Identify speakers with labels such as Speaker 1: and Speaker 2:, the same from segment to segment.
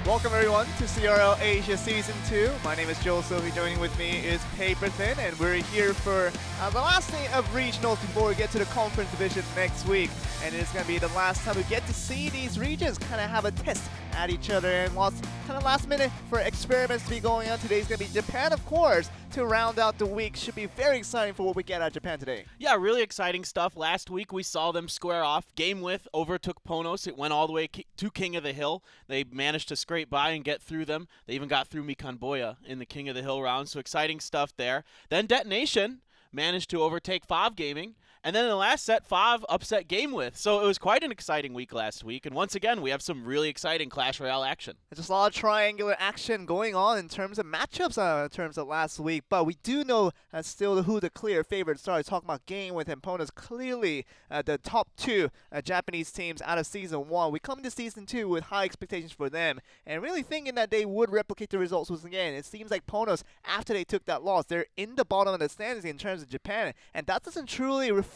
Speaker 1: Welcome everyone to CRL Asia Season 2. My name is Joel Sylvie. Joining with me is Paper Thin, and we're here for the last day of regionals before we get to the conference division next week. And it's going to be the last time we get to see these regions kind of have a test at each other. And what's kind of last minute for experiments to be going on today is going to be Japan, of course, to round out the week. Should be very exciting for what we get out of Japan today.
Speaker 2: Yeah, really exciting stuff. Last week we saw them square off. GameWith overtook PONOS. It went all the way to King of the Hill. They managed to scrape by and get through them. They even got through Mikan Bouya in the King of the Hill round, so exciting stuff there. Then DetonatioN managed to overtake FOV Gaming. And then in the last set, FOV upset GameWith. So it was quite an exciting week last week. And once again, we have some really exciting Clash Royale action.
Speaker 1: There's just a lot of triangular action going on in terms of matchups in terms of last week. But we do know still who the clear favorites are. Talking about GameWith and PONOS, clearly the top two Japanese teams out of Season 1. We come into Season 2 with high expectations for them. And really thinking that they would replicate the results once again. It seems like PONOS, after they took that loss, they're in the bottom of the standings in terms of Japan. And that doesn't truly reflect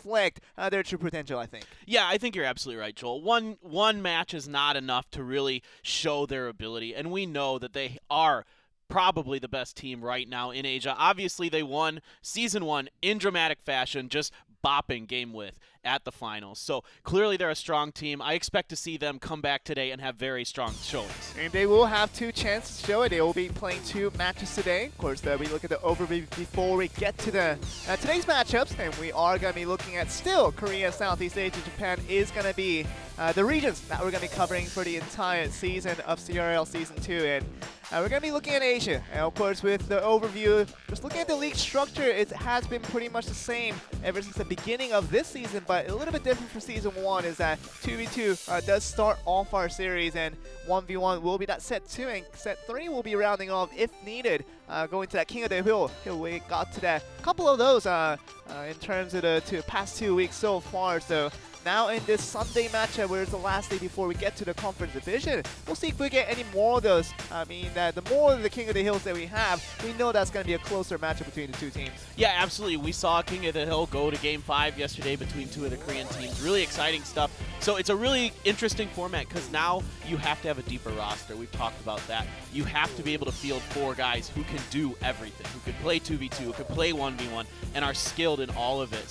Speaker 1: their true potential, I think.
Speaker 2: Yeah, I think you're absolutely right, Joel. One match is not enough to really show their ability, and we know that they are probably the best team right now in Asia. Obviously, they won Season 1 in dramatic fashion, just bopping GameWith at the finals. So clearly they're a strong team. I expect to see them come back today and have very strong showings.
Speaker 1: And they will have two chances to show it. They will be playing two matches today. Of course, we look at the overview before we get to the today's matchups, and we are going to be looking at still Korea, Southeast Asia, Japan is going to be the regions that we're going to be covering for the entire season of CRL Season 2. And we're going to be looking at Asia. And of course, with the overview, just looking at the league structure, it has been pretty much the same ever since the beginning of this season, but a little bit different for Season 1 is that 2v2 does start off our series, and 1v1 will be that set 2, and set 3 will be rounding off if needed, going to that King of the Hill. We got to that couple of those in terms of the past 2 weeks so far. So now in this Sunday matchup, where it's the last day before we get to the conference division, we'll see if we get any more of those. I mean, the more of the King of the Hills that we have, we know that's going to be a closer matchup between the two teams.
Speaker 2: Yeah, absolutely. We saw King of the Hill go to Game 5 yesterday between two of the Korean teams. Really exciting stuff. So it's a really interesting format because now you have to have a deeper roster. We've talked about that. You have to be able to field 4 guys who can do everything, who could play 2v2, who could play 1v1, and are skilled in all of it.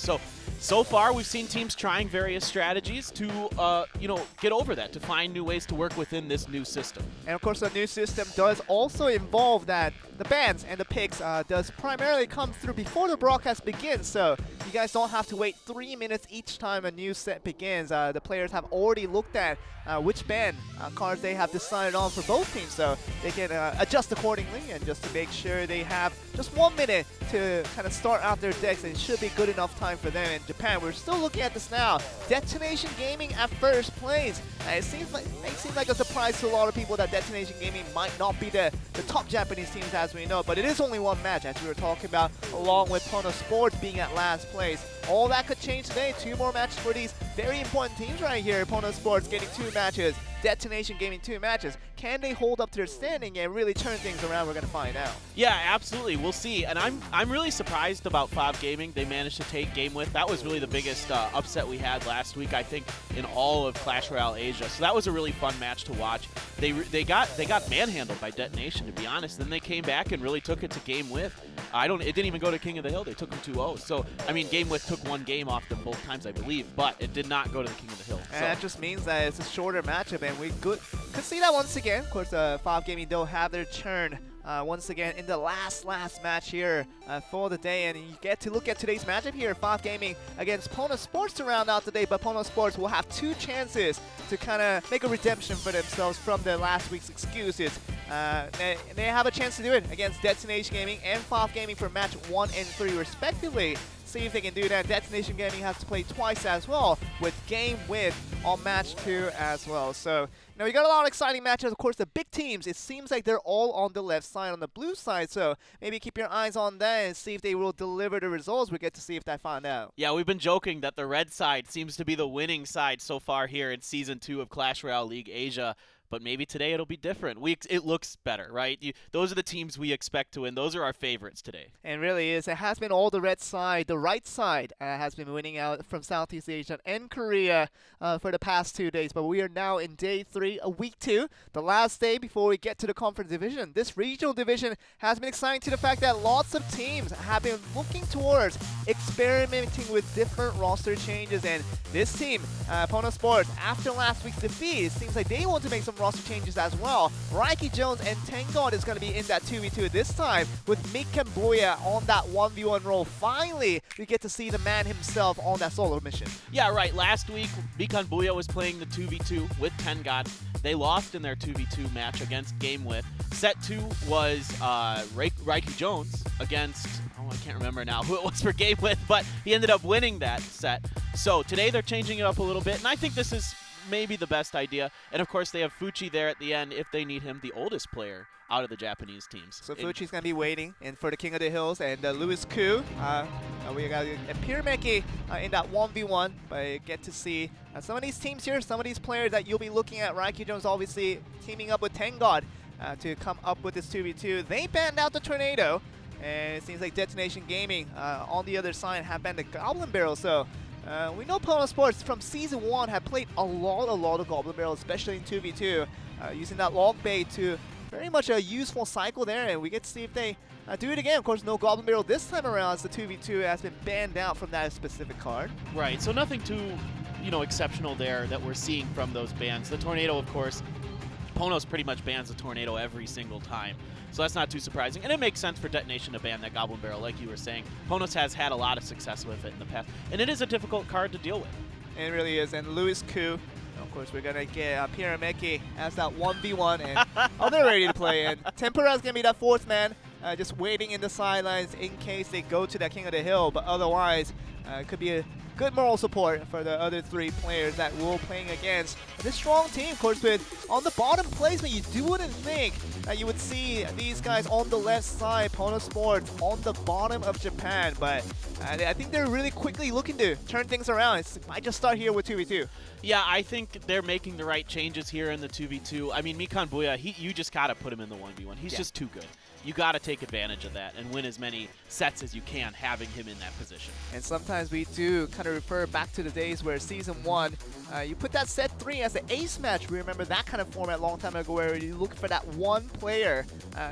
Speaker 2: So far, we've seen teams trying various strategies to, get over that, to find new ways to work within this new system.
Speaker 1: And of course, the new system does also involve that the bans and the picks does primarily come through before the broadcast begins. So you guys don't have to wait 3 minutes each time a new set begins. The players have already looked at which ban cards they have decided on for both teams, so they can adjust accordingly, and just to make sure they have just 1 minute to kind of start out their decks, and it should be good enough time for them. In Japan, we're still looking at this now. DetonatioN Gaming at first place. It seems like a surprise to a lot of people that DetonatioN Gaming might not be the top Japanese teams as we know, but it is only one match, as we were talking about, along with PONOS Sports being at last place. All that could change today. 2 more matches for these very important teams right here. PONOS Sports getting 2 matches. DetonatioN Gaming 2 matches. Can they hold up to their standing and really turn things around? We're going to find out.
Speaker 2: Yeah, absolutely. We'll see. And I'm really surprised about FOV Gaming. They managed to take GameWith. That was really the biggest upset we had last week, I think, in all of Clash Royale Asia. So that was a really fun match to watch. They got manhandled by DetonatioN, to be honest. Then they came back and really took it to GameWith. It didn't even go to King of the Hill. They took them 2-0. So, I mean, GameWith took 1 game off them both times, I believe, but it did not go to the King of the Hill.
Speaker 1: And that just means that it's a shorter matchup, and we could see that once again. Of course, FOV Gaming don't have their turn once again in the last match here for the day, and you get to look at today's matchup here. FOV Gaming against PONOS Sports to round out the day, but PONOS Sports will have 2 chances to kind of make a redemption for themselves from their last week's excuses. They have a chance to do it against DetonatioN Gaming and FOV Gaming for match 1 and 3 respectively. See if they can do that. DetonatioN Gaming has to play twice as well, with GameWith on match 2 as well. So, we got a lot of exciting matches. Of course, the big teams, it seems like they're all on the left side, on the blue side. So maybe keep your eyes on that and see if they will deliver the results. We get to see if they find out.
Speaker 2: Yeah, we've been joking that the red side seems to be the winning side so far here in Season 2 of Clash Royale League Asia. but maybe today it'll be different. It looks better, right? Those are the teams we expect to win. Those are our favorites today.
Speaker 1: And really is. It has been all the red side. The right side has been winning out from Southeast Asia and Korea for the past 2 days. But we are now in day 3 of week 2, the last day before we get to the conference division. This regional division has been exciting to the fact that lots of teams have been looking towards experimenting with different roster changes. And this team, PONOS Sports, after last week's defeat, it seems like they want to make some roster changes as well. Raiki Jones and Tengod is going to be in that 2v2 this time with Mikan Bouya on that 1v1 role. Finally, we get to see the man himself on that solo mission.
Speaker 2: Yeah, right. Last week, Mikan Bouya was playing the 2v2 with Tengod. They lost in their 2v2 match against GameWith. Set 2 was Raiki Jones against, I can't remember now who it was for GameWith, but he ended up winning that set. So today they're changing it up a little bit, and I think this is maybe the best idea. And of course, they have Fuchi there at the end if they need him, the oldest player out of the Japanese teams.
Speaker 1: So Fuchi's going to be waiting and for the King of the Hills, and Louis Koo. We got a Pirameki in that 1v1, but get to see some of these teams here, some of these players that you'll be looking at. Raiki Jones obviously teaming up with Tengod to come up with this 2v2. They banned out the Tornado, and it seems like Detonation Gaming on the other side have banned the Goblin Barrel. So we know PONOS Sports from Season 1 have played a lot of Goblin Barrel, especially in 2v2, using that log bait to very much a useful cycle there, and we get to see if they do it again. Of course, no Goblin Barrel this time around, as the 2v2 has been banned out from that specific card.
Speaker 2: Right, so nothing too, exceptional there that we're seeing from those bans. The Tornado, of course, PONOS pretty much bans the Tornado every single time. So that's not too surprising. And it makes sense for Detonation to ban that Goblin Barrel, like you were saying. PONOS has had a lot of success with it in the past. And it is a difficult card to deal with.
Speaker 1: It really is. And Louis Koo, of course, we're going to get Pirameki as that 1v1. And they're ready to play. And Tempura's going to be that fourth man, just waiting in the sidelines in case they go to that King of the Hill. But otherwise, it could be a good moral support for the other 3 players that we're playing against. This strong team, of course, with on the bottom placement, you wouldn't think that you would see these guys on the left side, PONOS Sports, on the bottom of Japan. But I think they're really quickly looking to turn things around. It might just start here with 2v2.
Speaker 2: Yeah, I think they're making the right changes here in the 2v2. I mean, Mikan Bouya, you just got to put him in the 1v1. He's just too good. You got to take advantage of that and win as many sets as you can having him in that position.
Speaker 1: And sometimes we do kind of refer back to the days where Season 1, you put that set 3 as an ace match. We remember that kind of format a long time ago where you look for that one player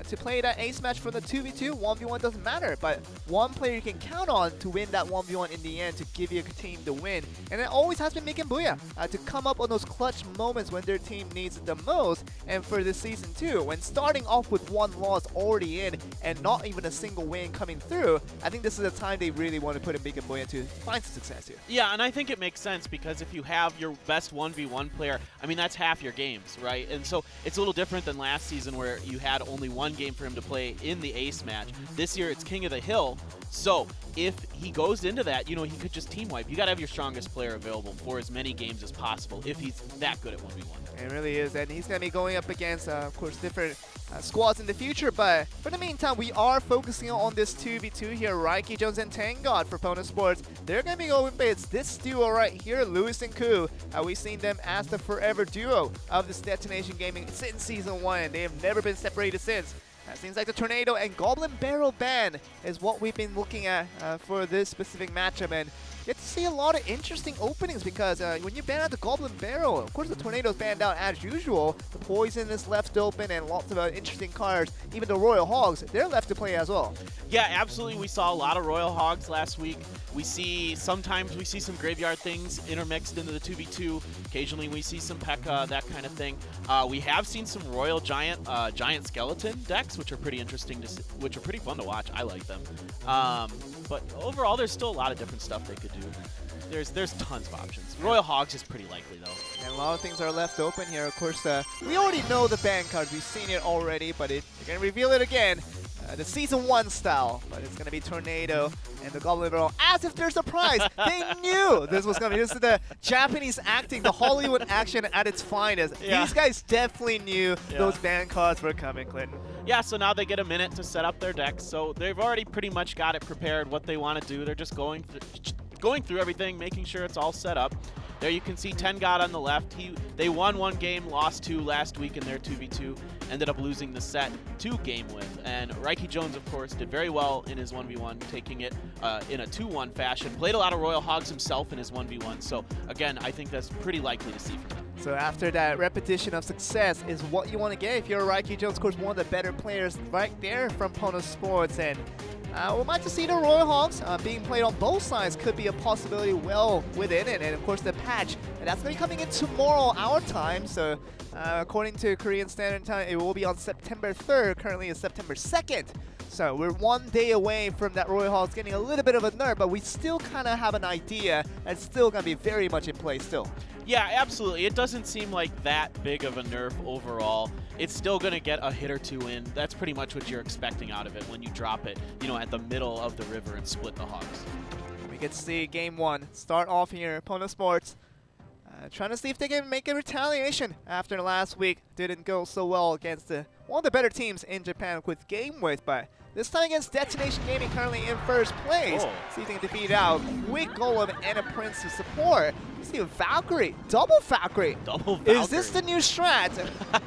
Speaker 1: to play that ace match for the 2v2. 1v1 doesn't matter, but one player you can count on to win that 1v1 in the end to give you a team to win. And it always has been Mikan Bouya to come up on those clutch moments when their team needs it the most. And for this Season 2, when starting off with 1 loss already in and not even a single win coming through, I think this is the time they really want to put in Mikan Bouya to find some success here.
Speaker 2: Yeah, and I think it makes sense because if you have your best 1v1 player, I mean, that's half your games, right? And so it's a little different than last season where you had only 1 game for him to play in the ace match. This year it's King of the Hill. So if he goes into that, he could just team wipe. You got to have your strongest player available for as many games as possible if he's that good at 1v1.
Speaker 1: It really is, and he's going to be going up against, of course, different squads in the future. But for the meantime, we are focusing on this 2v2 here. Raiki Jones and Tengod for PONOS Sports. They're going to be going with this duo right here, Louis and Koo. We've seen them as the forever duo of this Detonation Gaming since Season 1, and they have never been separated since. Seems like the Tornado and Goblin Barrel ban is what we've been looking at for this specific matchup, and get to see a lot of interesting openings because when you ban out the Goblin Barrel, of course the Tornado's banned out as usual. The Poison is left open and lots of interesting cards. Even the Royal Hogs, they're left to play as well.
Speaker 2: Yeah, absolutely. We saw a lot of Royal Hogs last week. Sometimes we see some Graveyard things intermixed into the 2v2. Occasionally we see some P.E.K.K.A, that kind of thing. We have seen some Royal Giant Skeleton decks, which are pretty interesting to see, which are pretty fun to watch. I like them. But overall, there's still a lot of different stuff they could do. There's tons of options. Royal Hogs is pretty likely, though.
Speaker 1: And a lot of things are left open here. Of course, we already know the ban cards. We've seen it already, but they're going to reveal it again. The Season 1 style, but it's going to be Tornado and the Goblin Barrel as if they're surprised. They knew this was coming. This is the Japanese acting, the Hollywood action at its finest. Yeah. These guys definitely knew those ban cards were coming, Clinton.
Speaker 2: Yeah, so now they get a minute to set up their decks. So they've already pretty much got it prepared, what they want to do. They're just going through everything, making sure it's all set up. There you can see 10 God on the left. They won one game, lost two last week in their 2v2, ended up losing the set to GameWith. And Reiki Jones, of course, did very well in his 1v1, taking it in a 2-1 fashion. Played a lot of Royal Hogs himself in his 1v1, so again, I think that's pretty likely to see from him.
Speaker 1: So after that repetition of success is what you want to get if you're Reiki Jones, of course, one of the better players right there from PONOS Sports. And we might just see the Royal Hogs being played on both sides could be a possibility well within it. And of course the patch, and that's going to be coming in tomorrow our time. So according to Korean Standard Time, it will be on September 3rd. Currently it's September 2nd. So we're 1 day away from that Royal Hogs getting a little bit of a nerf, but we still kind of have an idea that it's still going to be very much in play still.
Speaker 2: Yeah, absolutely. It doesn't seem like that big of a nerf overall. It's still going to get a hit or two in. That's pretty much what you're expecting out of it when you drop it, you know, at the middle of the river and split the Hogs.
Speaker 1: We get to see game one start off here. PONOS Sports trying to see if they can make a retaliation after last week. Didn't go so well against one of the better teams in Japan with GameWith, but this time against Detonation Gaming, currently in first place. See if they can defeat out Quick Golem and a Prince to support. You see a Valkyrie, double Valkyrie.
Speaker 2: Double Valkyrie.
Speaker 1: Is this the new strat?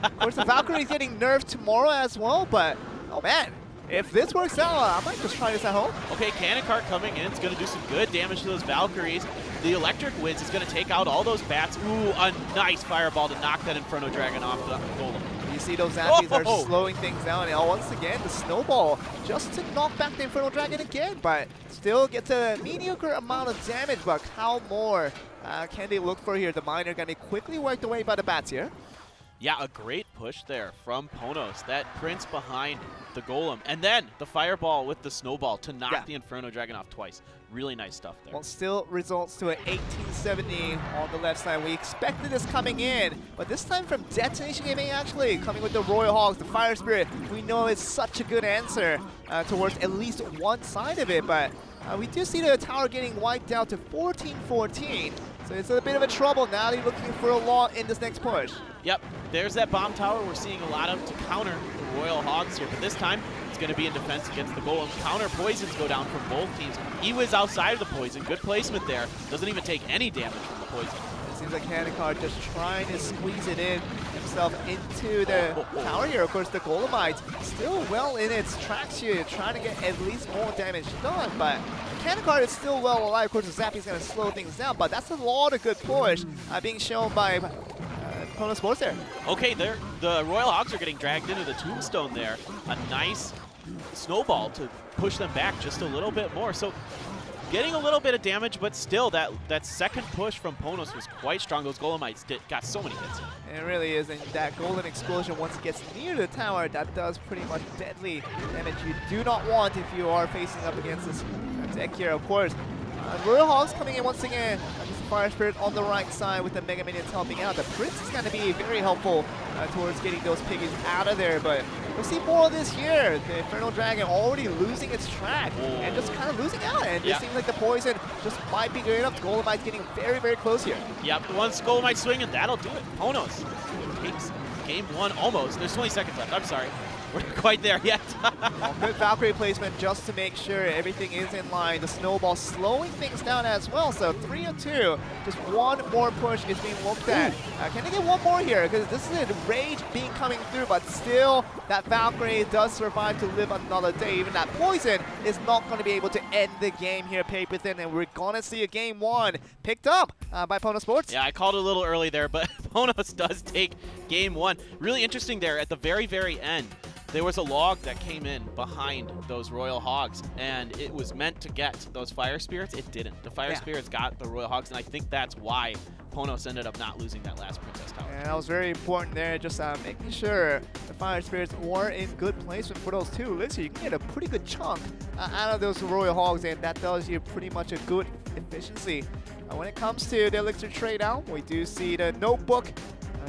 Speaker 1: Of course, the Valkyrie is getting nerfed tomorrow as well, but oh man, if this works out, I might just try this at home.
Speaker 2: Okay, Cannon Cart coming in. It's going to do some good damage to those Valkyries. The Electric Wiz is going to take out all those bats. Ooh, a nice fireball to knock that Inferno Dragon off the Golem.
Speaker 1: You see those Zappies are slowing things down, and once again, the snowball just to knock back the Inferno Dragon again, but still gets a mediocre amount of damage. But how more can they look for here? The Miner going to be quickly wiped away by the bats here.
Speaker 2: Yeah, a great push there from PONOS. That Prince behind the Golem. And then the fireball with the snowball to knock the Inferno Dragon off twice. Really nice stuff there.
Speaker 1: Well, still results to an 1870 on the left side. We expected this coming in, but this time from Detonation Gaming actually, coming with the Royal Hogs, the Fire Spirit. We know it's such a good answer towards at least one side of it, but we do see the tower getting wiped out to 14-14. So it's a bit of a trouble now. They're looking for a lot in this next push.
Speaker 2: Yep, there's that bomb tower we're seeing a lot of to counter the Royal Hogs here, but this time it's going to be in defense against the Golem. Counter poisons go down from both teams. Ewiz outside of the poison. Good placement there. Doesn't even take any damage from the poison.
Speaker 1: It seems like Cannon Cart just trying to squeeze it in himself into the tower here. Of course, the Golemite still well in its tracks here, trying to get at least more damage done, but Cannon Cart is still well alive. Of course, the Zappy's going to slow things down, but that's a lot of good push being shown by PONOS Sports there.
Speaker 2: Okay, the Royal Hogs are getting dragged into the tombstone there. A nice snowball to push them back just a little bit more. So getting a little bit of damage, but still that second push from PONOS was quite strong. Those Golemites got so many hits.
Speaker 1: It really is, and that golden explosion, once it gets near the tower, that does pretty much deadly damage you do not want if you are facing up against this deck here, of course. Royal Hogs coming in once again. Fire Spirit on the right side with the Mega Minions helping out. The Prince is going to be very helpful towards getting those piggies out of there, but we'll see more of this here. The Inferno Dragon already losing its track and just kind of losing out, and it seems like the poison just might be good enough. Golemite's getting very, very close here.
Speaker 2: Yep, once Golemite swing, and that'll do it. PONOS takes game one almost. There's 20 seconds left. I'm sorry. We're not quite there yet.
Speaker 1: Good Valkyrie placement just to make sure everything is in line. The snowball slowing things down as well. So 3-2. Just one more push is being looked at. Can they get one more here? Because this is a rage being coming through, but still that Valkyrie does survive to live another day. Even that poison is not going to be able to end the game here, paper thin, and we're going to see a game one picked up by PONOS Sports.
Speaker 2: Yeah, I called it a little early there, but PONOS does take game one. Really interesting there at the very, very end. There was a log that came in behind those Royal Hogs, and it was meant to get those Fire Spirits. It didn't. The Fire Spirits got the Royal Hogs, and I think that's why PONOS ended up not losing that last Princess Tower.
Speaker 1: And that was very important there, just making sure the Fire Spirits were in good placement for those two. Listen, you can get a pretty good chunk out of those Royal Hogs, and that does you pretty much a good efficiency. When it comes to the Elixir trade out, we do see the notebook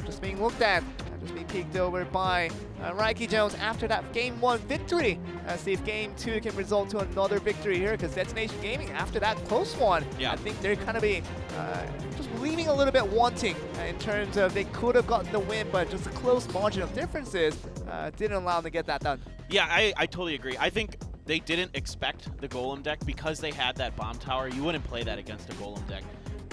Speaker 1: just being looked at. Just being peeked over by Reiki Jones after that game one victory. See if game two can result to another victory here, because Detonation Gaming, after that close one, I think they're kind of just leaving a little bit wanting in terms of they could have gotten the win, but just a close margin of differences didn't allow them to get that done.
Speaker 2: Yeah, I totally agree. I think they didn't expect the Golem deck because they had that bomb tower. You wouldn't play that against a Golem deck.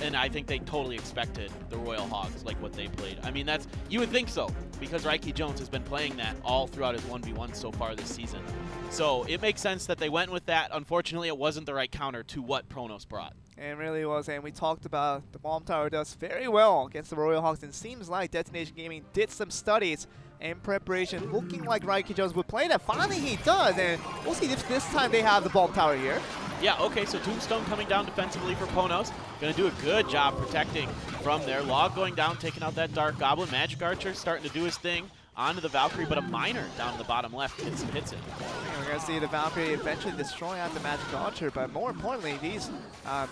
Speaker 2: and I think they totally expected the Royal Hogs, like what they played. I mean, you would think so, because Raiki Jones has been playing that all throughout his 1v1 so far this season. So it makes sense that they went with that. Unfortunately, it wasn't the right counter to what PONOS brought.
Speaker 1: It really was, and we talked about the Bomb Tower does very well against the Royal Hogs, and it seems like Detonation Gaming did some studies in preparation, looking like Raiki Jones would play that. Finally he does, and we'll see if this time they have the Bomb Tower here.
Speaker 2: Yeah, okay, so Tombstone coming down defensively for PONOS. Going to do a good job protecting from there. Log going down, taking out that Dark Goblin. Magic Archer starting to do his thing onto the Valkyrie, but a Miner down in the bottom left hits it.
Speaker 1: And we're going to see the Valkyrie eventually destroy out the Magic Archer, but more importantly, these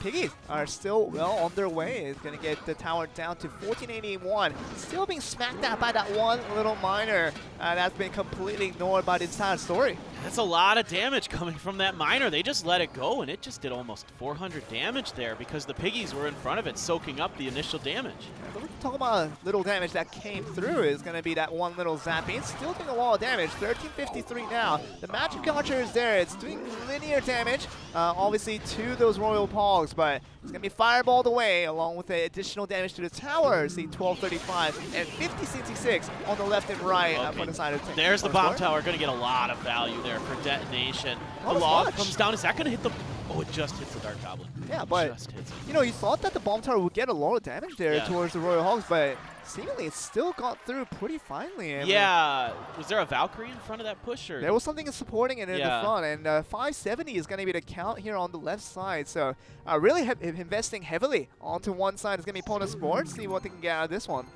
Speaker 1: piggies are still well on their way. It's going to get the tower down to 1481. Still being smacked out by that one little Miner that's been completely ignored by the entire story.
Speaker 2: That's a lot of damage coming from that Miner. They just let it go, and it just did almost 400 damage there because the piggies were in front of it, soaking up the initial damage.
Speaker 1: But we're talking about little damage that came through is going to be that one little zapping. It's still doing a lot of damage. 1353 now. The Magic Archer is there. It's doing linear damage, obviously, to those Royal Hogs, but it's going to be fireballed away along with the additional damage to the tower. See 1235 and 5066 on the left and right for the side of the
Speaker 2: There's the bomb tower. Going to get a lot of value there for Detonation. The log comes down. Is that going to hit the... Oh, it just hits the Dark Goblin.
Speaker 1: Yeah, but, you know, you thought that the bomb tower would get a lot of damage there towards the Royal Hogs, but seemingly it still got through pretty finely. And
Speaker 2: yeah. Was there a Valkyrie in front of that push? Or?
Speaker 1: There was something supporting it in the front, and 570 is going to be the count here on the left side. So really investing heavily onto one side is going to be PONOS Sports. See what they can get out of this one.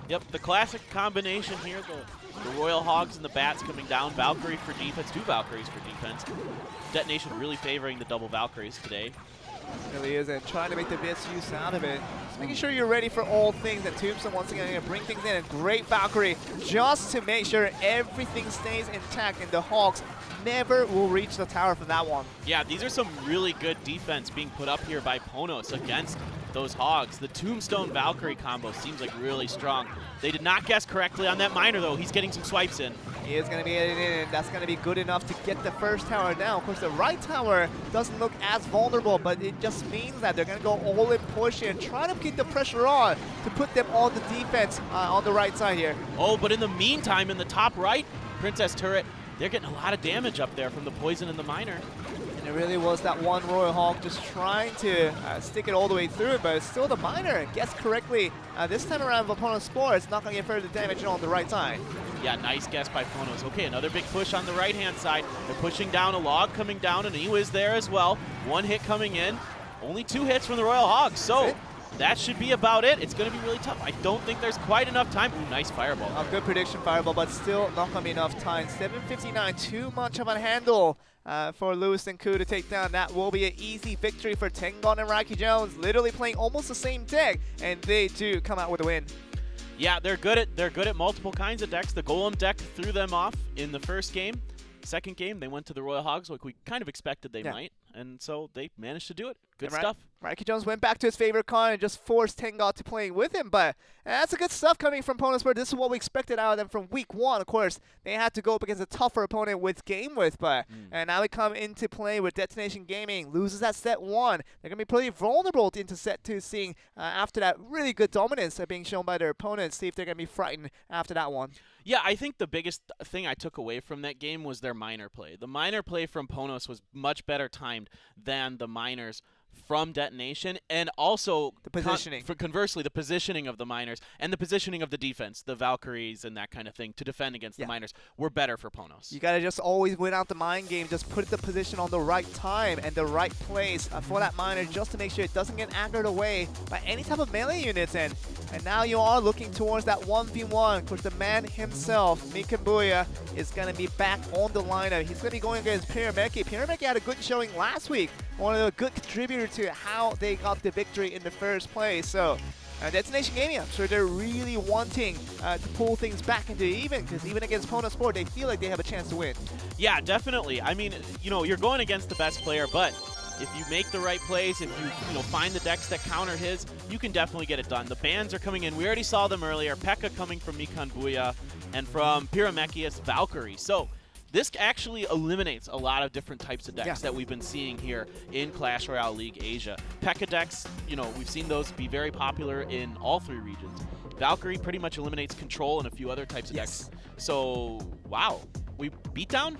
Speaker 2: Yep, the classic combination here, the Royal Hogs and the Bats coming down. Valkyrie for defense, 2 Valkyries for defense. Detonation really favoring the double Valkyries today.
Speaker 1: It really is, and trying to make the best use out of it. Just making sure you're ready for all things. And Tombstone once again going to bring things in. A great Valkyrie just to make sure everything stays intact, and the Hogs never will reach the tower for that one.
Speaker 2: Yeah, these are some really good defense being put up here by PONOS against those Hogs. The Tombstone Valkyrie combo seems like really strong. They did not guess correctly on that Miner, though. He's getting some swipes in.
Speaker 1: He is going to be getting in, and that's going to be good enough to get the first tower down. Of course, the right tower doesn't look as vulnerable, but it just means that they're going to go all in push and try to keep the pressure on to put them on the defense on the right side here.
Speaker 2: Oh, but in the meantime, in the top right, Princess Turret, they're getting a lot of damage up there from the poison and the Miner.
Speaker 1: And it really was that one Royal Hog just trying to stick it all the way through it, but it's still the Miner guessed correctly. This time around, PONOS Sports not going to get further damage on the right side.
Speaker 2: Yeah, nice guess by PONOS. Okay, another big push on the right-hand side. They're pushing down, a log coming down, and he was there as well. 1 hit coming in. Only 2 hits from the Royal Hogs, so that should be about it. It's going to be really tough. I don't think there's quite enough time. Ooh, nice fireball.
Speaker 1: Good prediction, fireball, but still not going to be enough time. 7:59, too much of a handle for Lewis and Ku to take down. That will be an easy victory for Tengon and Raiki Jones, literally playing almost the same deck, and they do come out with a win.
Speaker 2: Yeah, they're good at multiple kinds of decks. The Golem deck threw them off in the first game. Second game, they went to the Royal Hogs like we kind of expected they might, and so they managed to do it. Good stuff.
Speaker 1: Raiki Jones went back to his favorite card and just forced Tengon to playing with him, but that's a good stuff coming from PONOS Sports. This is what we expected out of them from week 1. Of course, they had to go up against a tougher opponent with GameWith, but and now they come into play with Detonation Gaming, loses at set 1. They're going to be pretty vulnerable into set 2, seeing after that really good dominance being shown by their opponents, see if they're going to be frightened after that one.
Speaker 2: Yeah, I think the biggest thing I took away from that game was their Miner play. The Miner play from PONOS was much better timed than the Miners from Detonation, and also
Speaker 1: the positioning.
Speaker 2: Conversely, the positioning of the Miners and the positioning of the defense, the Valkyries and that kind of thing, to defend against the Miners were better for PONOS.
Speaker 1: You gotta just always win out the mind game. Just put the position on the right time and the right place for that Miner, just to make sure it doesn't get angered away by any type of melee units. And now you are looking towards that 1v1. Of course, the man himself, Mikan Bouya, is gonna be back on the lineup. He's gonna be going against Pirameki. Pirameki had a good showing last week. One of the good contributors to how they got the victory in the first place. So Detonation Gaming, I'm sure they're really wanting to pull things back into even, because even against PONOS Sports, they feel like they have a chance to win.
Speaker 2: Yeah, definitely. I mean, you know, you're going against the best player, but if you make the right plays, if you find the decks that counter his, you can definitely get it done. The bans are coming in. We already saw them earlier. Pekka coming from Mikan Bouya, and from Pirameki as Valkyrie. So This actually eliminates a lot of different types of decks that we've been seeing here in Clash Royale League Asia. P.E.K.K.A decks, you know, we've seen those be very popular in all 3 regions. Valkyrie pretty much eliminates control and a few other types of decks. So, wow. We beat down?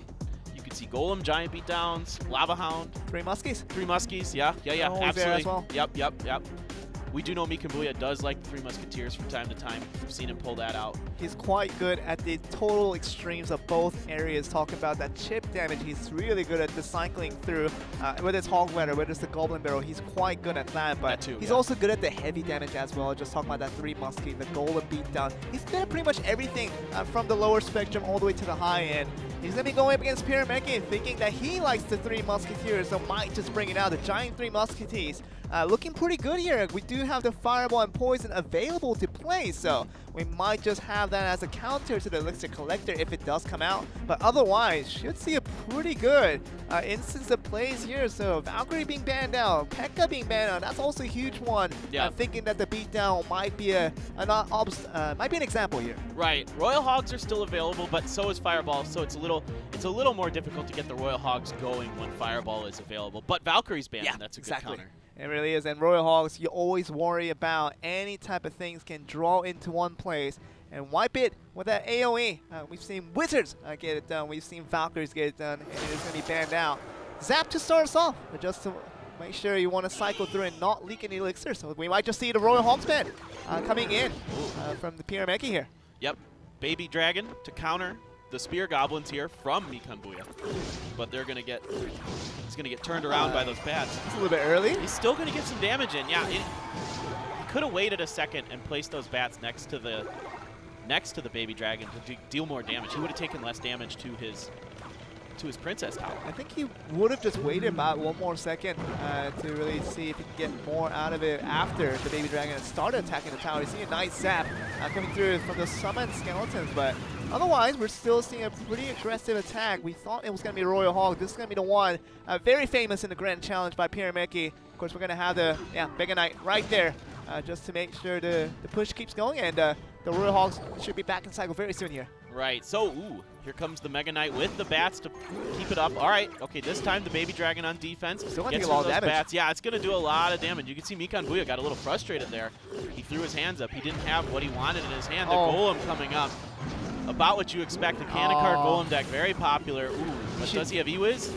Speaker 2: You can see Golem, Giant beatdowns, Lava Hound.
Speaker 1: 3 Muskies.
Speaker 2: 3 Muskies, yeah, absolutely.
Speaker 1: There as well.
Speaker 2: Yep. We do know Mikan Bouya does like the 3 Musketeers from time to time. We've seen him pull that out.
Speaker 1: He's quite good at the total extremes of both areas. Talking about that chip damage, he's really good at the cycling through, whether it's Hog Rider, whether it's the Goblin Barrel, he's quite good at that. But he's also good at the heavy damage as well. Just talking about that 3 Muskie, the Golem beatdown. He's good at pretty much everything from the lower spectrum all the way to the high end. He's going to be going up against Pirameki, thinking that he likes the 3 Musketeers, so might just bring it out. The Giant 3 Musketeers looking pretty good here. We do have the Fireball and Poison available to play, so we might just have that as a counter to the Elixir Collector if it does come out. But otherwise, should see a pretty good instance of plays here. So Valkyrie being banned out, P.E.K.K.A being banned out, that's also a huge one. Thinking that the beatdown might be might be an example here.
Speaker 2: Right. Royal Hogs are still available, but so is Fireball. So it's a little more difficult to get the Royal Hogs going when Fireball is available. But Valkyrie's banned. That's a good counter.
Speaker 1: It really is, and Royal Hogs, you always worry about any type of things can draw into one place and wipe it with that AoE. We've seen Wizards get it done, we've seen Valkyries get it done, and it is going to be banned out. Zap to start us off, but just to make sure you want to cycle through and not leak any elixir, so we might just see the Royal Hogs ban coming in from the Pirameki here.
Speaker 2: Yep, Baby Dragon to counter the Spear Goblins here from Mikan Bouya. But he's gonna get turned around by those bats.
Speaker 1: It's a little bit early.
Speaker 2: He's still gonna get some damage in. Yeah, he could have waited a second and placed those bats next to the Baby Dragon to deal more damage. He would have taken less damage to his Princess Tower.
Speaker 1: I think he would have just waited about 1 more second to really see if he can get more out of it after the Baby Dragon started attacking the tower. You see a nice zap coming through from the summoned skeletons, but otherwise we're still seeing a pretty aggressive attack. We thought it was going to be Royal Hog. This is going to be the one very famous in the Grand Challenge by Pirameki. Of course, we're going to have the Mega Knight right there just to make sure the push keeps going, and the Royal Hogs should be back in cycle very soon here.
Speaker 2: Right, so, here comes the Mega Knight with the bats to keep it up. All right, okay, this time the Baby Dragon on defense.
Speaker 1: Still going to do a lot of damage.
Speaker 2: Bats. Yeah, it's going to do a lot of damage. You can see Mikan Bouya got a little frustrated there. He threw his hands up. He didn't have what he wanted in his hand. The Golem coming up. About what you expect. The Cannon Card Golem deck, very popular. But does he have E-Wiz?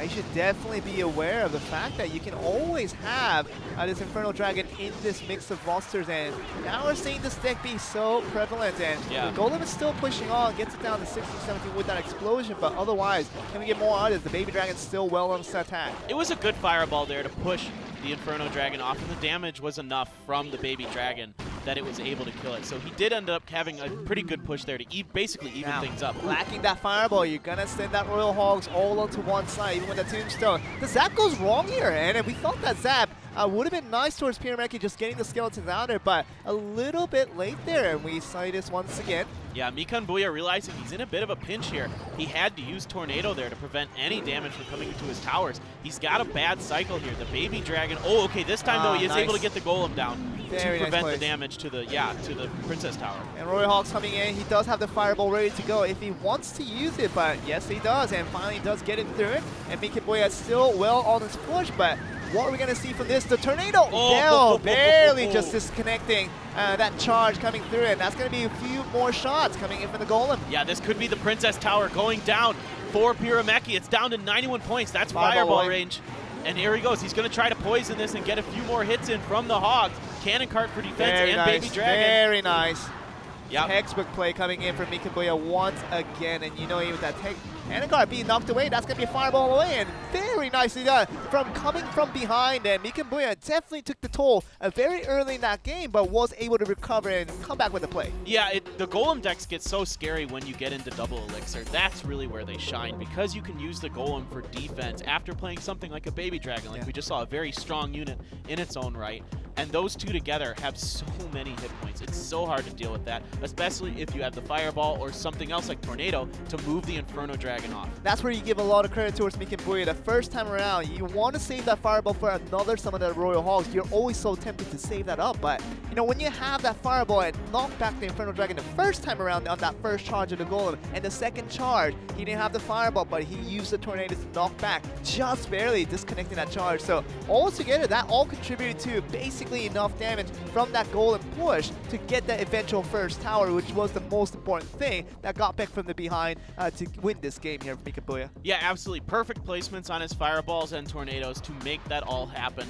Speaker 1: You should definitely be aware of the fact that you can always have this Infernal Dragon in this mix of rosters, and now we're seeing this deck be so prevalent, and the Golem is still pushing on, gets it down to 16-17 with that explosion, but otherwise, can we get more out of this? The Baby Dragon's still well on the attack.
Speaker 2: It was a good fireball there to push the Inferno Dragon off, and the damage was enough from the Baby Dragon that it was able to kill it. So he did end up having a pretty good push there to basically even things up.
Speaker 1: Lacking that fireball, you're going to send that Royal Hogs all onto one side, even with the Tombstone. The zap goes wrong here, and we thought that zap would have been nice towards Pirameki, just getting the skeletons out there, but a little bit late there, and we saw this once again.
Speaker 2: Yeah, Mikan Bouya realizing he's in a bit of a pinch here. He had to use Tornado there to prevent any damage from coming into his towers. He's got a bad cycle here. The Baby Dragon, okay, this time though he is able to get the Golem down to prevent the damage to the Princess Tower.
Speaker 1: And Royal Hog's coming in. He does have the Fireball ready to go if he wants to use it, but yes, he does, and finally does get it through it. And Mikan Bouya is still well on his push, but what are we going to see from this? The Tornado! Barely just disconnecting that charge coming through, and that's going to be a few more shots coming in from the Golem.
Speaker 2: Yeah, this could be the Princess Tower going down for Pirameki. It's down to 91 points. That's Fireball range. And here he goes. He's going to try to poison this and get a few more hits in from the Hogs. Cannon Cart for defense and Baby Dragon.
Speaker 1: Very nice.
Speaker 2: Yep.
Speaker 1: Textbook play coming in from Mikan Bouya once again, and you know with that Cannon Cart being knocked away, that's going to be a fireball away, and very nicely done from coming from behind, and Mikan Bouya definitely took the toll very early in that game, but was able to recover and come back with the play.
Speaker 2: Yeah, the Golem decks get so scary when you get into double elixir. That's really where they shine, because you can use the Golem for defense after playing something like a Baby Dragon, like we just saw, a very strong unit in its own right. And those two together have so many hit points. It's so hard to deal with that, especially if you have the Fireball or something else like Tornado to move the Inferno Dragon off.
Speaker 1: That's where you give a lot of credit towards Mikan Bouya. The first time around, you want to save that Fireball for another summon of the Royal Hogs. You're always so tempted to save that up, but you know, when you have that Fireball and knock back the Inferno Dragon the first time around on that first charge of the Golem, and the second charge, he didn't have the Fireball, but he used the Tornado to knock back, just barely disconnecting that charge. So altogether, that all contributed to basically enough damage from that Golem push to get that eventual first tower, which was the most important thing that got back from the behind to win this game here for Mikan Bouya.
Speaker 2: Yeah, absolutely. Perfect placements on his Fireballs and Tornadoes to make that all happen.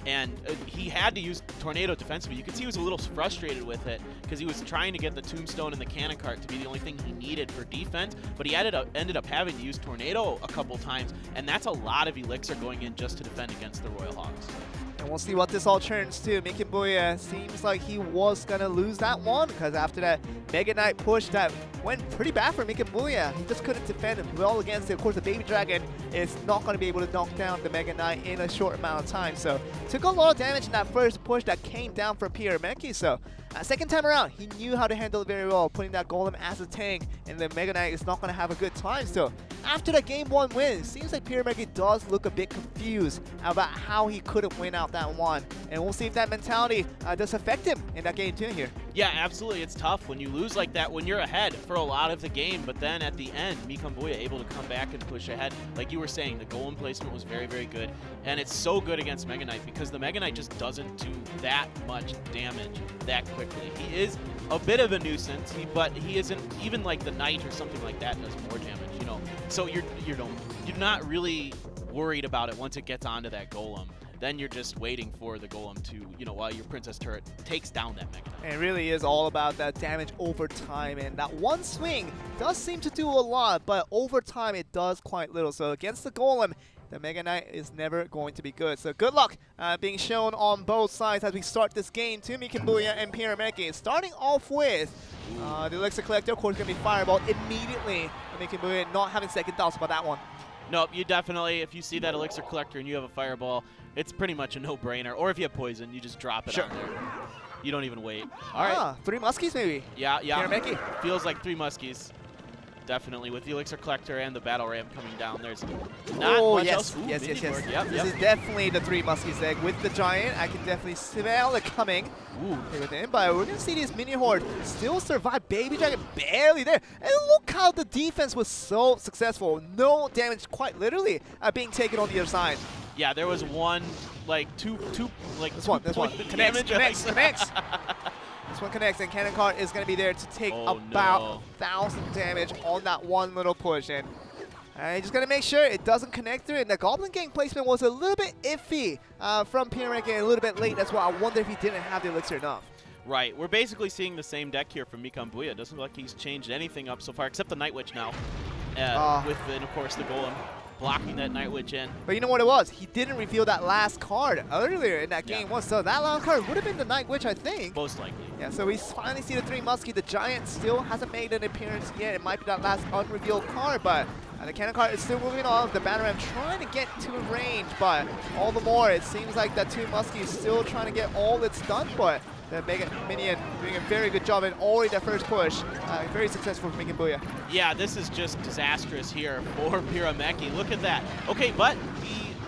Speaker 2: And he had to use Tornado defensively. You could see he was a little frustrated with it because he was trying to get the Tombstone and the Cannon Cart to be the only thing he needed for defense, but he ended up having to use Tornado a couple times, and that's a lot of Elixir going in just to defend against the Royal Hogs.
Speaker 1: And we'll see what this all turns to. Mikan Bouya seems like he was going to lose that one because after that Mega Knight push that went pretty bad for Mikan Bouya. He just couldn't defend him well against it. Of course, the Baby Dragon is not going to be able to knock down the Mega Knight in a short amount of time. So took a lot of damage in that first push that came down from Pirameki. So second time around, he knew how to handle it very well, putting that Golem as a tank, and the Mega Knight is not going to have a good time. So after that Game 1 win, it seems like Pirameki does look a bit confused about how he couldn't win out that one. And we'll see if that mentality does affect him in that Game 2 here.
Speaker 2: Yeah, absolutely. It's tough when you lose like that when you're ahead for a lot of the game, but then at the end, Mikan Bouya able to come back and push ahead. Like you were saying, the Golem placement was very, very good, and it's so good against Mega Knight because the Mega Knight just doesn't do that much damage that quickly. He is a bit of a nuisance, but he isn't even like the Knight or something like that does more damage, you know. So you're not really worried about it once it gets onto that Golem. Then you're just waiting for the Golem to, you know, while your Princess Turret takes down that Mega Knight.
Speaker 1: It really is all about that damage over time, and that one swing does seem to do a lot, but over time it does quite little. So against the Golem, the Mega Knight is never going to be good. So good luck being shown on both sides as we start this game to Mikan Bouya and Pirameki. Starting off with the Elixir Collector, of course, going to be Fireball immediately. Mikan Bouya not having second thoughts about that one.
Speaker 2: Nope, you definitely, if you see that Elixir Collector and you have a Fireball, it's pretty much a no-brainer. Or if you have Poison, you just drop it on there. You don't even wait. All right.
Speaker 1: 3 Muskies maybe.
Speaker 2: Yeah.
Speaker 1: Pirameki.
Speaker 2: Feels like 3 Muskies. Definitely, with the Elixir Collector and the Battle Ram coming down, there's not much else. Ooh,
Speaker 1: yes.
Speaker 2: Yep,
Speaker 1: This is definitely the 3 Muskies egg. With the Giant, I can definitely smell it coming.
Speaker 2: Ooh.
Speaker 1: Within, but we're going to see this mini horde still survive. Baby Dragon barely there. And look how the defense was so successful. No damage, quite literally, being taken on the other side.
Speaker 2: Yeah, there was one, like, two
Speaker 1: this one. Connects. This one connects, and Cannon Cart is going to be there to take about 1,000 damage on that one little push. And just going to make sure it doesn't connect through. And the Goblin Gang placement was a little bit iffy from Pirameki, and a little bit late. That's why I wonder if he didn't have the Elixir enough.
Speaker 2: Right. We're basically seeing the same deck here from Mikan Bouya. Doesn't look like he's changed anything up so far, except the Night Witch now. With, and of course, the Golem blocking that Night Witch in.
Speaker 1: But you know what it was? He didn't reveal that last card earlier in that game. So that last card would have been the Night Witch, I think.
Speaker 2: Most likely.
Speaker 1: Yeah, so we finally see the 3 Muskie. The Giant still hasn't made an appearance yet. It might be that last unrevealed card, but the Cannon Cart is still moving on. The Battle Ram trying to get to range, but all the more, it seems like that 2 Muskie is still trying to get all it's done, but the Mega Minion doing a very good job, and already that first push, very successful for Mikan Bouya.
Speaker 2: Yeah, this is just disastrous here for Pirameki. Look at that. Okay, but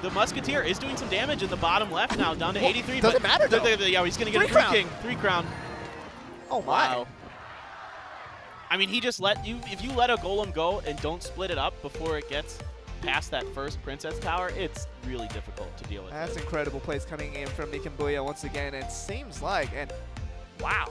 Speaker 2: the Musketeer is doing some damage in the bottom left now, down to 83.
Speaker 1: Doesn't matter, though.
Speaker 2: Yeah, he's going to get a 3 crown.
Speaker 1: Oh, my.
Speaker 2: Wow. I mean, he just let you, if you let a Golem go and don't split it up before it gets past that first Princess Tower, it's really difficult to deal with.
Speaker 1: That's incredible plays coming in from Mikan Bouya once again. It seems like, and wow,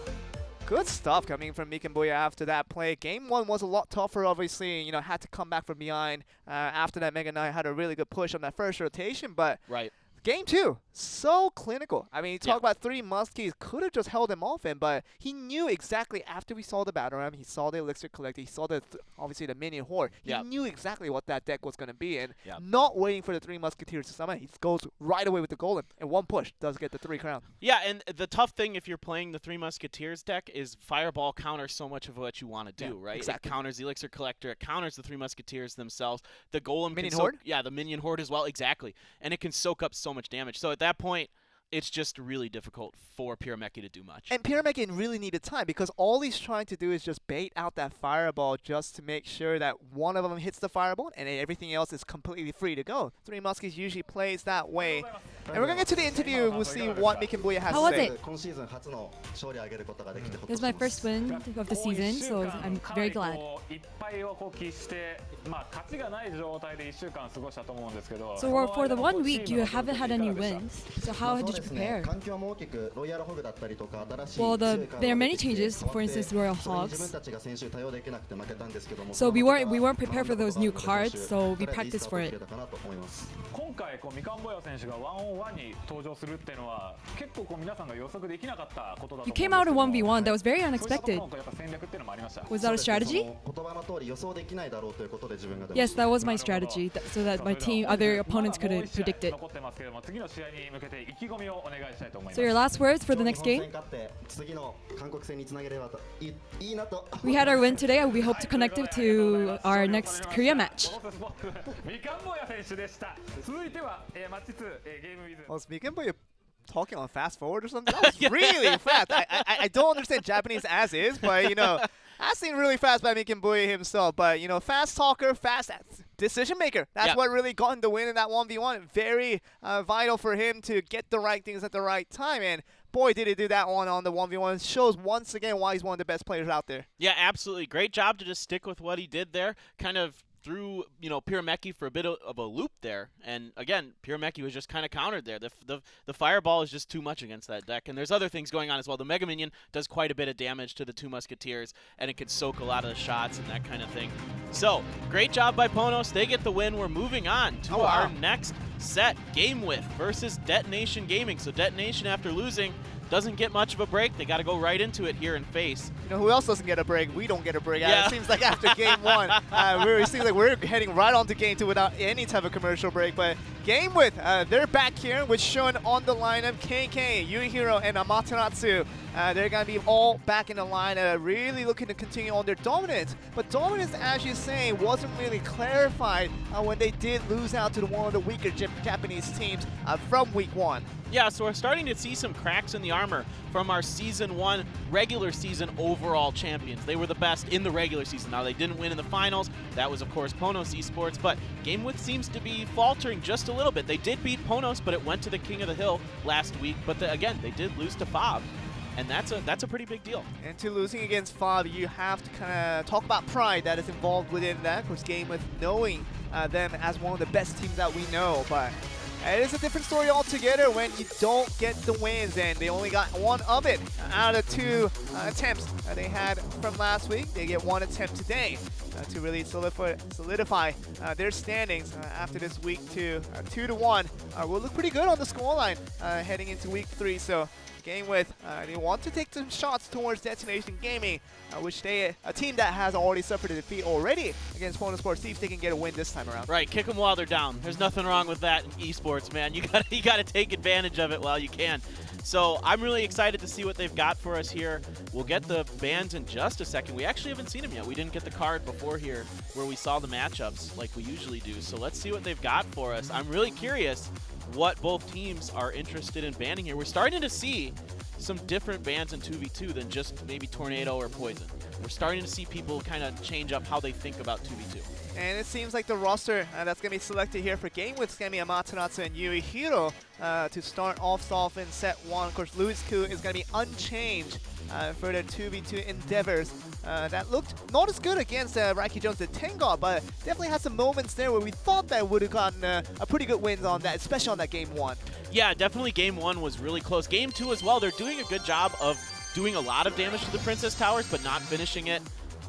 Speaker 1: good stuff coming from Mikan Bouya after that play. Game 1 was a lot tougher, obviously. You know, had to come back from behind after that. Mega Knight had a really good push on that first rotation, but
Speaker 2: right.
Speaker 1: Game 2, so clinical. I mean, you talk about 3 Muskies, could have just held him off in, but he knew exactly after we saw the Battle Ram, he saw the Elixir Collector, he saw the obviously the Minion Horde. He knew exactly what that deck was going to be, and not waiting for the 3 Musketeers to summon, he goes right away with the Golem, and one push does get the 3 crown.
Speaker 2: Yeah, and the tough thing if you're playing the 3 Musketeers deck is Fireball counters so much of what you want to do, right?
Speaker 1: Exactly.
Speaker 2: It counters the Elixir Collector, it counters the 3 Musketeers themselves. The Golem
Speaker 1: Minion
Speaker 2: can
Speaker 1: Horde?
Speaker 2: Yeah, the Minion Horde as well, exactly. And it can soak up so much damage. So at that point, it's just really difficult for Pirameki to do much.
Speaker 1: And Pirameki really needed time because all he's trying to do is just bait out that fireball just to make sure that one of them hits the fireball and everything else is completely free to go. Three Muskies usually plays that way. And we're going to get to the interview. We'll see what Mikan Bouya has
Speaker 3: How
Speaker 1: to say.
Speaker 3: was it? It was my first win of the season, so I'm very glad. So for the 1 week, you haven't had any wins. So how did you prepare? Well, there are many changes. For instance, Royal Hogs. So we weren't prepared for those new cards, so we practiced for it. You came out in 1v1. That was very unexpected. Was that a strategy? Yes, that was my strategy, so that my team, other opponents couldn't predict it. So your last words for the next game? We had our win today, and we hope to connect it to our next Korea match.
Speaker 1: Was Mikan Bouya talking on fast forward or something? That was really fast. I don't understand Japanese as is, but you know, that seemed really fast by Mikan Bouya himself. But you know, fast talker, fast decision maker. That's what really got him the win in that 1v1. Very vital for him to get the right things at the right time. And boy, did he do that one on the 1v1. Shows once again why he's one of the best players out there. Yeah,
Speaker 2: absolutely. Great job to just stick with what he did there. Kind of threw, Pirameki for a bit of a loop there. And again, Pirameki was just kind of countered there. The fireball is just too much against that deck. And there's other things going on as well. The Mega Minion does quite a bit of damage to the two Musketeers, and it could soak a lot of the shots and that kind of thing. So, great job by PONOS. They get the win. We're moving on to our next set, GameWith versus DetonatioN Gaming. So DetonatioN, after losing, doesn't get much of a break. They got to go right into it here in FaZe.
Speaker 1: You know who else doesn't get a break? We don't get a break. It seems like after game one, it seems like we're heading right on to game two without any type of commercial break. But GameWith, they're back here, which shown on the lineup, KK, Yuihiro, and Amaterasu. They're going to be all back in the line, really looking to continue on their dominance. But dominance, as you say, wasn't really clarified when they did lose out to one of the weaker Japanese teams from week one.
Speaker 2: Yeah, so we're starting to see some cracks in the armor from our Season 1 regular season overall champions. They were the best in the regular season. Now, they didn't win in the finals. That was, of course, PONOS Sports. But GameWith seems to be faltering just a little bit. They did beat PONOS, but it went to the King of the Hill last week. But again, they did lose to FOB. And that's a pretty big deal. And
Speaker 1: to losing against FOB, you have to kind of talk about pride that is involved within that. Of course, GameWith knowing them as one of the best teams that we know. But it is a different story altogether when you don't get the wins, and they only got one of it out of two attempts they had from last week. They get one attempt today to really solidify their standings after this week 2. 2-1 will look pretty good on the scoreline heading into week 3. So GameWith, they want to take some shots towards DetonatioN Gaming, which a team that has already suffered a defeat already against PONOS Sports. See if they can get a win this time around.
Speaker 2: Right, kick them while they're down. There's nothing wrong with that in esports, man. You gotta take advantage of it while you can. So I'm really excited to see what they've got for us here. We'll get the bans in just a second. We actually haven't seen them yet. We didn't get the card before here where we saw the matchups like we usually do. So let's see what they've got for us. I'm really curious what both teams are interested in banning here. We're starting to see some different bans in 2v2 than just maybe Tornado or Poison. We're starting to see people kind of change up how they think about 2v2.
Speaker 1: And it seems like the roster that's going to be selected here for GameWith is going to be Amaterasu and Yuihiro to start off in set 1. Of course, Louis Koo is going to be unchanged for their 2v2 endeavors. That looked not as good against Raiki Jones the Tengar, but definitely had some moments there where we thought that would have gotten a pretty good win on that, especially on that game 1.
Speaker 2: Yeah, definitely game 1 was really close. Game 2 as well, they're doing a good job of doing a lot of damage to the Princess Towers, but not finishing it.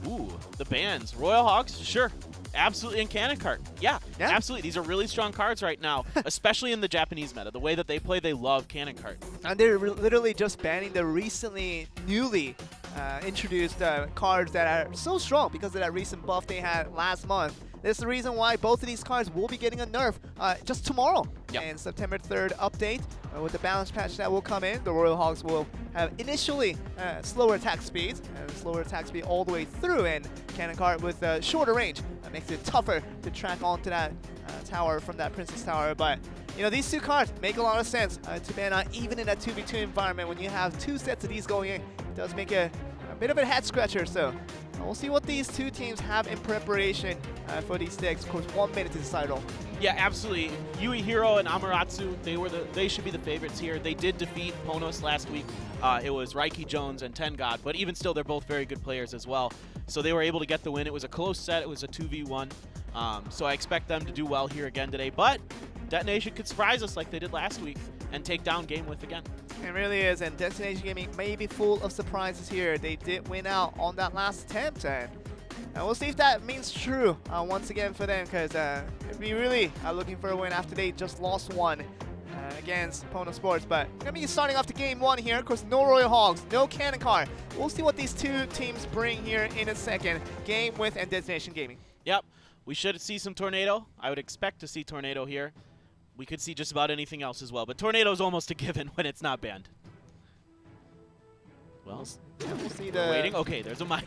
Speaker 2: Ooh, the bans. Royal Hogs, sure. Absolutely, and Cannon Cart. Yeah, absolutely. These are really strong cards right now, especially in the Japanese meta. The way that they play, they love Cannon Cart.
Speaker 1: And they're literally just banning the newly introduced cards that are so strong because of that recent buff they had last month. That's the reason why both of these cards will be getting a nerf just tomorrow. And September 3rd update with the balance patch that will come in. The Royal Hogs will have initially slower attack speeds and slower attack speed all the way through, and Cannon Cart with shorter range makes it tougher to track onto that tower from that Princess Tower. But you know, these two cards make a lot of sense to ban even in a 2v2 environment. When you have two sets of these going in, it does make a bit of a head scratcher. So we'll see what these two teams have in preparation for these decks. Of course, 1 minute to decide all.
Speaker 2: Yeah, absolutely. Yui Hiro and Amaterasu, they should be the favorites here. They did defeat PONOS last week. It was Raiki Jones and Tengad, but even still, they're both very good players as well. So they were able to get the win. It was a close set. It was a 2v1. So I expect them to do well here again today. But Detonation could surprise us like they did last week and take down GameWith again.
Speaker 1: It really is, and Destination Gaming may be full of surprises here. They did win out on that last attempt, and we'll see if that means true once again for them, because we really are looking for a win after they just lost one against PONOS Sports. But we're going to be starting off the game one here. Of course, no Royal Hogs, no Cannon Car. We'll see what these two teams bring here in a second. GameWith and Destination Gaming.
Speaker 2: Yep, we should see some Tornado. I would expect to see Tornado here. We could see just about anything else as well, but Tornado's almost a given when it's not banned. Well,
Speaker 1: we'll see the
Speaker 2: waiting. Okay, there's a Miner.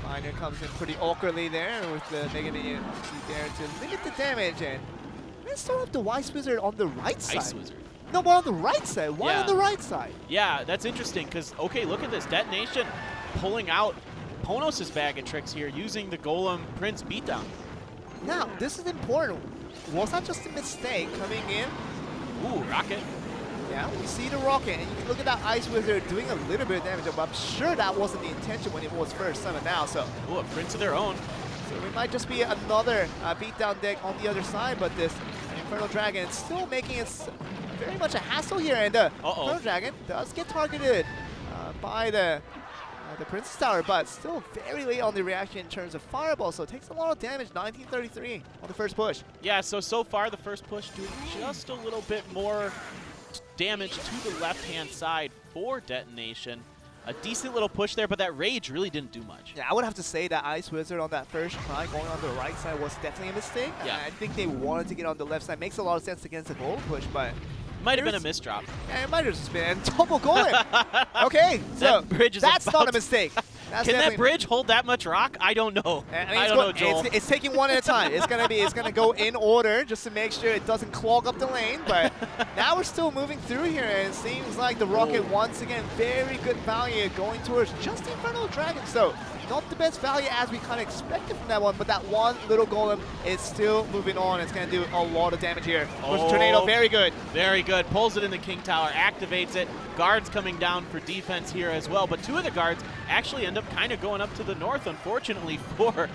Speaker 1: Miner comes in pretty awkwardly there with the Mega Minion there to limit the damage, and let's start off the Ice Wizard on the right side.
Speaker 2: Ice Wizard.
Speaker 1: No, but on the right side. Why on the right side?
Speaker 2: Yeah, that's interesting because, okay, look at this. Detonation pulling out PONOS' bag of tricks here using the Golem Prince beatdown.
Speaker 1: Now, this is important. Was that just a mistake coming in?
Speaker 2: Ooh, Rocket.
Speaker 1: Yeah, we see the Rocket, and you can look at that Ice Wizard doing a little bit of damage, but I'm sure that wasn't the intention when it was first summoned now, so.
Speaker 2: Ooh, a Prince of their own.
Speaker 1: So we might just be another beatdown deck on the other side, but this Infernal Dragon is still making it very much a hassle here, and the Infernal Dragon does get targeted by the Princess Tower, but still very late on the reaction in terms of Fireball, so it takes a lot of damage, 1933 on the first push.
Speaker 2: Yeah, so far the first push doing just a little bit more damage to the left-hand side for Detonation. A decent little push there, but that Rage really didn't do much.
Speaker 1: Yeah, I would have to say that Ice Wizard on that first try going on the right side was definitely a mistake.
Speaker 2: Yeah.
Speaker 1: I think they wanted to get on the left side. Makes a lot of sense against the goal push, but
Speaker 2: might have been a misdrop.
Speaker 1: Yeah, it might have just been double golem. Okay, so that's not a mistake.
Speaker 2: Can that bridge hold that much rock? I don't know. I don't know, Joel.
Speaker 1: It's taking one at a time. It's gonna go in order just to make sure it doesn't clog up the lane. But now we're still moving through here, and it seems like the Rocket once again very good value going towards just the Infernal Dragon. So not the best value as we kind of expected from that one, but that one little golem is still moving on. It's gonna do a lot of damage here. Of course, Tornado, very good.
Speaker 2: Very good. Pulls it in the King Tower, activates it. Guards coming down for defense here as well, but two of the guards actually end up kind of going up to the north, unfortunately, for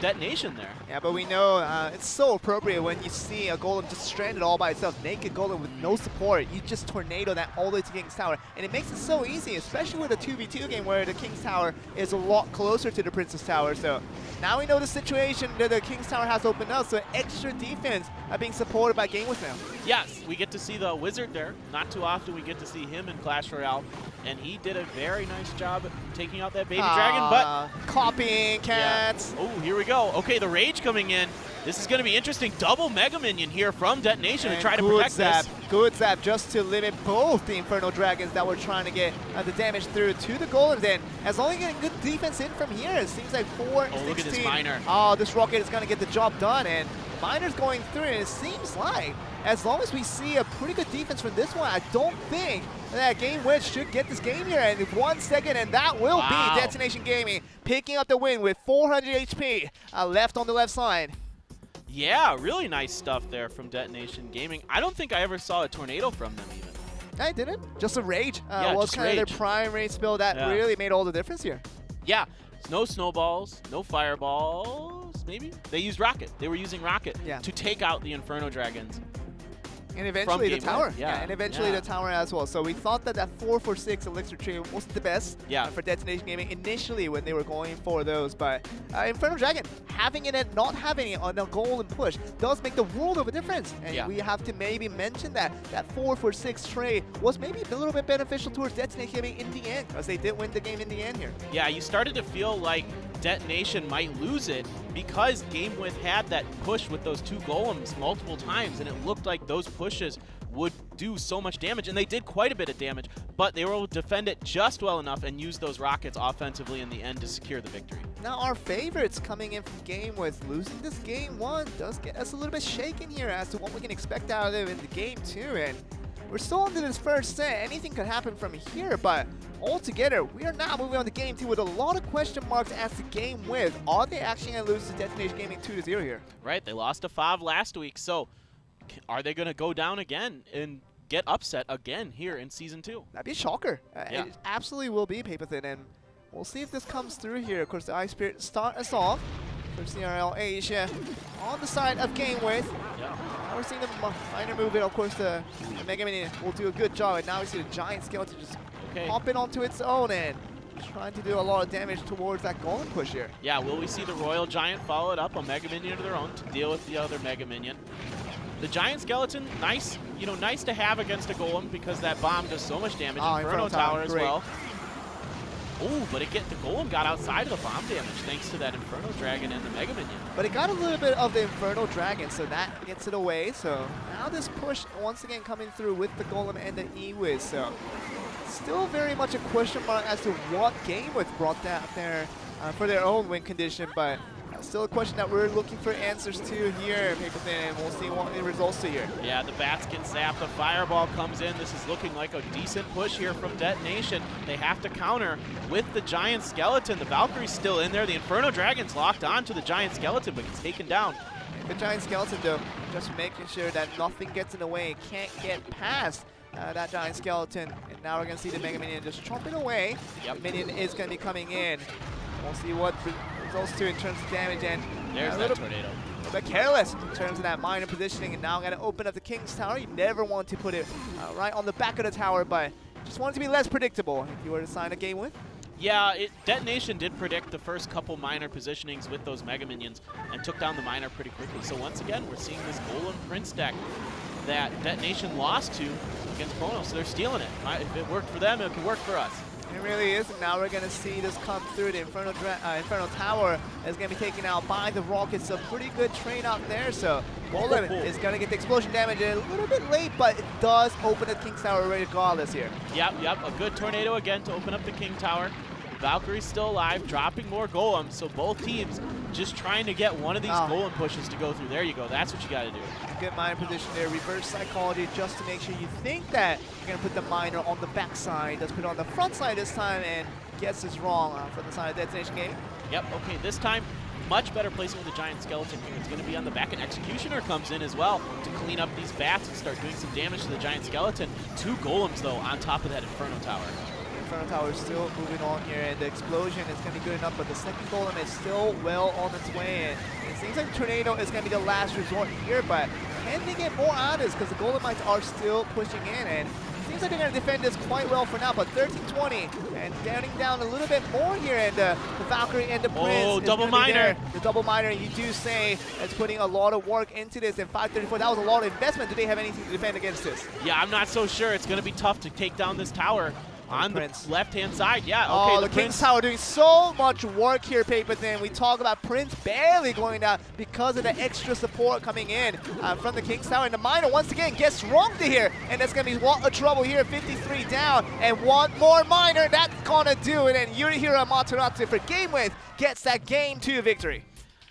Speaker 2: Detonation there.
Speaker 1: Yeah, but we know it's so appropriate when you see a golem just stranded all by itself, naked golem with no support. You just tornado that all the way to King's Tower, and it makes it so easy, especially with a 2v2 game where the King's Tower is a lot closer to the Princess Tower. So now we know the situation that the King's Tower has opened up, so extra defense being supported by GameWith now.
Speaker 2: Yes, we get to see the Wizard there. Not too often we get to see him in Clash Royale, and he did a very nice job taking out that baby dragon, but
Speaker 1: copying cats.
Speaker 2: Yeah. Oh, here we go. Okay, the Rage coming in. This is going to be interesting. Double Mega Minion here from Detonation to try to protect this.
Speaker 1: Good zap just to limit both the Infernal Dragons that were trying to get the damage through to the Golems. And as long as you get good defense in from here, it seems like 4-16.
Speaker 2: Oh, look at this Miner.
Speaker 1: Oh, this Rocket is going to get the job done. And Miner's going through, and it seems like as long as we see a pretty good defense from this one, I don't think that GameWith should get this game here. And 1 second, and that will be Detonation Gaming picking up the win with 400 HP left on the left side.
Speaker 2: Yeah, really nice stuff there from Detonation Gaming. I don't think I ever saw a Tornado from them even.
Speaker 1: I didn't. Just a Rage
Speaker 2: yeah,
Speaker 1: was kind of their primary spell that really made all the difference here.
Speaker 2: Yeah, no snowballs, no fireballs, maybe? They used Rocket. They were using Rocket to take out the Inferno Dragons.
Speaker 1: And eventually the tower. And eventually the tower as well. So we thought that 4-4-6 Elixir tree wasn't the best for Detonation Gaming initially when they were going for those. But Inferno Dragon, having it and not having it on the golden push does make the world of a difference. And we have to maybe mention that 4-4-6 trade was maybe a little bit beneficial towards Detonation Gaming in the end, because they did win the game in the end here. Yeah,
Speaker 2: you started to feel like Detonation might lose it because GameWith had that push with those two golems multiple times, and it looked like those pushes would do so much damage, and they did quite a bit of damage, but they were able to defend it just well enough and use those rockets offensively in the end to secure the victory.
Speaker 1: now our favorites coming in from GameWith. Losing this game 1 does get us a little bit shaken here as to what we can expect out of them in the game 2. And we're still into this first set. Anything could happen from here, but altogether, we are now moving on to game 2 with a lot of question marks as to GameWith. Are they actually going to lose to Detonation Gaming 2-0 here?
Speaker 2: Right, they lost to Fav last week, so are they going to go down again and get upset again here in Season 2?
Speaker 1: That'd be a shocker.
Speaker 2: Yeah.
Speaker 1: It absolutely will be, Paperthin, and we'll see if this comes through here. Of course, the Ice Spirit start us off for Royale Asia on the side of GameWith.
Speaker 2: Yeah.
Speaker 1: Now we're seeing the minor move it. Of course, the Mega Minion will do a good job, and now we see the Giant Skeleton just hop in onto its own and trying to do a lot of damage towards that Golem push here.
Speaker 2: Yeah, will we see the Royal Giant follow it up, a Mega Minion of their own, to deal with the other Mega Minion? The Giant Skeleton, nice, nice to have against a Golem because that bomb does so much damage. Inferno Tower as well. Oh, but the Golem got outside of the bomb damage thanks to that Inferno Dragon and the Mega Minion.
Speaker 1: But it got a little bit of the Inferno Dragon, so that gets it away. So now this push once again coming through with the Golem and the E-Wiz. So still very much a question mark as to what GameWith brought that there for their own win condition, but still a question that we're looking for answers to here, Paperthin, and we'll see what it results to here.
Speaker 2: Yeah, the bats get zapped, the fireball comes in. This is looking like a decent push here from Detonation. They have to counter with the Giant Skeleton. The Valkyrie's still in there. The Inferno Dragon's locked onto the Giant Skeleton, but gets taken down.
Speaker 1: The Giant Skeleton, though, just making sure that nothing gets in the way, can't get past that Giant Skeleton. And now we're going to see the Mega Minion just chomping away.
Speaker 2: Yep.
Speaker 1: The Minion is going to be coming in. We'll see what results to in terms of damage, and
Speaker 2: there's that tornado.
Speaker 1: A little bit careless in terms of that minor positioning, and now I'm going to open up the King's Tower. You never want to put it right on the back of the tower, but just want it to be less predictable if you were to sign a game with.
Speaker 2: Yeah, Detonation did predict the first couple minor positionings with those Mega Minions and took down the minor pretty quickly. So once again, we're seeing this Golem Prince deck that Detonation lost to against PONOS, so they're stealing it. If it worked for them, it can work for us.
Speaker 1: It really is, and now we're going to see this come through. The Inferno Tower is going to be taken out by the Rockets. A pretty good trade out there, so Golem is going to get the explosion damage a little bit late, but it does open the King's Tower regardless here.
Speaker 2: Yep, a good tornado again to open up the King Tower. Valkyrie's still alive, dropping more Golems, so both teams just trying to get one of these Golem pushes to go through. There you go, that's what you got to do.
Speaker 1: Good minor position there, reverse psychology just to make sure you think that you're going to put the minor on the back side. Does put it on the front side this time and guesses wrong from the side of Detonation Gaming.
Speaker 2: Yep, okay, this time much better placement with the Giant Skeleton here. It's going to be on the back, and Executioner comes in as well to clean up these bats and start doing some damage to the Giant Skeleton. 2 Golems, though, on top of that Inferno Tower.
Speaker 1: Inferno Tower is still moving on here, and the explosion is going to be good enough, but the second Golem is still well on its way, and it seems like the Tornado is going to be the last resort here, but can they get more out of this? Because the Golemites are still pushing in, and it seems like they're going to defend this quite well for now, but 13-20, and downing down a little bit more here, and the Valkyrie and the Prince is
Speaker 2: double minor.
Speaker 1: The double minor, you do say, it's putting a lot of work into this, and 534, that was a lot of investment. Do they have anything to defend against this?
Speaker 2: Yeah, I'm not so sure. It's going to be tough to take down this tower. On the left-hand side, yeah, okay.
Speaker 1: Oh, the King's Tower doing so much work here, Paperthin. We talk about Prince barely going down because of the extra support coming in from the King's Tower. And the minor, once again, gets wronged here. And that's going to be a trouble here, 53 down. And one more minor, that's going to do it. And Yurihiro Amaterasu for GameWith gets that Game 2 victory.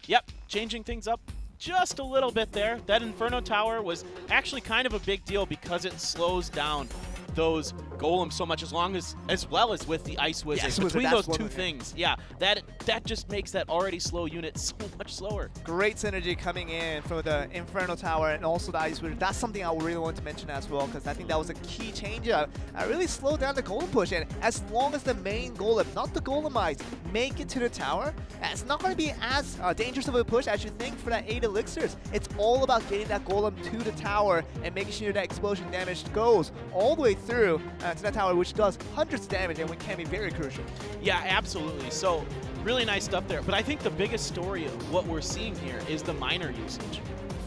Speaker 2: Yep, changing things up just a little bit there. That Inferno Tower was actually kind of a big deal because it slows down those Golems so much, as well as with the Ice Wizard.
Speaker 1: Yes,
Speaker 2: between those two things, yeah, that just makes that already slow unit so much slower.
Speaker 1: Great synergy coming in for the Inferno Tower and also the Ice Wizard. That's something I really want to mention as well, because I think that was a key change-up. I really slowed down the Golem push, and as long as the main Golem, not the Golemites, make it to the tower, it's not going to be as dangerous of a push as you think for that 8 elixirs. It's all about getting that Golem to the tower and making sure that explosion damage goes all the way through to that tower, which does hundreds of damage and can be very crucial.
Speaker 2: Yeah, absolutely. So really nice stuff there. But I think the biggest story of what we're seeing here is the minor usage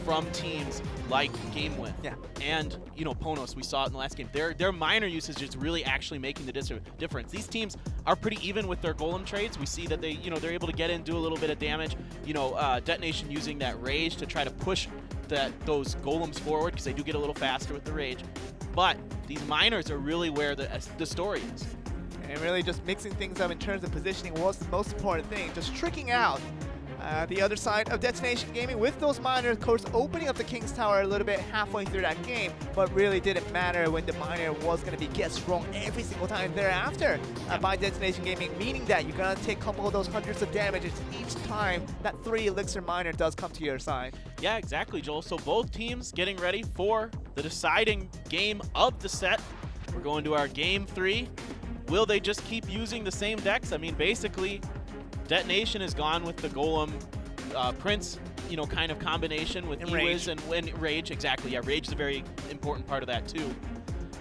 Speaker 2: from teams like GameWith and PONOS. We saw it in the last game. Their minor usage is really actually making the difference. These teams are pretty even with their Golem trades. We see that they're able to get in, do a little bit of damage. Detonation using that Rage to try to push those Golems forward because they do get a little faster with the Rage. But these minors are really where the story is.
Speaker 1: And really just mixing things up in terms of positioning was the most important thing. Just tricking out the other side of Detonation Gaming with those miners, of course, opening up the King's Tower a little bit halfway through that game, but really didn't matter when the miner was going to be get sprung every single time thereafter by Detonation Gaming, meaning that you're going to take a couple of those hundreds of damages each time that 3 elixir miner does come to your side.
Speaker 2: Yeah, exactly, Joel. So both teams getting ready for the deciding game of the set. We're going to our game 3. Will they just keep using the same decks? I mean, basically, Detonation has gone with the Golem Prince, you know, kind of combination with Ewiz and Rage. Exactly, yeah, Rage is a very important part of that too.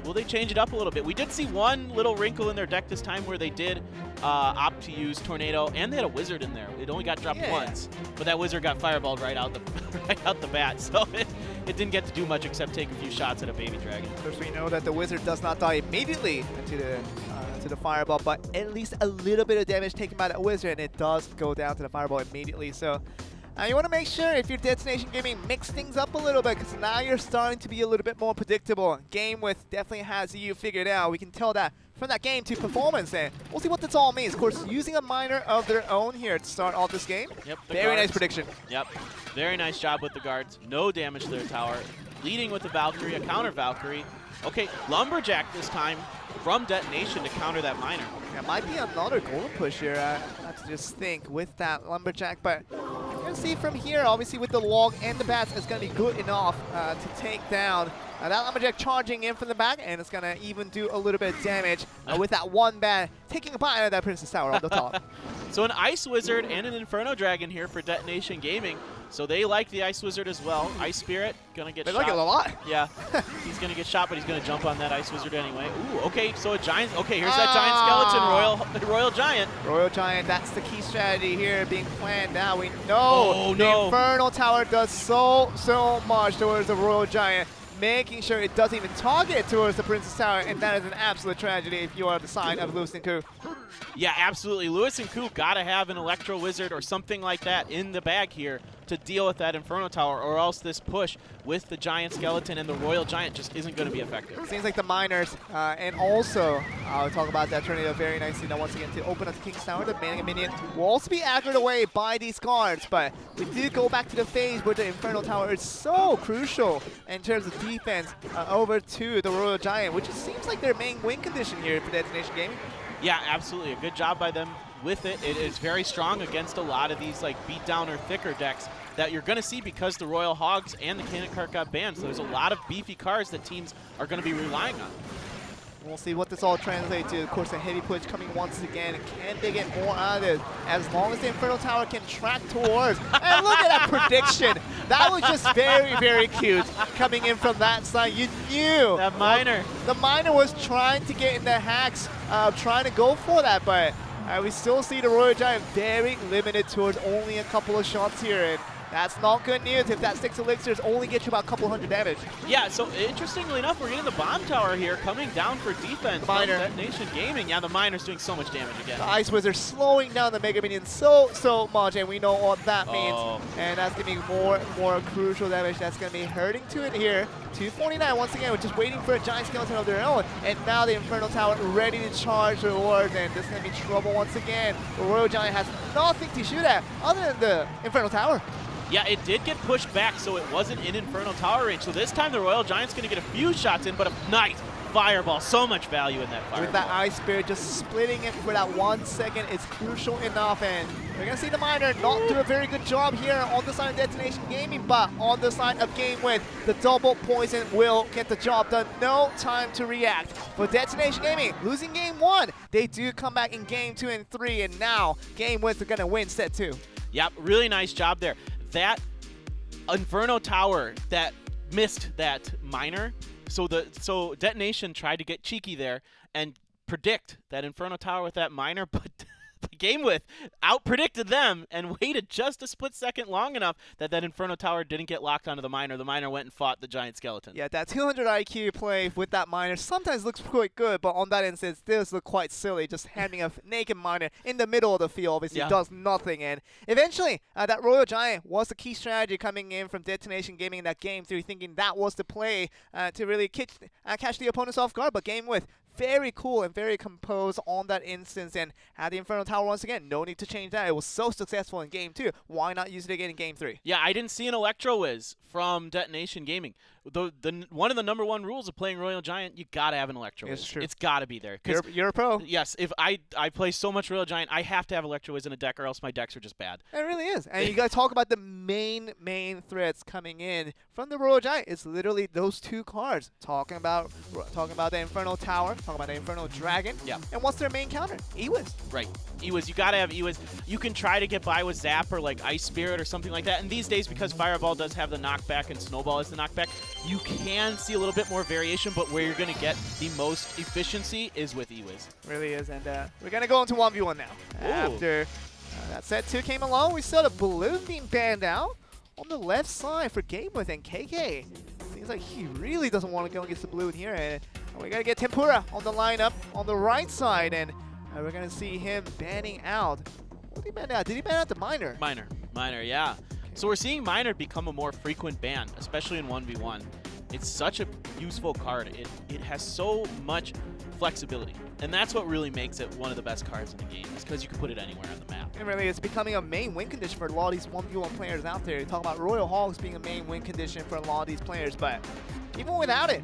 Speaker 2: Will they change it up a little bit? We did see one little wrinkle in their deck this time where they did opt to use Tornado, and they had a Wizard in there. It only got dropped once, but that Wizard got fireballed right out the bat, so it didn't get to do much except take a few shots at a baby dragon.
Speaker 1: Of course, we know that the Wizard does not die immediately to the fireball, but at least a little bit of damage taken by that Wizard, and it does go down to the fireball immediately. So you want to make sure if you're Detonation Gaming, mix things up a little bit, because now you're starting to be a little bit more predictable. GameWith definitely has you figured out. We can tell that from that game to performance, and we'll see what this all means. Of course, using a miner of their own here to start off this game.
Speaker 2: Yep,
Speaker 1: very nice prediction.
Speaker 2: Yep, very nice job with the guards. No damage to their tower. Leading with the Valkyrie, a counter Valkyrie. Okay, Lumberjack this time from Detonation to counter that miner.
Speaker 1: Yeah, might be another golden push here. I have to just think with that Lumberjack, but you're going to see from here, obviously with the log and the bats, it's going to be good enough to take down that Lumberjack charging in from the back, and it's going to even do a little bit of damage with that one bat taking a bite out of that Princess Tower on the top.
Speaker 2: So an Ice Wizard and an Inferno Dragon here for Detonation Gaming. So they like the Ice Wizard as well. Ice Spirit gonna get shot.
Speaker 1: They like it a lot.
Speaker 2: Yeah, he's gonna get shot, but he's gonna jump on that Ice Wizard anyway. Ooh, okay, so a giant. Okay, here's that giant skeleton, Royal Giant.
Speaker 1: Royal Giant, that's the key strategy here being planned. Now we know the Infernal Tower does so much towards the Royal Giant, making sure it doesn't even target towards the Princess Tower, and that is an absolute tragedy if you are the side of Lewis and Koo.
Speaker 2: Yeah, absolutely. Lewis and Koo gotta have an Electro Wizard or something like that in the bag here to deal with that Inferno Tower, or else this push with the Giant Skeleton and the Royal Giant just isn't going to be effective.
Speaker 1: Seems like the miners, and also, I'll talk about that Tornado very nicely now once again to open up the King's Tower. The Mega Minion will also be aggroed away by these guards, but we do go back to the phase where the Inferno Tower is so crucial in terms of defense over to the Royal Giant, which seems like their main win condition here for Detonation Gaming.
Speaker 2: Yeah, absolutely. A good job by them with it. It is very strong against a lot of these like beat down or thicker decks that you're going to see because the Royal Hogs and the Cannon Cart got banned. So there's a lot of beefy cards that teams are going to be relying on.
Speaker 1: We'll see what this all translates to. Of course, a heavy push coming once again. Can they get more out of this? As long as the Inferno Tower can track towards. And look at that prediction. That was just very, very cute coming in from that side. You knew.
Speaker 2: That miner.
Speaker 1: The miner was trying to get in the hacks, trying to go for that, but we still see the Royal Giant very limited towards only a couple of shots here. And that's not good news if that 6 elixirs only gets you about a couple hundred damage.
Speaker 2: Yeah, so interestingly enough, we're getting the bomb tower here coming down for defense.
Speaker 1: Miner.
Speaker 2: Detonation Gaming. Yeah, the miner's doing so much damage again.
Speaker 1: The Ice Wizard slowing down the Mega Minion so much, and we know what that means. And that's going to be more crucial damage. That's going to be hurting to it here. 249 once again, we're just waiting for a Giant Skeleton of their own. And now the Inferno Tower ready to charge the rewards, and this is going to be trouble once again. The Royal Giant has nothing to shoot at other than the Inferno Tower.
Speaker 2: Yeah, it did get pushed back, so it wasn't in Inferno Tower range. So this time the Royal Giant's going to get a few shots in, but a nice fireball. So much value in that fireball.
Speaker 1: With that Ice Spirit just splitting it for that 1 second, it's crucial enough. And we're going to see the miner not do a very good job here on the side of Detonation Gaming, but on the side of GameWith, the double poison will get the job done. No time to react. For Detonation Gaming, losing game 1, they do come back in game 2 and 3, and now GameWith are going to win set 2.
Speaker 2: Yep, really nice job there. That Inferno Tower that missed that miner, so Detonation tried to get cheeky there and predict that Inferno Tower with that miner, but GameWith out-predicted them and waited just a split second long enough that Inferno Tower didn't get locked onto the miner. The miner went and fought the Giant Skeleton.
Speaker 1: Yeah, that 200 IQ play with that miner sometimes looks quite good, but on that instance, this looked quite silly. Just handing a naked miner in the middle of the field obviously does nothing. And eventually, that Royal Giant was the key strategy coming in from Detonation Gaming in that game 3, thinking that was the play to really catch the opponents off guard. But GameWith very cool and very composed on that instance, and had the Inferno Tower once again. No need to change that. It was so successful in Game 2. Why not use it again in Game 3?
Speaker 2: Yeah, I didn't see an Electro Whiz from DetonatioN Gaming. One of the #1 rules of playing Royal Giant, you gotta have an Electro Whiz.
Speaker 1: It's true.
Speaker 2: It's gotta be there.
Speaker 1: You're a pro.
Speaker 2: Yes, if I play so much Royal Giant, I have to have Electro Whiz in a deck, or else my decks are just bad.
Speaker 1: It really is. And you got to talk about the main threats coming in from the Royal Giant. It's literally those two cards. Talking about the Inferno Tower, talking about the Inferno Dragon.
Speaker 2: Yeah.
Speaker 1: And what's their main counter? Ewiz.
Speaker 2: Right. Ewiz, you gotta have Ewiz. You can try to get by with Zap or like Ice Spirit or something like that. And these days, because Fireball does have the knockback and Snowball is the knockback, you can see a little bit more variation, but where you're gonna get the most efficiency is with Ewiz.
Speaker 1: Really is. And we're gonna go into 1v1 now.
Speaker 2: Ooh.
Speaker 1: After that set 2 came along, we saw the balloon being banned out on the left side for GameWith, and KK. Seems like he really doesn't want to go against the balloon here, and we gotta get Tempura on the lineup on the right side, and we're gonna see him banning out. What did he ban out? Did he ban out the Miner?
Speaker 2: Miner, yeah. Okay. So we're seeing Miner become a more frequent ban, especially in 1v1. It's such a useful card. It has so much flexibility, and that's what really makes it one of the best cards in the game, is because you can put it anywhere on the map.
Speaker 1: It really is becoming a main win condition for a lot of these 1v1 players out there. You talk about Royal Hogs being a main win condition for a lot of these players, but even without it,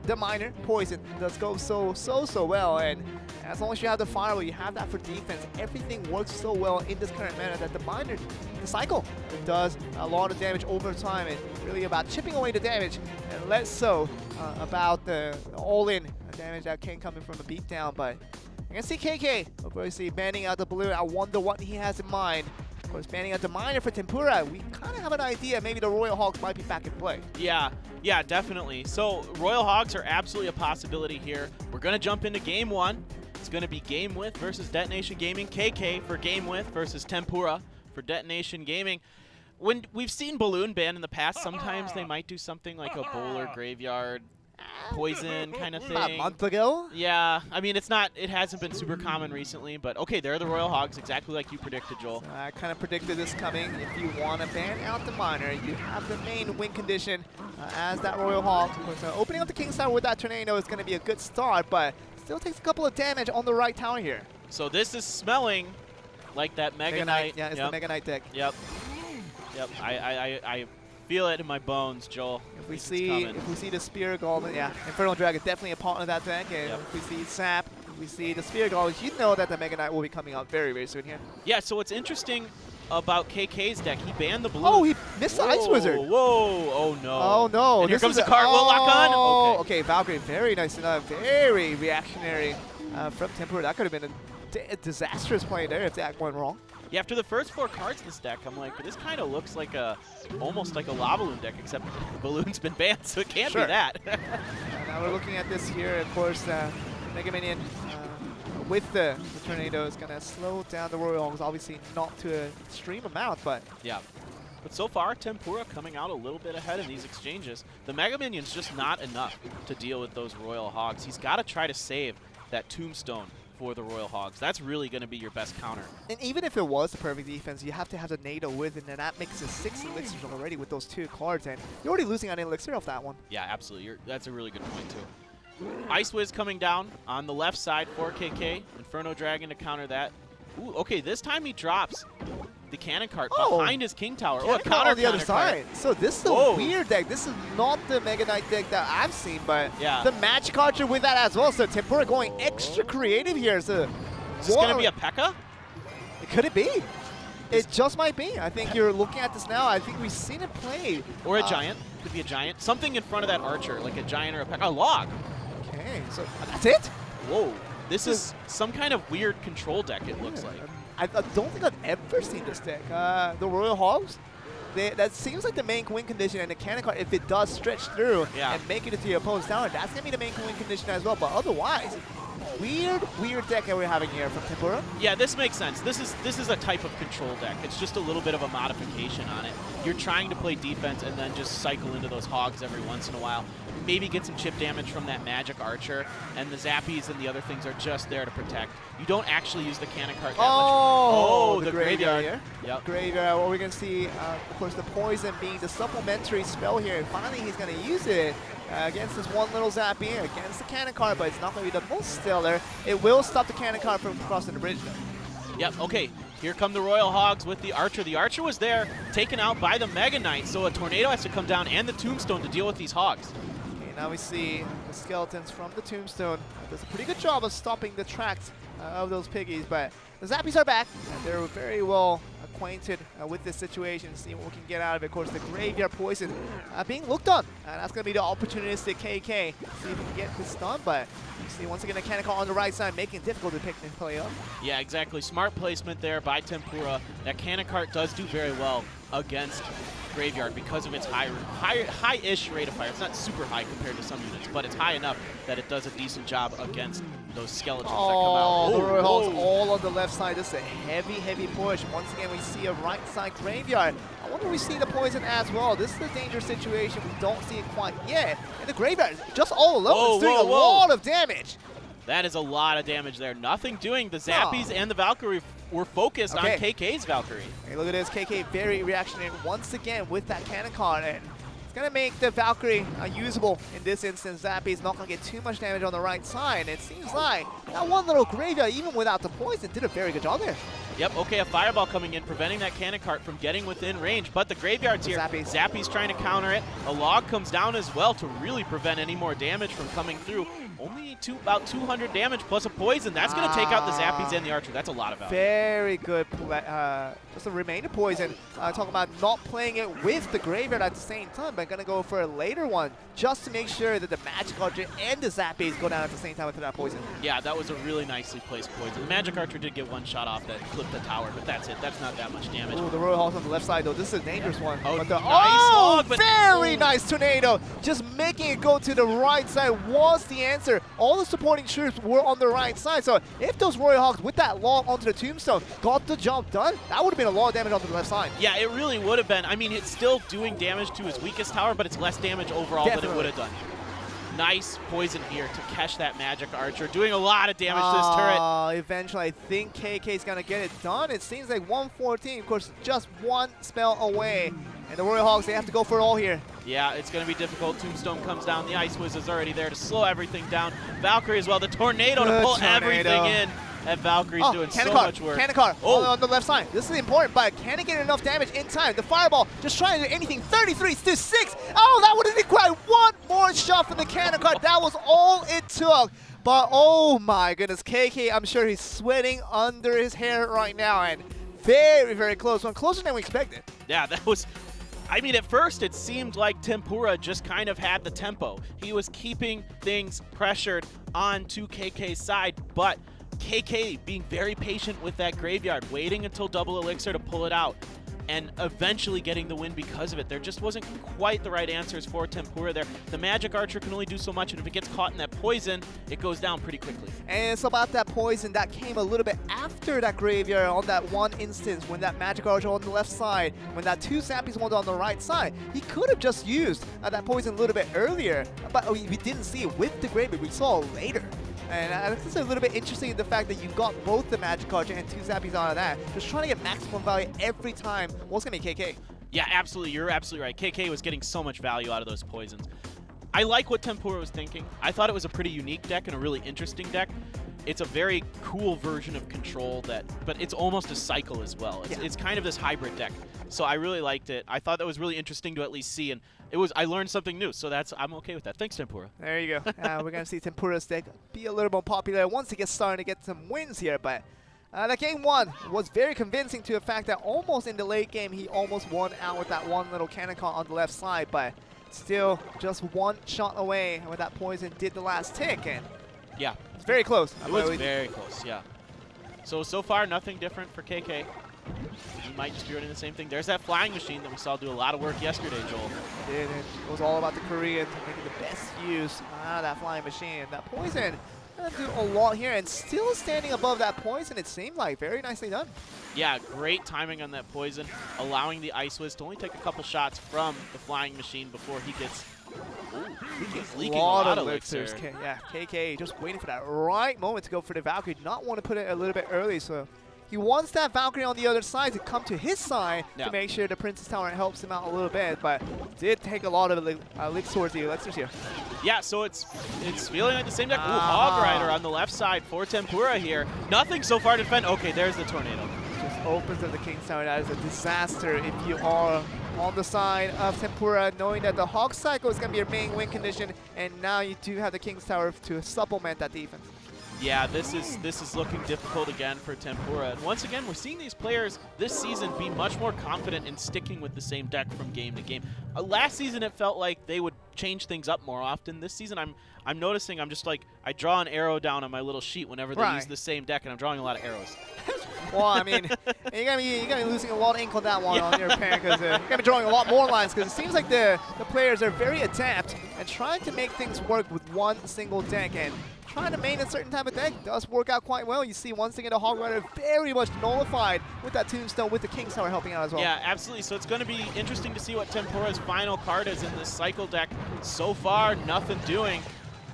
Speaker 1: the Miner, Poison, does go so well, and as long as you have the Fireball, you have that for defense. Everything works so well in this current meta that the Miner, the cycle, does a lot of damage over time, and really about chipping away the damage, and less so about the all-in damage that can come in from a beatdown. But I can see KK, obviously banning out the balloon. I wonder what he has in mind. Of course, banning out the Miner for Tempura. We kind of have an idea. Maybe the Royal Hogs might be back in play.
Speaker 2: Yeah, definitely. So Royal Hogs are absolutely a possibility here. We're going to jump into Game 1. It's going to be GameWith versus DetonatioN Gaming. KK for GameWith versus Tempura for DetonatioN Gaming. When we've seen Balloon ban in the past, sometimes they might do something like a Bowler Graveyard Poison kind of thing.
Speaker 1: About a month ago?
Speaker 2: Yeah, I mean, it hasn't been super common recently, but okay, they're the Royal Hogs, exactly like you predicted, Joel.
Speaker 1: I kind of predicted this coming. If you want to ban out the Miner, you have the main win condition as that Royal Hog. Of course, opening up the King's Tower with that Tornado is going to be a good start, but still takes a couple of damage on the right tower here.
Speaker 2: So this is smelling like that Mega Knight.
Speaker 1: Yeah, it's the Mega Knight deck.
Speaker 2: Yep. I feel it in my bones, Joel.
Speaker 1: If we see the Spirit Golem, yeah, Infernal Dragon definitely a part of that deck. And if we see Sap, if we see the Spirit Golem, you know that the Mega Knight will be coming out very soon here.
Speaker 2: Yeah. So what's interesting about KK's deck, he banned the blue.
Speaker 1: Oh, he missed the Ice Wizard.
Speaker 2: Whoa! Oh no!
Speaker 1: Oh no!
Speaker 2: And here comes the card. Will lock on.
Speaker 1: Okay, Valkyrie, very nice enough, very reactionary from Tempura. That could have been a disastrous play there if that went wrong.
Speaker 2: Yeah, after the first 4 cards in this deck, I'm like, this kind of looks like almost like a Lava Balloon deck, except the Balloon's been banned, so it can't be that.
Speaker 1: Now we're looking at this here. Of course, Mega Minion with the Tornado is going to slow down the Royal Hogs, obviously not to an extreme amount, but...
Speaker 2: Yeah. But so far, Tempura coming out a little bit ahead in these exchanges. The Mega Minion's just not enough to deal with those Royal Hogs. He's got to try to save that Tombstone for the Royal Hogs. That's really going to be your best counter.
Speaker 1: And even if it was the perfect defense, you have to have the NATO with, and then that makes it 6 elixirs already with those 2 cards, and you're already losing on an elixir off that one.
Speaker 2: Yeah, absolutely. That's a really good point, too. Ice Wiz coming down on the left side for KK. Inferno Dragon to counter that. Ooh, okay, this time he drops the cannon cart behind his King Tower.
Speaker 1: Oh, a counter on the other side. So this is a weird deck. This is not the Mega Knight deck that I've seen, but the match cards are with that as well. So Tempura going extra creative here. So
Speaker 2: is this going to be a P.E.K.K.A?
Speaker 1: Could it be? It just might be. I think you're looking at this now. I think we've seen it played.
Speaker 2: Or a Giant. Could be a Giant. Something in front of that Archer, like a Giant or a P.E.K.K.A. A Log.
Speaker 1: Okay, so that's it?
Speaker 2: Whoa. This is some kind of weird control deck, it looks like.
Speaker 1: I don't think I've ever seen this deck. The Royal Hogs, that seems like the main win condition, and the cannon card, if it does stretch through and make it into your opponent's tower, that's going to be the main win condition as well. But otherwise, weird deck that we're having here from Tempura.
Speaker 2: Yeah, this makes sense. This is a type of control deck. It's just a little bit of a modification on it. you're trying to play defense and then just cycle into those hogs every once in a while. Maybe get some chip damage from that magic archer, and the zappies and the other things are just there to protect. You don't actually use the cannon cart that much.
Speaker 1: Oh,
Speaker 2: The graveyard.
Speaker 1: here.
Speaker 2: Yep.
Speaker 1: Graveyard, what we're going to see, of course, the poison being the supplementary spell here. And finally, he's going to use it against this one little zappy, against the cannon cart, but it's not going to be the most stellar. It will stop the cannon cart from crossing the bridge, though.
Speaker 2: Yep, okay. Here come the Royal Hogs with the Archer. The Archer was there, taken out by the Mega Knight, so a Tornado has to come down and the Tombstone to deal with these Hogs.
Speaker 1: Okay, now we see the skeletons from the Tombstone. Does a pretty good job of stopping the tracks of those piggies, but the Zappies are back, and they're very well acquainted with this situation, see what we can get out of it. Of course, the Graveyard Poison being looked on, and that's going to be the opportunistic KK. See if we can get this done, but you see once again a cannon call on the right side, making it difficult to pick and play up.
Speaker 2: Yeah, exactly. Smart placement there by Tempura. That cannon cart does do very well against Graveyard because of its high-ish rate of fire. It's not super high compared to some units, but it's high enough that it does a decent job against those skeletons that come out.
Speaker 1: The Royal Hogs all on the left side. This is a heavy push. Once again, we see a right side Graveyard. I wonder if we see the poison as well. This is a dangerous situation. We don't see it quite yet. And the Graveyard is just all alone. It's doing a lot of damage.
Speaker 2: That is a lot of damage there. Nothing doing. The Zappies and the Valkyrie were focused on KK's Valkyrie.
Speaker 1: Hey, look at this. KK very reactionary once again with that cannon card. And it's going to make the Valkyrie usable in this instance. Zappy's not going to get too much damage on the right side. It seems like that one little Graveyard, even without the poison, did a very good job there.
Speaker 2: Yep, okay, a Fireball coming in, preventing that cannon cart from getting within range, but the Graveyard's here. Zappy's trying to counter it. A log comes down as well to really prevent any more damage from coming through. Only about 200 damage plus a poison. That's going to take out the Zappies and the Archer. That's a lot of value.
Speaker 1: Very good. Just a remainder poison. Talking about not playing it with the Graveyard at the same time, but going to go for a later one just to make sure that the Magic Archer and the Zappies go down at the same time with that poison.
Speaker 2: Yeah, that was a really nicely placed poison. The Magic Archer did get one shot off that clipped the tower, but that's it. That's not that much damage.
Speaker 1: Ooh, the Royal Hogs on the left side, though. This is a dangerous one.
Speaker 2: Oh,
Speaker 1: but
Speaker 2: nice log,
Speaker 1: very nice Tornado. Just making it go to the right side was the answer. All the supporting troops were on the right side, so if those Royal Hogs with that log onto the Tombstone got the job done, that would have been a lot of damage onto the left side.
Speaker 2: Yeah, it really would have been. I mean, it's still doing damage to his weakest tower, but it's less damage overall than it would have done. Nice poison here to catch that Magic Archer, doing a lot of damage to this turret.
Speaker 1: Eventually, I think KK's going to get it done. It seems like 114, of course, just one spell away. And the Royal Hogs, they have to go for it all here.
Speaker 2: Yeah, it's going to be difficult. Tombstone comes down. The Ice Wiz is already there to slow everything down. Valkyrie as well. The Tornado to pull everything in. And Valkyrie's doing so much work.
Speaker 1: Cannon cart on the left side. This is important, but can it get enough damage in time? The Fireball just trying to do anything. 33 to 6. Oh, that would have required one more shot from the cannon cart. That was all it took. But oh my goodness, KK, I'm sure he's sweating under his hair right now. And very close one. Closer than we expected.
Speaker 2: Yeah, that was... I mean, at first it seemed like Tempura just kind of had the tempo. He was keeping things pressured onto KK's side, but KK being very patient with that Graveyard, waiting until double elixir to pull it out, and eventually getting the win because of it. There just wasn't quite the right answers for Tempura there. The Magic Archer can only do so much, and if it gets caught in that poison, it goes down pretty quickly.
Speaker 1: And it's about that poison that came a little bit after that Graveyard on that one instance when that Magic Archer on the left side, when that two Zappies wanted on the right side. He could have just used that poison a little bit earlier, but we didn't see it with the Graveyard. We saw it later. And I think it's a little bit interesting the fact that you got both the Magic Archer and two Zappies out of that. Just trying to get maximum value every time. What's going to be KK?
Speaker 2: Yeah, absolutely. You're absolutely right. KK was getting so much value out of those poisons. I like what Tempura was thinking. I thought it was a pretty unique deck and a really interesting deck. It's a very cool version of Control, but it's almost a cycle as well. It's kind of this hybrid deck. So I really liked it. I thought that was really interesting to at least see, and I learned something new, so I'm okay with that. Thanks, Tempura.
Speaker 1: There you go. We're going to see Tempura's deck be a little more popular once he gets starting to get some wins here, but that game one was very convincing to the fact that almost in the late game, he almost won out with that one little cannon cart on the left side, but still just one shot away when that poison did the last tick, and
Speaker 2: yeah,
Speaker 1: it's very close.
Speaker 2: It was very close, yeah. So far, nothing different for KK. He might just be running the same thing. There's that flying machine that we saw do a lot of work yesterday, Joel.
Speaker 1: It was all about the Koreans making the best use of that flying machine. That poison Gonna do a lot here and still standing above that poison, it seemed like. Very nicely done.
Speaker 2: Yeah, great timing on that poison, allowing the Ice Wiz to only take a couple shots from the flying machine before he gets. Ooh, he's leaking a lot of elixirs.
Speaker 1: Yeah, KK just waiting for that right moment to go for the Valkyrie. Did not want to put it a little bit early, so he wants that Valkyrie on the other side to come to his side to make sure the Princess Tower helps him out a little bit, but did take a lot of elixirs here.
Speaker 2: Yeah, so it's feeling like the same deck. Ooh, Hog Rider on the left side for Tempura here. Nothing so far to defend. Okay, there's the tornado.
Speaker 1: Just opens up the King's Tower. That is a disaster if you are on the side of Tempura, knowing that the Hog Cycle is going to be your main win condition, and now you do have the King's Tower to supplement that defense.
Speaker 2: Yeah, this is looking difficult again for Tempura. And once again, we're seeing these players this season be much more confident in sticking with the same deck from game to game. Last season, it felt like they would change things up more often. This season, I'm noticing I'm just like, I draw an arrow down on my little sheet whenever they use the same deck, and I'm drawing a lot of arrows.
Speaker 1: Well, I mean, you're gonna be losing a lot of ink on that one on your pen, because you're gonna be drawing a lot more lines, because it seems like the players are very adept and trying to make things work with one single deck, and trying to main a certain type of deck does work out quite well. You see once again the Hog Rider very much nullified with that Tombstone, with the King's Tower helping out as well.
Speaker 2: Yeah, absolutely. So it's going to be interesting to see what Tempura's final card is in this cycle deck. So far, nothing doing.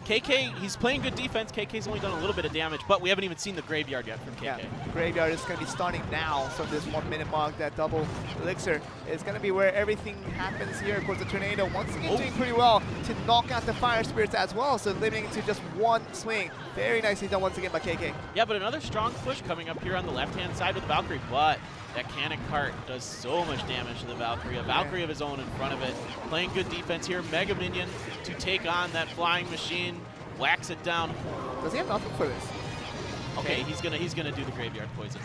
Speaker 2: KK, he's playing good defense. KK's only done a little bit of damage, but we haven't even seen the graveyard yet from KK.
Speaker 1: Yeah, graveyard is going to be starting now. So this 1 minute mark, that double elixir is going to be where everything happens here. Of course, the tornado once again doing pretty well to knock out the fire spirits as well. So limiting it to just one swing. Very nicely done once again by KK.
Speaker 2: Yeah, but another strong push coming up here on the left-hand side with the Valkyrie, but that cannon cart does so much damage to the Valkyrie. A Valkyrie of his own in front of it. Playing good defense here. Mega Minion to take on that flying machine. Whacks it down.
Speaker 1: Does he have nothing for this?
Speaker 2: Okay, he's gonna do the graveyard poison.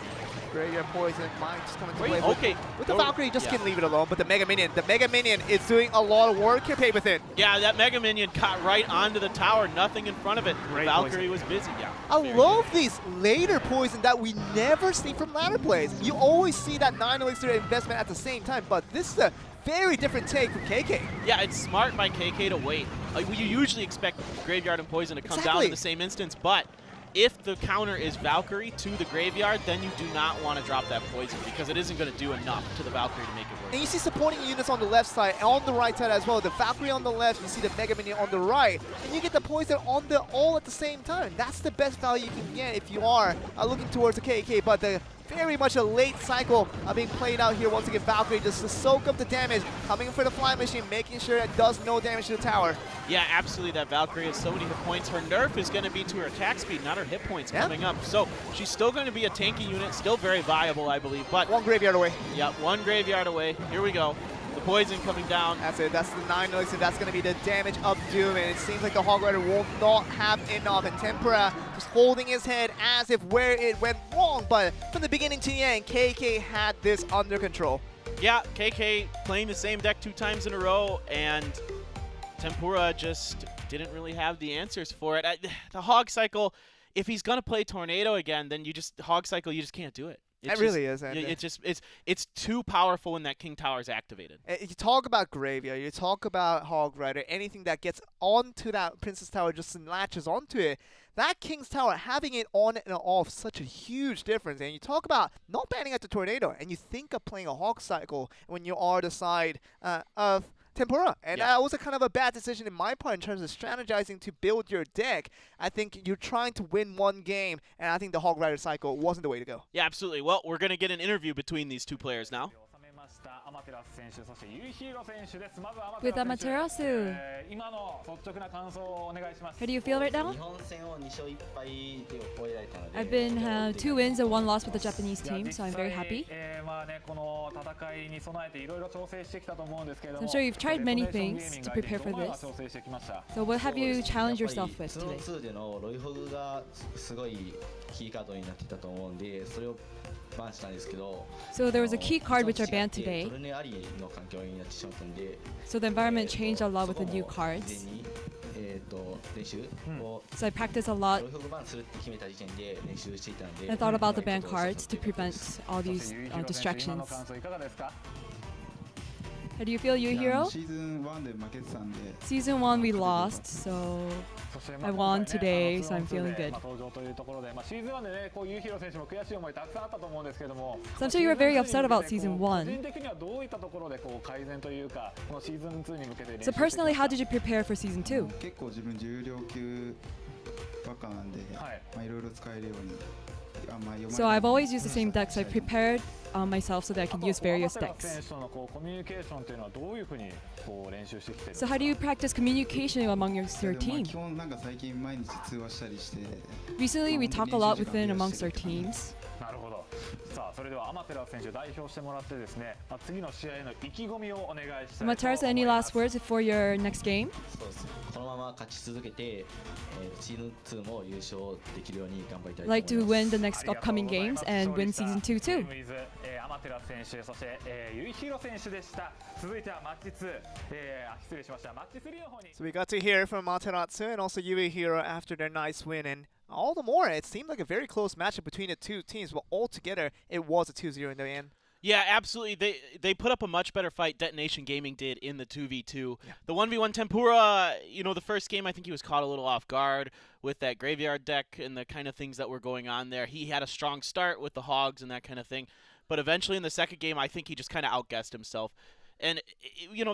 Speaker 1: Graveyard poison might just come into play.
Speaker 2: Okay.
Speaker 1: With the Valkyrie, just can leave it alone. But the Mega Minion is doing a lot of work here, Paper Thin.
Speaker 2: Yeah, that Mega Minion caught right onto the tower. Nothing in front of it. The Valkyrie was busy. Yeah.
Speaker 1: I love these later poison that we never see from ladder plays. You always see that 9 elixir investment at the same time, but this is a very different take from KK.
Speaker 2: Yeah, it's smart by KK to wait. You usually expect Graveyard and Poison to come down in the same instance, but if the counter is Valkyrie to the Graveyard, then you do not want to drop that Poison because it isn't going to do enough to the Valkyrie to make it work.
Speaker 1: And you see supporting units on the left side and on the right side as well. The Valkyrie on the left, you see the Mega Minion on the right, and you get the Poison on the all at the same time. That's the best value you can get if you are looking towards the KK, but the very much a late cycle being played out here once again. Valkyrie just to soak up the damage, coming in for the flying machine, making sure it does no damage to the tower.
Speaker 2: Yeah, absolutely. That Valkyrie has so many hit points. Her nerf is going to be to her attack speed, not her hit points coming up. So she's still going to be a tanky unit, still very viable, I believe. But
Speaker 1: one graveyard away.
Speaker 2: Yeah, one graveyard away. Here we go. The poison coming down.
Speaker 1: That's it. That's the 9 elixir. That's going to be the damage of doom. And it seems like the Hog Rider will not have enough. And Tempura just holding his head as if where it went wrong. But from the beginning to the end, KK had this under control.
Speaker 2: Yeah, KK playing the same deck 2 times in a row. And Tempura just didn't really have the answers for it. The Hog Cycle, if he's going to play Tornado again, then Hog Cycle, you just can't do it.
Speaker 1: It really is.
Speaker 2: It's too powerful when that King Tower is activated.
Speaker 1: You talk about Graveyard, you talk about Hog Rider, anything that gets onto that Princess Tower just latches onto it. That King's Tower, having it on and off, such a huge difference. And you talk about not banning at the Tornado, and you think of playing a Hog Cycle when you are the side of Tempura. And that was a kind of a bad decision in my part in terms of strategizing to build your deck. I think you're trying to win one game, and I think the Hog Rider cycle wasn't the way to go.
Speaker 2: Yeah, absolutely. Well, we're going to get an interview between these two players now.
Speaker 3: With Amaterasu, how do you feel right now? I've been 2 wins and 1 loss with the Japanese team, so I'm very happy. I'm sure you've tried many things to prepare for this. So what have you challenged yourself with today? So there was a key card which I banned today. So the environment changed a lot with the new cards. So I practiced a lot. I thought about the banned cards to prevent all these distractions. How do you feel, Yuhiro? Season 1 we lost, so I won today, so I'm feeling good. So I'm sure you were very upset about Season 1. So personally, how did you prepare for Season 2? So I've always used the same decks. I've prepared myself so that I can use various decks. So how do you practice communication among your team? Recently, we talk a lot within amongst our teams. Matarasu, any last words for your next game? I'd like to win the next upcoming games and win Season 2 too.
Speaker 1: So we got to hear from Matarasu and also Yuihiro after their nice win, and all the more, it seemed like a very close matchup between the two teams, but altogether, it was a 2-0 in the end.
Speaker 2: Yeah, absolutely. They put up a much better fight, Detonation Gaming did, in the 2v2. Yeah. The 1v1 Tempura, the first game, I think he was caught a little off guard with that graveyard deck and the kind of things that were going on there. He had a strong start with the hogs and that kind of thing, but eventually in the second game, I think he just kind of outguessed himself. And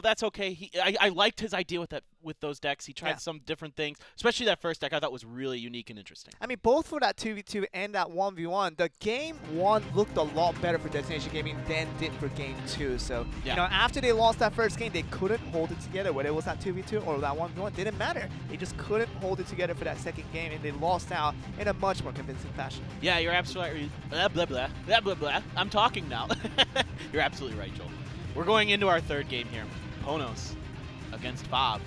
Speaker 2: that's okay. I liked his idea with those decks. He tried some different things, especially that first deck. I thought was really unique and interesting.
Speaker 1: I mean, both for that 2v2 and that 1v1, the game 1 looked a lot better for Detonation Gaming than did for game 2. So after they lost that first game, they couldn't hold it together. Whether it was that 2v2 or that 1v1, didn't matter. They just couldn't hold it together for that second game, and they lost out in a much more convincing fashion.
Speaker 2: Yeah, you're absolutely blah blah blah blah blah blah. I'm talking now. You're absolutely right, Joel. We're going into our third game here. PONOS against Fob.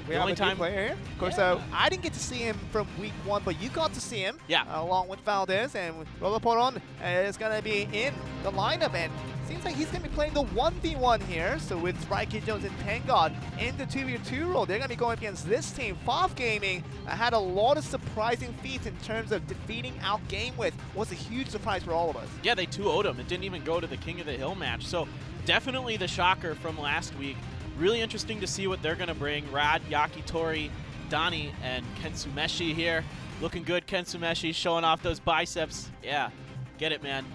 Speaker 1: We have a new player here. Of course, I didn't get to see him from week 1, but you got to see him.
Speaker 2: Yeah.
Speaker 1: Along with Valdez, and Rolaporon is going to be in the lineup, and seems like he's going to be playing the 1v1 here. So with Raiki Jones and Tengod in the 2v2 role, they're going to be going against this team. Fob Gaming had a lot of surprising feats in terms of defeating out GameWith. Was a huge surprise for all of us.
Speaker 2: Yeah, they 2-0'd him. It didn't even go to the King of the Hill match. So definitely the shocker from last week. Really interesting to see what they're going to bring. Rad, Yakitori, Donnie, and Kensumeshi here. Looking good, Kensumeshi, showing off those biceps. Yeah, get it, man.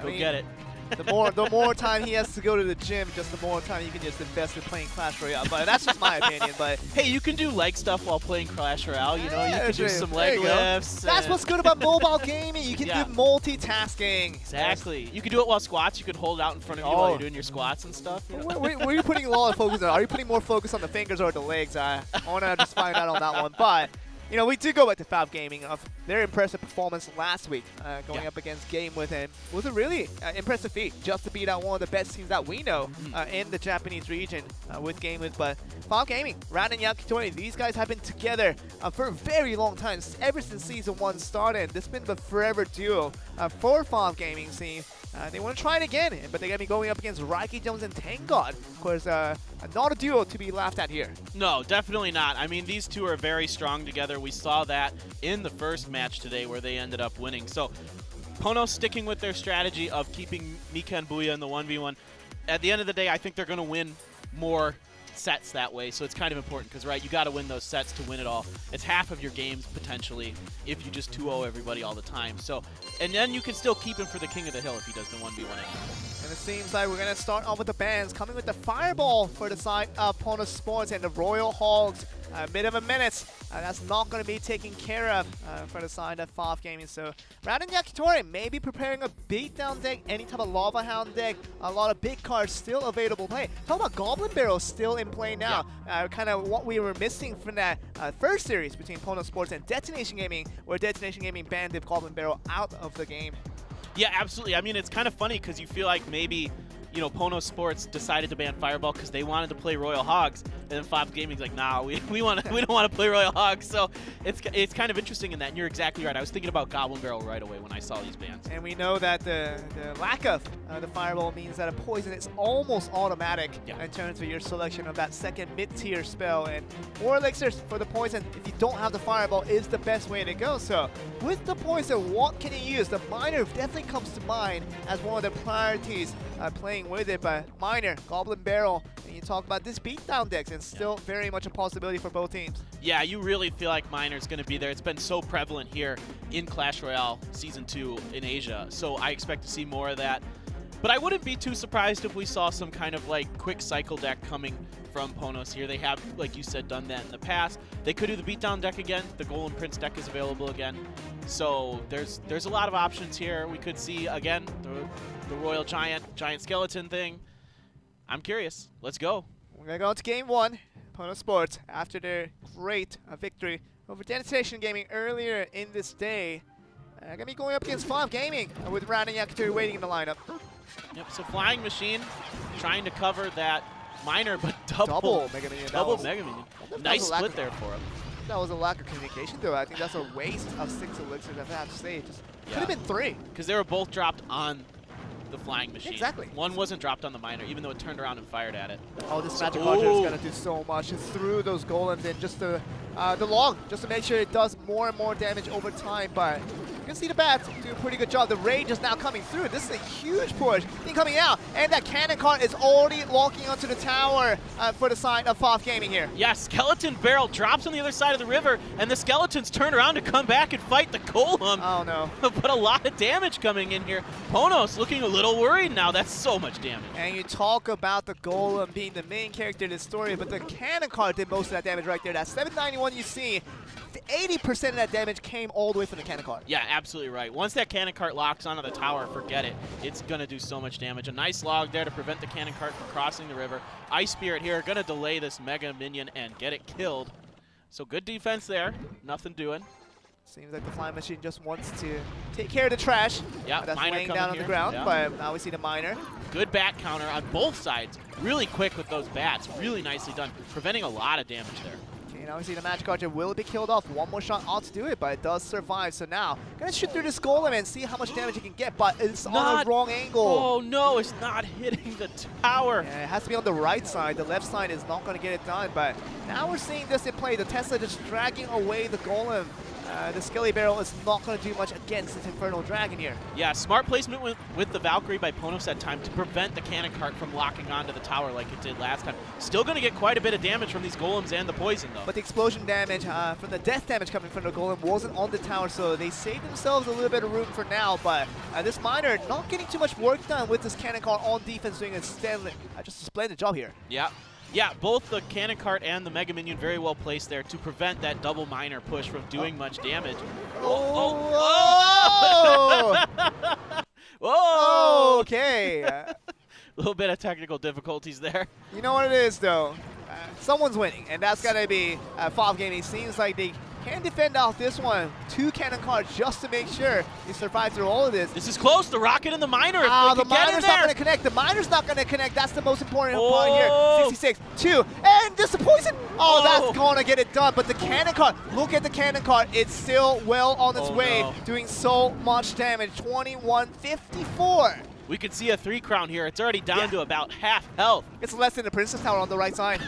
Speaker 2: Go get it.
Speaker 1: The more time he has to go to the gym, just the more time you can just invest in playing Clash Royale. But that's just my opinion. But
Speaker 2: hey, you can do leg stuff while playing Clash Royale. You can do some leg lifts.
Speaker 1: That's what's good about mobile gaming. You can do multitasking.
Speaker 2: Exactly. You can do it while squats. You can hold it out in front of you while you're doing your squats and stuff.
Speaker 1: Where are you putting a lot of focus on? Are you putting more focus on the fingers or the legs? I want to just find out on that one. But we do go back to Fob Gaming of their impressive performance last week, going up against GameWith, and it was a really impressive feat just to beat out one of the best teams that we know in the Japanese region with GameWith. But Fob Gaming, Ran and Yakitori, these guys have been together for a very long time, ever since Season 1 started. This has been the forever duo for Fob Gaming team. They want to try it again, but they're going to be going up against Raiki Jones and Tengod. Of course, not a duo to be laughed at here.
Speaker 2: No, definitely not. I mean, these two are very strong together. We saw that in the first match today where they ended up winning. So PONOS sticking with their strategy of keeping Mikan and Bouya in the 1v1. At the end of the day, I think they're going to win more sets that way, so it's kind of important because, right, you got to win those sets to win it all. It's half of your games, potentially, if you just 2-0 everybody all the time. So, and then you can still keep him for the King of the Hill if he does the 1v1 anyway.
Speaker 1: And it seems like we're going to start off with the bands, coming with the Fireball for the side of PONOS Sports and the Royal Hogs. Bit of a minute. That's not going to be taken care of for the side of Fob Gaming. So Rad and Yakitori may be preparing a beatdown deck, any type of Lava Hound deck. A lot of big cards still available play. Talk about Goblin Barrel still in play now. Kind of what we were missing from that first series between PONOS Sports and Detonation Gaming, where Detonation Gaming banned the Goblin Barrel out of the game.
Speaker 2: Yeah, absolutely. I mean, it's kind of funny because you feel like maybe PONOS Sports decided to ban Fireball because they wanted to play Royal Hogs, and then Fob Gaming's like, nah, we don't want to play Royal Hogs. So it's kind of interesting in that, and you're exactly right. I was thinking about Goblin Barrel right away when I saw these bans.
Speaker 1: And we know that the lack of the Fireball means that a poison is almost automatic in terms of your selection of that second mid-tier spell, and War Elixirs for the poison, if you don't have the Fireball, is the best way to go. So with the poison, what can you use? The Miner definitely comes to mind as one of the priorities playing with it, but Miner, Goblin Barrel, and you talk about this beatdown decks, and still very much a possibility for both teams.
Speaker 2: Yeah, you really feel like Miner's going to be there. It's been so prevalent here in Clash Royale Season 2 in Asia, so I expect to see more of that. But I wouldn't be too surprised if we saw some kind of like quick cycle deck coming from PONOS here. They have, like you said, done that in the past. They could do the beatdown deck again. The Golem Prince deck is available again. So there's a lot of options here. We could see, again, the Royal Giant Skeleton thing. I'm curious. Let's go.
Speaker 1: We're going to go into Game 1. PONOS Sports, after their great victory over DetonatioN Gaming earlier in this day, going to be going up against FOV Gaming with Rad and Yakitori waiting in the lineup.
Speaker 2: Yep, so Flying Machine trying to cover that Miner, but double
Speaker 1: Mega Minion.
Speaker 2: Double Mega Minion. Nice split there for him.
Speaker 1: That was a lack of communication, though. I think that's a waste of 6 elixirs, I have to say. Just could have been 3.
Speaker 2: Because they were both dropped on the Flying Machine.
Speaker 1: Exactly.
Speaker 2: One wasn't dropped on the Miner, even though it turned around and fired at it.
Speaker 1: Oh, this Magic Archer is going to do so much. It's through those golems and just the log, just to make sure it does more and more damage over time. But you can see the bats do a pretty good job. The Rage is now coming through. This is a huge push coming out. And that cannon cart is already locking onto the tower for the side of FOV Gaming here.
Speaker 2: Yeah, Skeleton Barrel drops on the other side of the river, and the Skeletons turn around to come back and fight the Golem.
Speaker 1: Oh, no.
Speaker 2: But a lot of damage coming in here. PONOS looking a little worried now. That's so much damage.
Speaker 1: And you talk about the Golem being the main character in this story, but the cannon cart did most of that damage right there. That 791 you see, 80% of that damage came all the way from the cannon cart.
Speaker 2: Yeah, absolutely right. Once that cannon cart locks onto the tower, forget it. It's going to do so much damage. A nice log there to prevent the cannon cart from crossing the river. Ice Spirit here going to delay this Mega Minion and get it killed. So good defense there. Nothing doing.
Speaker 1: Seems like the Flying Machine just wants to take care of the trash.
Speaker 2: Yeah,
Speaker 1: that's
Speaker 2: Miner
Speaker 1: laying
Speaker 2: coming
Speaker 1: down on
Speaker 2: here.
Speaker 1: the ground,
Speaker 2: Yeah.
Speaker 1: but now we see the Miner.
Speaker 2: Good bat counter on both sides. Really quick with those bats. Really nicely done. Preventing a lot of damage there.
Speaker 1: Okay, now we see the Magic Archer will be killed off. One more shot ought to do it, but it does survive. So now, gonna shoot through this Golem and see how much damage he can get, but it's on the wrong angle.
Speaker 2: Oh no, it's not hitting the tower.
Speaker 1: Yeah, it has to be on the right side. The left side is not gonna get it done, but now we're seeing this in play. The Tesla just dragging away the Golem. The Skelly Barrel is not going to do much against this Infernal Dragon here.
Speaker 2: Yeah, smart placement with the Valkyrie by PONOS that time to prevent the cannon cart from locking onto the tower like it did last time. Still going to get quite a bit of damage from these golems and the poison, though.
Speaker 1: But the explosion damage from the death damage coming from the golem wasn't on the tower, so they saved themselves a little bit of room for now. But this Miner not getting too much work done with this cannon cart on defense, doing just a splendid job here.
Speaker 2: Yeah. Yeah, both the cannon cart and the Mega Minion very well placed there to prevent that double Miner push from doing much damage.
Speaker 1: Oh!
Speaker 2: Whoa!
Speaker 1: Okay.
Speaker 2: A little bit of technical difficulties there.
Speaker 1: You know what it is, though? Someone's winning, and that's got to be FOV Gaming. Seems like they can defend off this one. 2 cannon cards just to make sure they survive through all of this.
Speaker 2: This is close. The Rocket and the Miner.
Speaker 1: The Miner's not going to connect. The Miner's not going to connect. That's the most important part here. 66, 2, and this is poison. Oh, that's going to get it done. But the cannon card, look at the cannon card. It's still well on its way, doing so much damage. 2154.
Speaker 2: We could see a 3 crown here. It's already down to about half health.
Speaker 1: It's less than the Princess Tower on the right side.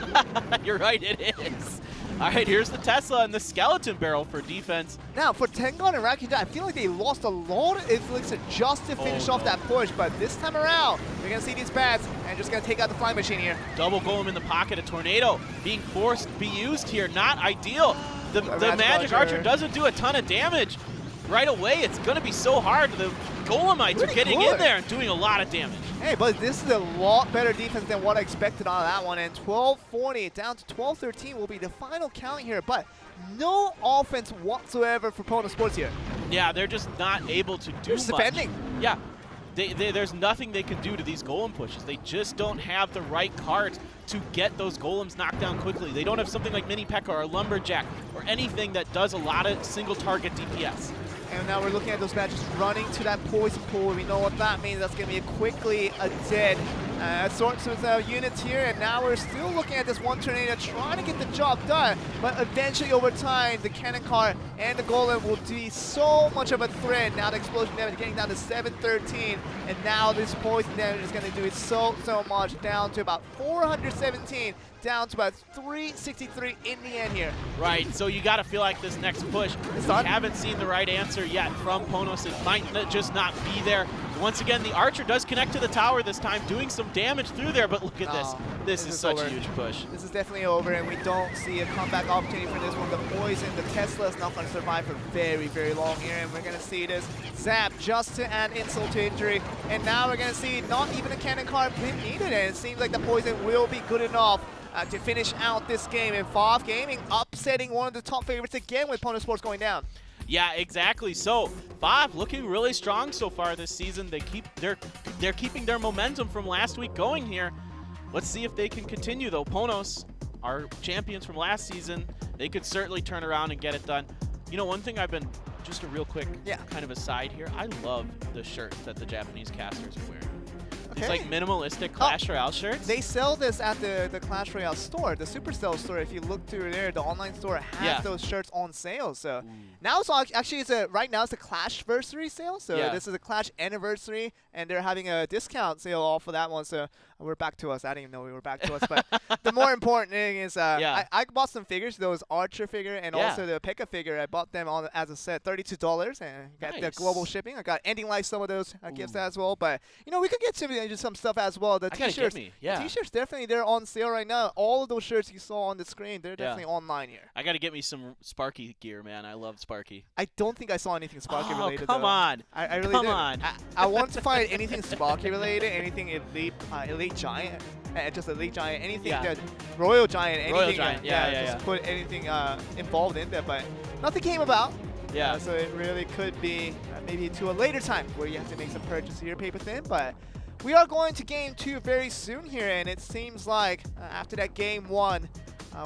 Speaker 2: You're right, it is. All right, here's the Tesla and the Skeleton Barrel for defense.
Speaker 1: Now, for Tengon and Rakuja, I feel like they lost a lot of elixir just to finish off that push, but this time around, we're going to see these bats and just going to take out the Flying Machine here.
Speaker 2: Double Golem in the pocket, a Tornado being forced to be used here. Not ideal. The Magic Archer doesn't do a ton of damage right away. It's going to be so hard. The Golemites are getting in there and doing a lot of damage.
Speaker 1: Hey, but this is a lot better defense than what I expected out of that one. And 1240 down to 1213 will be the final count here. But no offense whatsoever for PONOS Sports here.
Speaker 2: Yeah, they're just not able to do much.
Speaker 1: Defending.
Speaker 2: Yeah, there's nothing they can do to these Golem pushes. They just don't have the right cards to get those Golems knocked down quickly. They don't have something like Mini P.E.K.K.A. or Lumberjack or anything that does a lot of single target DPS.
Speaker 1: And now we're looking at those matches running to that poison pool. We know what that means. That's going to be quickly a dead sorts of units here. And now we're still looking at this one Tornado trying to get the job done. But eventually over time, the cannon cart and the Golem will be so much of a threat. Now the explosion damage getting down to 713. And now this poison damage is going to do it so much, down to about 417. down to about 363 in the end here.
Speaker 2: Right, so you got to feel like this next push, we haven't seen the right answer yet from PONOS. It might just not be there. Once again, the Archer does connect to the tower this time, doing some damage through there, but look at this. This is such a huge push.
Speaker 1: This is definitely over, and we don't see a comeback opportunity for this one. The Poison, the Tesla is not going to survive for very, very long here, and we're going to see this zap just to add insult to injury. And now we're going to see not even a cannon card pin needed, and it seems like the Poison will be good enough to finish out this game. And FOV Gaming upsetting one of the top favorites again with PONOS Sports going down.
Speaker 2: Yeah, exactly. So, FOV looking really strong so far this season. They're keeping their momentum from last week going here. Let's see if they can continue, though. PONOS, our champions from last season, they could certainly turn around and get it done. You know, one thing I've been, just a real quick kind of aside here, I love the shirts that the Japanese casters are wearing. It's like minimalistic Clash Royale shirts.
Speaker 1: They sell this at the Clash Royale store, the Supercell store. If you look through there, the online store has those shirts on sale. So now it's actually right now it's a Clashversary sale. So this is a Clash anniversary, and they're having a discount sale off of that one. So we're back to us. I didn't even know we were back to us. But the more important thing is I bought some figures, those Archer figure and also the P.E.K.K.A figure. I bought them on as a set, $32, and got the global shipping. I got Ending Life, some of those gifts as well. But you know, we could get to some stuff as well. The t-shirts, t-shirts definitely, they're on sale right now. All of those shirts you saw on the screen, they're definitely online here.
Speaker 2: I got to get me some Sparky gear, man. I love Sparky.
Speaker 1: I don't think I saw anything Sparky related.
Speaker 2: Come on.
Speaker 1: I really did. I want to find anything Sparky related, anything Elite Giant, just Elite Giant, anything that Royal Giant, anything.
Speaker 2: Royal Giant,
Speaker 1: just put anything involved in there, but nothing came about. So it really could be maybe to a later time where you have to make some purchases here, paper thin, but we are going to game 2 very soon here, and it seems like after that game 1,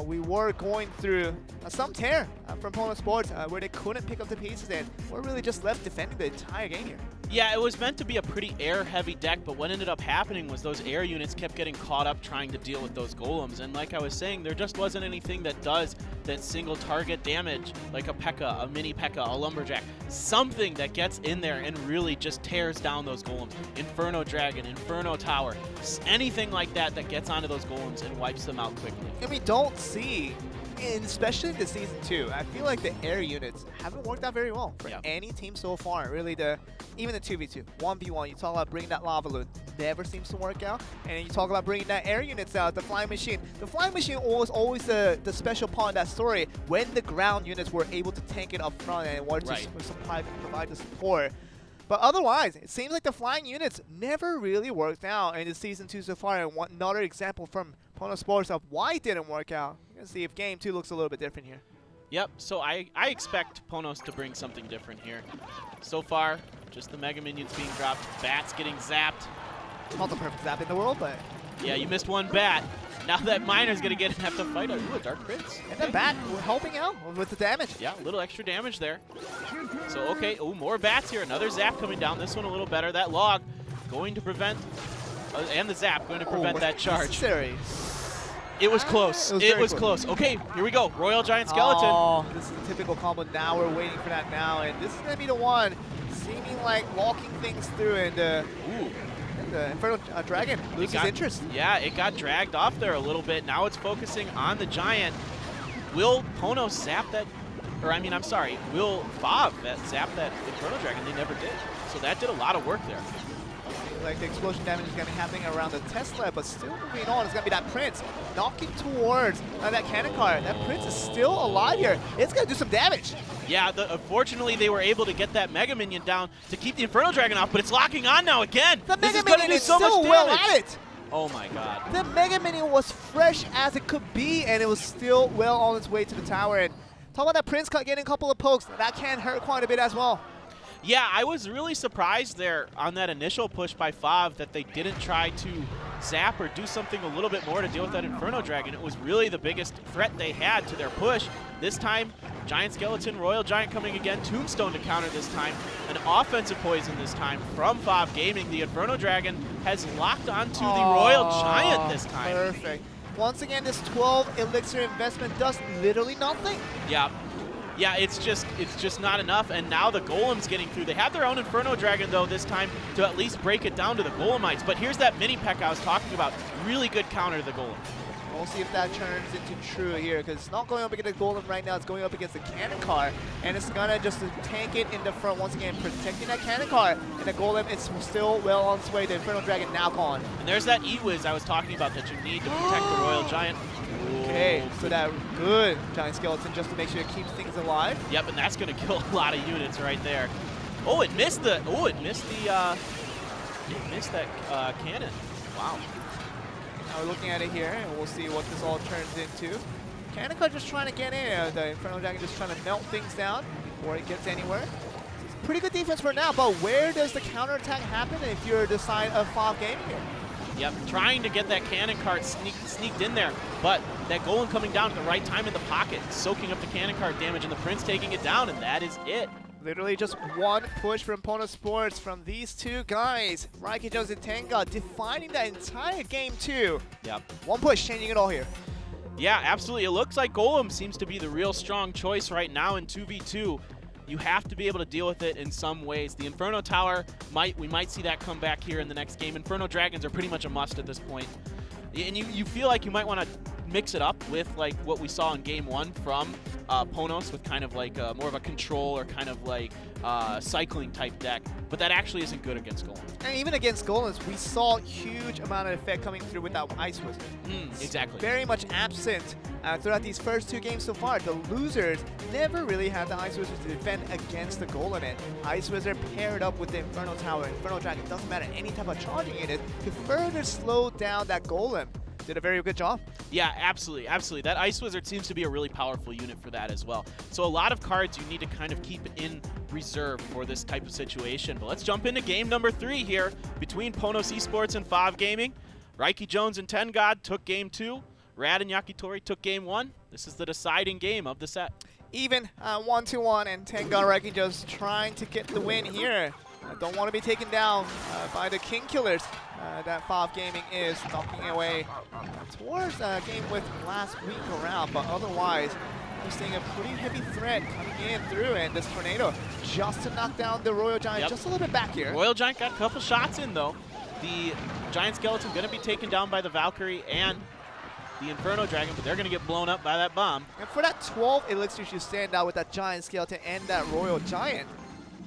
Speaker 1: we were going through some tear from PONOS Sports where they couldn't pick up the pieces, and we're really just left defending the entire game here.
Speaker 2: Yeah, it was meant to be a pretty air-heavy deck, but what ended up happening was those air units kept getting caught up trying to deal with those golems. And like I was saying, there just wasn't anything that does that single target damage, like a P.E.K.K.A, a mini P.E.K.K.A, a Lumberjack. Something that gets in there and really just tears down those golems. Inferno Dragon, Inferno Tower, anything like that that gets onto those golems and wipes them out quickly.
Speaker 1: And we don't see, especially in the Season 2, I feel like the air units haven't worked out very well for any team so far. Really, even the 2v2, 1v1, you talk about bringing that Lava Loon, never seems to work out. And then you talk about bringing that air units out, the Flying Machine. The Flying Machine was always the special part of that story when the ground units were able to tank it up front and wanted to provide the support. But otherwise, it seems like the flying units never really worked out in the Season 2 so far. And another example from PONOS Sports of why it didn't work out. We're going to see if Game 2 looks a little bit different here.
Speaker 2: Yep, so I expect PONOS to bring something different here. So far, just the Mega Minions being dropped, bats getting zapped.
Speaker 1: Not the perfect zap in the world, but...
Speaker 2: Yeah, you missed one bat. Now that Miner's going to have to fight a Dark Prince.
Speaker 1: And the bat helping out with the damage.
Speaker 2: Yeah, a little extra damage there. So, okay, more bats here. Another zap coming down. This one a little better. That log going to prevent, and the zap going to prevent that charge.
Speaker 1: Necessary.
Speaker 2: It was close. It was close. Okay, here we go. Royal Giant Skeleton.
Speaker 1: Oh, this is a typical combo. Now we're waiting for that now. And this is going to be the one seeming like walking things through. And the Inferno Dragon loses interest.
Speaker 2: Yeah, it got dragged off there a little bit. Now it's focusing on the Giant. Will PONOS zap that? Or I mean, I'm sorry. Will FOV zap that Inferno Dragon? They never did. So that did a lot of work there.
Speaker 1: Like the explosion damage is going to be happening around the Tesla, but still moving on. It's going to be that Prince knocking towards that cannon card. That Prince is still alive here. It's going to do some damage.
Speaker 2: Yeah, unfortunately they were able to get that Mega Minion down to keep the Inferno Dragon off, but it's locking on now again.
Speaker 1: The Mega Minion is so still well at it.
Speaker 2: Oh my god.
Speaker 1: The Mega Minion was fresh as it could be, and it was still well on its way to the tower. And talk about that Prince getting a couple of pokes. That can hurt quite a bit as well.
Speaker 2: Yeah, I was really surprised there on that initial push by FOV that they didn't try to zap or do something a little bit more to deal with that Inferno Dragon. It was really the biggest threat they had to their push. This time, Giant Skeleton, Royal Giant coming again, Tombstone to counter this time, an offensive poison this time from FOV Gaming. The Inferno Dragon has locked onto the Royal Giant this time.
Speaker 1: Perfect. Once again, this 12 elixir investment does literally nothing.
Speaker 2: Yeah. Yeah, it's just not enough, and now the Golem's getting through. They have their own Inferno Dragon, though, this time to at least break it down to the Golemites. But here's that mini P.E.K.K.A I was talking about. Really good counter to the Golem.
Speaker 1: We'll see if that turns into true here, because it's not going up against the Golem right now, it's going up against the Cannon Car, and it's gonna just tank it in the front once again, protecting that Cannon Car, and the Golem is still well on its way, the Infernal Dragon now gone.
Speaker 2: And there's that E-Wiz I was talking about that you need to protect the Royal Giant.
Speaker 1: Okay, so that good Giant Skeleton just to make sure it keeps things alive.
Speaker 2: Yep, and that's gonna kill a lot of units right there. Oh, it missed the, it missed that cannon. Wow.
Speaker 1: Now we're looking at it here, and we'll see what this all turns into. Cannon Car just trying to get in. The Infernal Dragon just trying to melt things down before it gets anywhere. It's pretty good defense for now, but where does the counterattack happen if you're the side of FOV Gaming here?
Speaker 2: Yep, trying to get that cannon cart sneaked in there, but that Golem coming down at the right time in the pocket, soaking up the cannon cart damage, and the Prince taking it down, and that is it.
Speaker 1: Literally just one push from PONOS Sports from these two guys. Raiki Jones and Tenga defining that entire game too.
Speaker 2: Yep.
Speaker 1: One push, changing it all here.
Speaker 2: Yeah, absolutely. It looks like Golem seems to be the real strong choice right now in 2v2. You have to be able to deal with it in some ways. The Inferno Tower, we might see that come back here in the next game. Inferno Dragons are pretty much a must at this point. And you feel like you might want to mix it up with like what we saw in game 1 from PONOS, with kind of like more of a control or kind of like cycling type deck, but that actually isn't good against Golems.
Speaker 1: And even against Golems, we saw huge amount of effect coming through with that Ice Wizard.
Speaker 2: Exactly.
Speaker 1: Very much absent throughout these first 2 games so far. The losers never really had the Ice Wizard to defend against the Golem. And Ice Wizard paired up with the Inferno Tower, Inferno Dragon, doesn't matter, any type of charging unit to further slow down that Golem. Did a very good job.
Speaker 2: Yeah, absolutely, absolutely. That Ice Wizard seems to be a really powerful unit for that as well. So a lot of cards you need to kind of keep in reserve for this type of situation. But let's jump into game number 3 here between PONOS Esports and FOV Gaming. Raiki Jones and Tengad took game 2. Rad and Yakitori took game 1. This is the deciding game of the set.
Speaker 1: Even 1-1, and Tengad Raiki Jones trying to get the win here. Don't want to be taken down by the King Killers. That FOV Gaming is knocking away towards GameWith last week around, but otherwise we're seeing a pretty heavy threat coming in through, and this Tornado just to knock down the Royal Giant just a little bit back here.
Speaker 2: Royal Giant got a couple shots in though. The Giant Skeleton going to be taken down by the Valkyrie and the Inferno Dragon, but they're going to get blown up by that bomb.
Speaker 1: And for that 12 elixirs you stand out with that Giant Skeleton and that Royal Giant,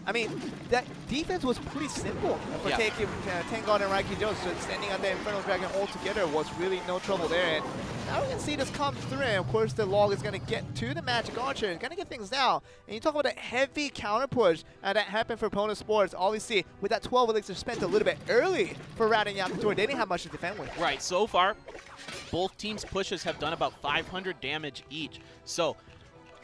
Speaker 1: I mean, that defense was pretty simple for taking Tengad and Raiki Jones. So standing on the Infernal Dragon all together was really no trouble there. And now we can see this come through. And of course, the log is going to get to the Magic Archer. It's going to get things down. And you talk about that heavy counter push that happened for PONOS Sports. Obviously, with that 12 elixir spent a little bit early for Rad and Yakitori, they didn't have much to defend with.
Speaker 2: Right. So far, both teams' pushes have done about 500 damage each. So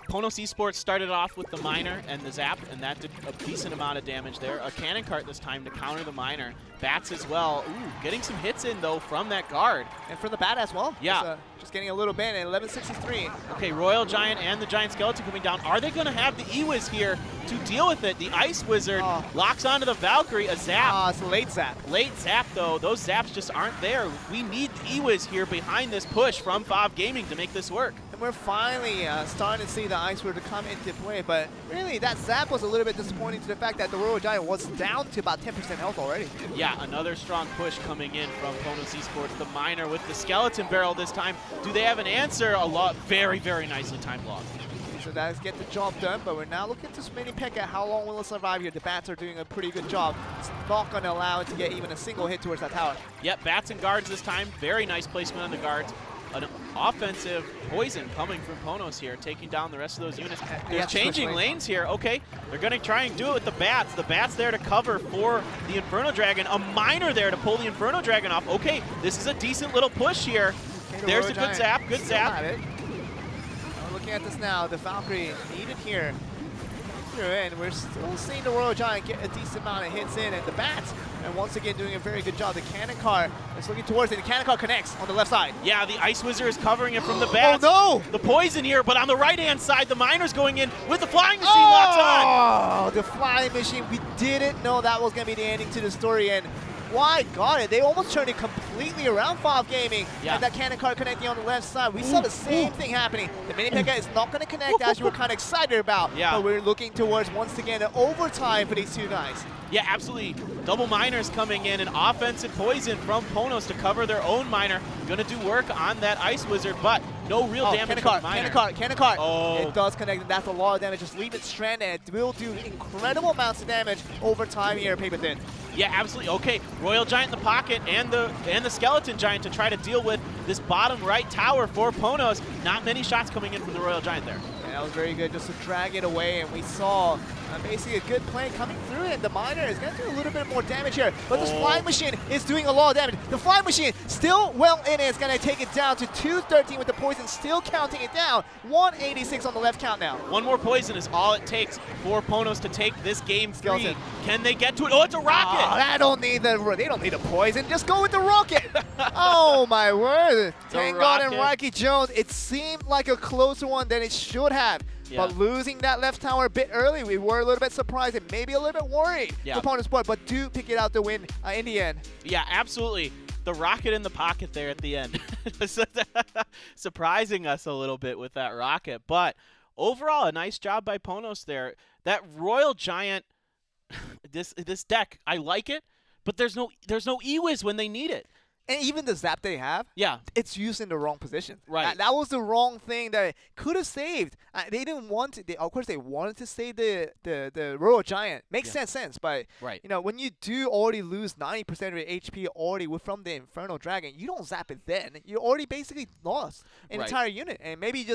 Speaker 2: PONOS Esports started off with the Miner and the Zap, and that did a decent amount of damage there. A Cannon Cart this time to counter the Miner. Bats as well. Ooh, getting some hits in, though, from that guard.
Speaker 1: And from the Bat as well.
Speaker 2: Yeah.
Speaker 1: Just getting a little bit at 1163.
Speaker 2: Okay, Royal Giant and the Giant Skeleton coming down. Are they going to have the E-Wiz here to deal with it? The Ice Wizard locks onto the Valkyrie. A Zap.
Speaker 1: It's a late Zap.
Speaker 2: Late Zap, though. Those Zaps just aren't there. We need the E-Wiz here behind this push from FOV Gaming to make this work.
Speaker 1: And we're finally starting to see the Ice Wizard come into play, but really that Zap was a little bit disappointing to the fact that the Royal Giant was down to about 10% health already.
Speaker 2: Yeah, another strong push coming in from PONOS Esports. The Miner with the Skeleton Barrel this time. Do they have an answer? A lot, very, very nicely timed log.
Speaker 1: So that's get the job done, but we're now looking to Mini Pekka. How long will it survive here? The Bats are doing a pretty good job. It's not going to allow it to get even a single hit towards that tower.
Speaker 2: Yep, Bats and guards this time. Very nice placement on the guards. An offensive poison coming from PONOS here, taking down the rest of those units. They're changing lanes here. Okay, they're going to try and do it with the Bats. The Bats there to cover for the Inferno Dragon. A Miner there to pull the Inferno Dragon off. Okay, this is a decent little push here. There's a good Zap, good Zap.
Speaker 1: We're looking at this now. The Valkyrie needed here. And we're still seeing the Royal Giant get a decent amount of hits in, and the Bats, and once again doing a very good job. The Cannon Car is looking towards it. The Cannon Car connects on the left side.
Speaker 2: Yeah, the Ice Wizard is covering it from the Bats.
Speaker 1: Oh no!
Speaker 2: The poison here, but on the right-hand side, the Miner's going in with the Flying Machine locks on.
Speaker 1: Oh, the Flying Machine. We didn't know that was going to be the ending to the story, and why got it? They almost turned it completely around FOV Gaming.
Speaker 2: Yeah.
Speaker 1: And that Cannon Car connecting on the left side. We saw the same thing happening. The Mini Pekka is not going to connect as you were kind of excited about.
Speaker 2: Yeah.
Speaker 1: But we're looking towards, once again, an overtime for these two guys.
Speaker 2: Yeah, absolutely. Double miners coming in, an offensive poison from PONOS to cover their own miner. Gonna do work on that Ice Wizard, but no real damage from the miner.
Speaker 1: Cannon cart.
Speaker 2: Oh.
Speaker 1: It does connect, and that's a lot of damage. Just leave it stranded. It will do incredible amounts of damage over time here, Paper Thin.
Speaker 2: Yeah, absolutely. Okay, Royal Giant in the pocket and the Skeleton Giant to try to deal with this bottom right tower for PONOS. Not many shots coming in from the Royal Giant there.
Speaker 1: Yeah, that was very good just to drag it away, and we saw basically a good play coming through it. The miner is going to do a little bit more damage here, but this Flying Machine is doing a lot of damage. The Flying Machine still well in it. It's going to take it down to 213 with the poison still counting it down. 186 on the left count now.
Speaker 2: One more poison is all it takes for PONOS to take this game 3.
Speaker 1: Skeleton.
Speaker 2: Can they get to it? Oh, it's a rocket!
Speaker 1: Oh, they don't need a poison. Just go with the rocket. Oh my word. Tangon and Rocky Jones, it seemed like a closer one than it should have.
Speaker 2: Yeah.
Speaker 1: But losing that left tower a bit early, we were a little bit surprised and maybe a little bit worried for PONOS Sports, but do pick it out to win in the end.
Speaker 2: Yeah, absolutely. The rocket in the pocket there at the end. Surprising us a little bit with that rocket. But overall, a nice job by PONOS there. That Royal Giant, this deck, I like it, but there's no E-Wiz when they need it.
Speaker 1: And even the zap they have, it's used in the wrong position.
Speaker 2: Right.
Speaker 1: That was the wrong thing that could have saved. They didn't want to. Of course, they wanted to save the Royal Giant. Makes sense, but you know, when you do already lose 90% of your HP already from the Infernal Dragon, you don't zap it then. You already basically lost an entire unit, and maybe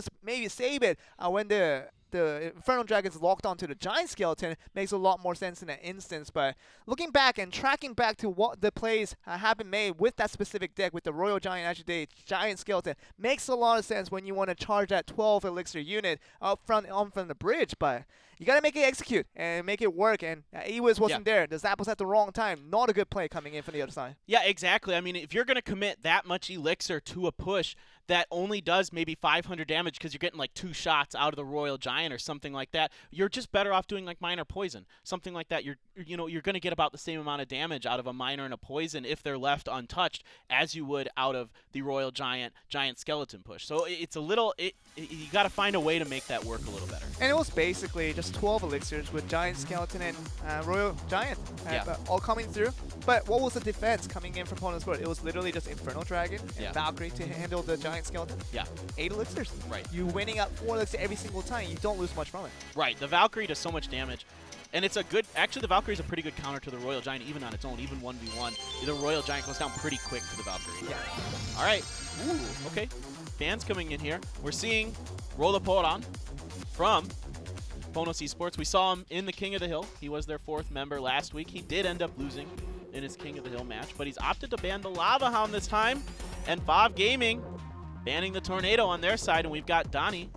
Speaker 1: save it when the Infernal Dragon's locked onto the Giant Skeleton makes a lot more sense in that instance. But looking back and tracking back to what the plays have been made with that specific deck, with the Royal Giant, actually the Giant Skeleton, makes a lot of sense when you want to charge that 12 Elixir unit up front from the bridge. But you got to make it execute and make it work, and E-Wiz wasn't there. The zap was at the wrong time. Not a good play coming in from the other side. Yeah,
Speaker 2: exactly. I mean, if you're going to commit that much Elixir to a push that only does maybe 500 damage because you're getting like 2 shots out of the Royal Giant or something like that, you're just better off doing like Miner Poison. Something like that. You're going to get about the same amount of damage out of a Miner and a Poison if they're left untouched as you would out of the Royal Giant Skeleton push. So it's a little, you got to find a way to make that work a little better.
Speaker 1: And it was basically just 12 Elixirs with Giant Skeleton and Royal Giant all coming through. But what was the defense coming in from PONOS Sports? It was literally just Infernal Dragon and Valkyrie to handle the Giant Skeleton. 8 Elixirs.
Speaker 2: Right.
Speaker 1: You winning up 4 Elixirs every single time. You don't lose much from it.
Speaker 2: Right. The Valkyrie does so much damage. And it's a good, actually the Valkyrie is a pretty good counter to the Royal Giant, even on its own, even 1v1. The Royal Giant goes down pretty quick to the Valkyrie. All right. Ooh, okay. Fans coming in here. We're seeing Rollerporon from PONOS Esports. We saw him in the King of the Hill. He was their 4th member last week. He did end up losing in his King of the Hill match, but he's opted to ban the Lava Hound this time. And Fav Gaming banning the Tornado on their side, and we've got Donnie.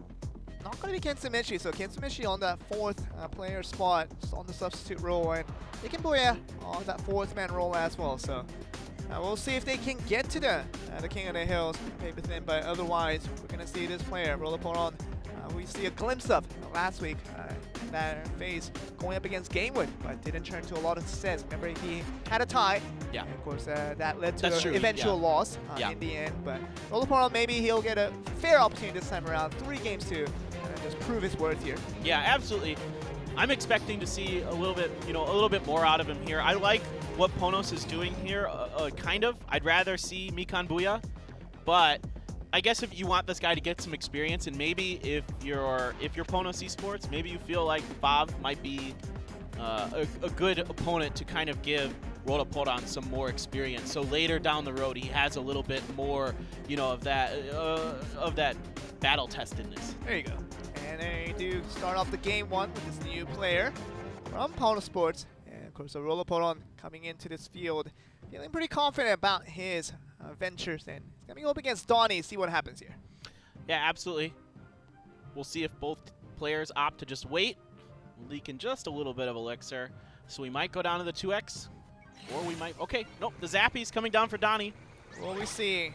Speaker 1: Not going to be Kensumichi, so Kensumichi on that 4th player spot on the substitute role, and they can Bouya on that 4th man role as well. So we'll see if they can get to the King of the Hills paper thin, but otherwise we're going to see this player, Rollerporon, we see a glimpse of last week that phase going up against GameWith, but didn't turn to a lot of success. Remember, he had a tie, and of course that led to an eventual loss in the end. But Rollerporon, maybe he'll get a fair opportunity this time around, 3 games to just prove his worth here.
Speaker 2: Yeah, absolutely. I'm expecting to see a little bit more out of him here. I like what PONOS is doing here, kind of. I'd rather see Mikan Bouya, but I guess if you want this guy to get some experience, and maybe if you're PONOS Esports, maybe you feel like Fav might be a good opponent to kind of give Rollerporon some more experience. So later down the road, he has a little bit more, of that battle testedness.
Speaker 1: There you go. And they do start off the game 1 with this new player from PONOS Sports. And of course, Rollerporon coming into this field, feeling pretty confident about his ventures, and he's coming up against Donnie. See what happens here.
Speaker 2: Yeah, absolutely. We'll see if both players opt to just wait, leaking just a little bit of Elixir. So we might go down to the 2x, or we might, okay, nope, the Zappy's coming down for Donnie.
Speaker 1: Well, we see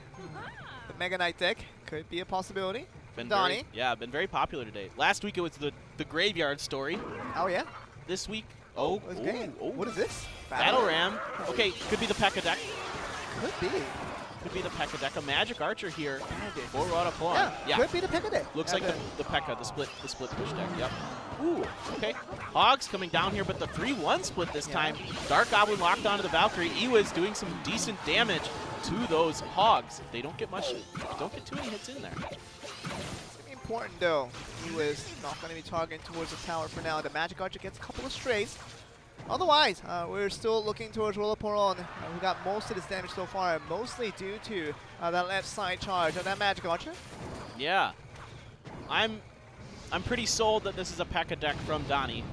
Speaker 1: the Mega Knight deck could be a possibility.
Speaker 2: Been
Speaker 1: Donnie.
Speaker 2: Been very popular today. Last week it was the Graveyard Story.
Speaker 1: Oh, yeah?
Speaker 2: This week,
Speaker 1: what is this?
Speaker 2: Battle Ram. Okay, could be the P.E.K.K.A deck.
Speaker 1: Could be.
Speaker 2: could be the P.E.K.K.A deck. A Magic Archer here for Royale.
Speaker 1: Yeah, could be the P.E.K.K.A deck.
Speaker 2: Looks like the P.E.K.K.A, the split push deck. Yep. Ooh, okay. Hogs coming down here, but the 3-1 split this time. Dark Goblin locked onto the Valkyrie. Iwa's doing some decent damage to those Hogs. They don't get much, don't get too many hits in there.
Speaker 1: It's going to be important though. Iwa's not going to be targeting towards the tower for now. The Magic Archer gets a couple of strays. Otherwise, we're still looking towards Royale. We got most of this damage so far, mostly due to that left side charge of that Magic Archer.
Speaker 2: Yeah. I'm pretty sold that this is a P.E.K.K.A deck from Donnie.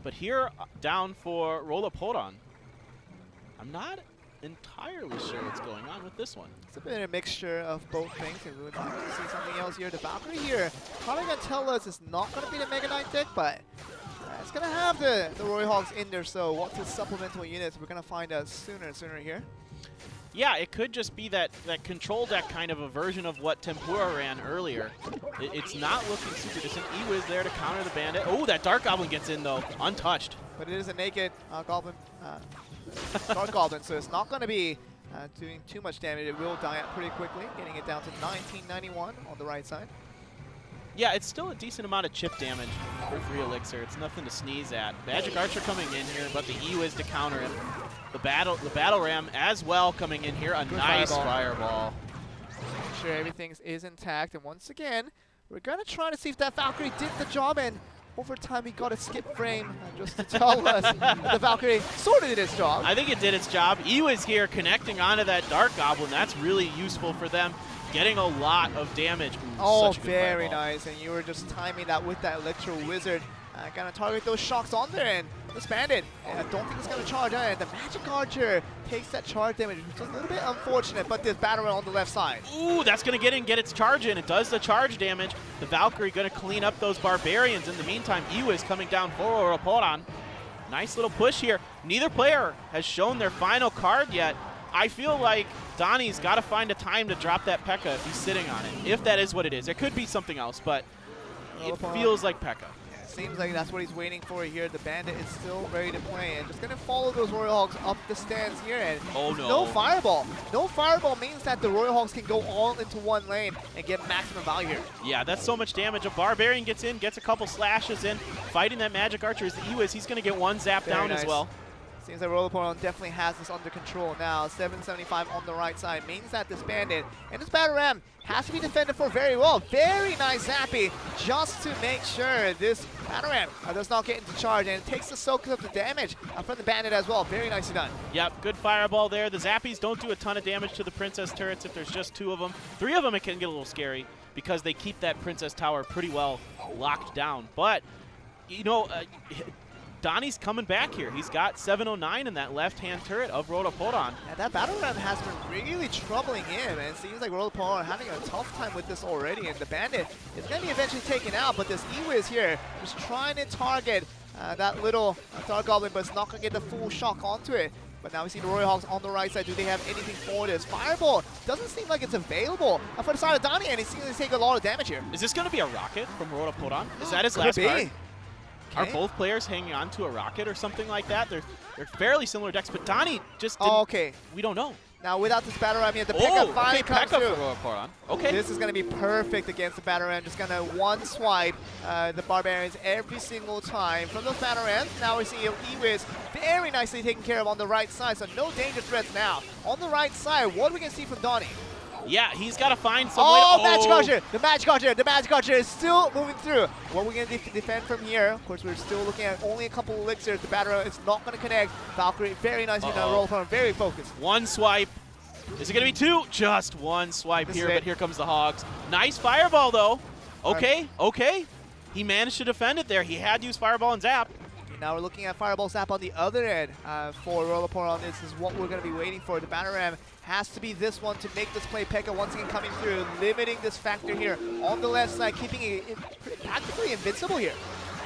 Speaker 2: But here, down for Royale, I'm not entirely sure what's going on with this one.
Speaker 1: It's a bit of a mixture of both things, and we would like to see something else here. The Valkyrie here probably going to tell us it's not going to be the Mega Knight deck, but it's going to have the Roy Hogs in there, so what's its supplemental units? We're going to find out sooner and sooner here.
Speaker 2: Yeah, it could just be that control deck kind of a version of what Tempura ran earlier. It's not looking super distant. Iwa is there to counter the bandit. Oh, that Dark Goblin gets in though, untouched.
Speaker 1: But it is a naked Goblin, Dark Goblin, so it's not going to be doing too much damage. It will die out pretty quickly, getting it down to 1991 on the right side.
Speaker 2: Yeah, it's still a decent amount of chip damage for 3 Elixir. It's nothing to sneeze at. Magic Archer coming in here, but the Iwa is to counter him. The battle ram as well coming in here. A
Speaker 1: Good
Speaker 2: nice fireball.
Speaker 1: Make sure everything is intact, and once again, we're gonna try to see if that Valkyrie did the job, and over time he got a skip frame just to tell us that the Valkyrie sort of did its job.
Speaker 2: I think it did its job. Iwa's here connecting onto that Dark Goblin. That's really useful for them. Getting a lot of damage. Ooh,
Speaker 1: oh,
Speaker 2: such a good
Speaker 1: very
Speaker 2: fireball.
Speaker 1: nice, and you were just timing that with that Electro Wizard. Gonna target those shocks on there, and this bandit, I don't think it's gonna charge on it. The Magic Archer takes that charge damage, which is a little bit unfortunate, but this battle on the left side.
Speaker 2: Ooh, that's gonna get its charge in. It does the charge damage. The Valkyrie gonna clean up those barbarians. In the meantime, Iwa is coming down for Royale. Nice little push here. Neither player has shown their final card yet. I feel like Donnie's got to find a time to drop that P.E.K.K.A if he's sitting on it. If that is what it is. It could be something else, but it feels like P.E.K.K.A.
Speaker 1: Yeah, it seems like that's what he's waiting for here. The bandit is still ready to play, and just going to follow those Royale Hogs up the stands here. And no fireball. No fireball means that the Royale Hogs can go all into one lane and get maximum value here.
Speaker 2: Yeah, that's so much damage. A Barbarian gets in, gets a couple slashes in. Fighting that Magic Archer is the Iwa. He's going to get one zap down as well.
Speaker 1: Seems like Royale definitely has this under control now. 775 on the right side means that this bandit and this battle ram has to be defended for very well. Very nice zappy just to make sure this battle ram does not get into charge, and it takes the soak of the damage from the bandit as well. Very nicely done.
Speaker 2: Yep, good fireball there. The zappies don't do a ton of damage to the Princess turrets if there's just 2 of them. 3 of them, it can get a little scary because they keep that Princess tower pretty well locked down. But, you know, Donnie's coming back here. He's got 709 in that left-hand turret of Royale.
Speaker 1: Yeah, that battle ram has been really troubling him, and it seems like Royale are having a tough time with this already, and the bandit is going to be eventually taken out, but this Iwa is here just trying to target that little Dark Goblin, but it's not going to get the full shock onto it. But now we see the Royale Hogs on the right side. Do they have anything for this? Fireball doesn't seem like it's available for the side of Donnie, and he seems to take a lot of damage here.
Speaker 2: Is this going to be a rocket from Royale? Is that his last card? Are
Speaker 1: Okay.
Speaker 2: both players hanging on to a rocket or something like that? They're fairly similar decks, but Donnie just didn't,
Speaker 1: okay.
Speaker 2: We don't know.
Speaker 1: Now without this battle ram here, the P.E.K.K.A finally comes
Speaker 2: P.E.K.K.A
Speaker 1: through.
Speaker 2: for Royale. Okay.
Speaker 1: This is going to be perfect against the battle ram. Just going to one swipe the barbarians every single time from those battle rams. Now we see Iwa very nicely taken care of on the right side, so no danger threats now. On the right side, what are we going to see from Donnie?
Speaker 2: Yeah, he's got to find some way to...
Speaker 1: Magic Archer! The Magic Archer is still moving through. What we're going to defend from here, of course, we're still looking at only a couple elixirs. The battle is not going to connect. Valkyrie, very nicely done. Royale, very focused.
Speaker 2: One swipe. Is it going to be 2? Just one swipe here, but here comes the Hogs. Nice fireball, though. Okay, okay. He managed to defend it there. He had to use fireball and zap.
Speaker 1: Now we're looking at Fireball Zap on the other end for Royale. This is what we're going to be waiting for. The battle ram has to be this one to make this play. P.E.K.K.A once again coming through, limiting this factor here on the left side, keeping it practically invincible here.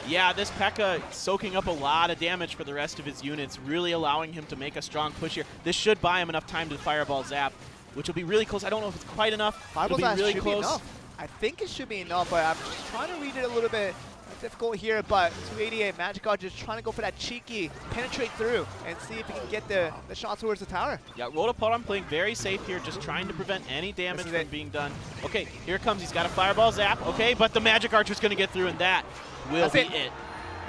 Speaker 2: Yeah, this P.E.K.K.A soaking up a lot of damage for the rest of his units, really allowing him to make a strong push here. This should buy him enough time to Fireball Zap, which will be really close. I don't know if it's quite enough.
Speaker 1: Fireball Zap
Speaker 2: really
Speaker 1: should
Speaker 2: close.
Speaker 1: be enough. I think it should be enough, but I'm just trying to read it a little bit difficult here, but 288, Magic Archer just trying to go for that cheeky penetrate through and see if he can get the shot towards the tower.
Speaker 2: Yeah, Rotoporon playing very safe here, just trying to prevent any damage from being done. Okay, here it comes. He's got a Fireball Zap. Okay, but the Magic Archer's going to get through, and that will be it.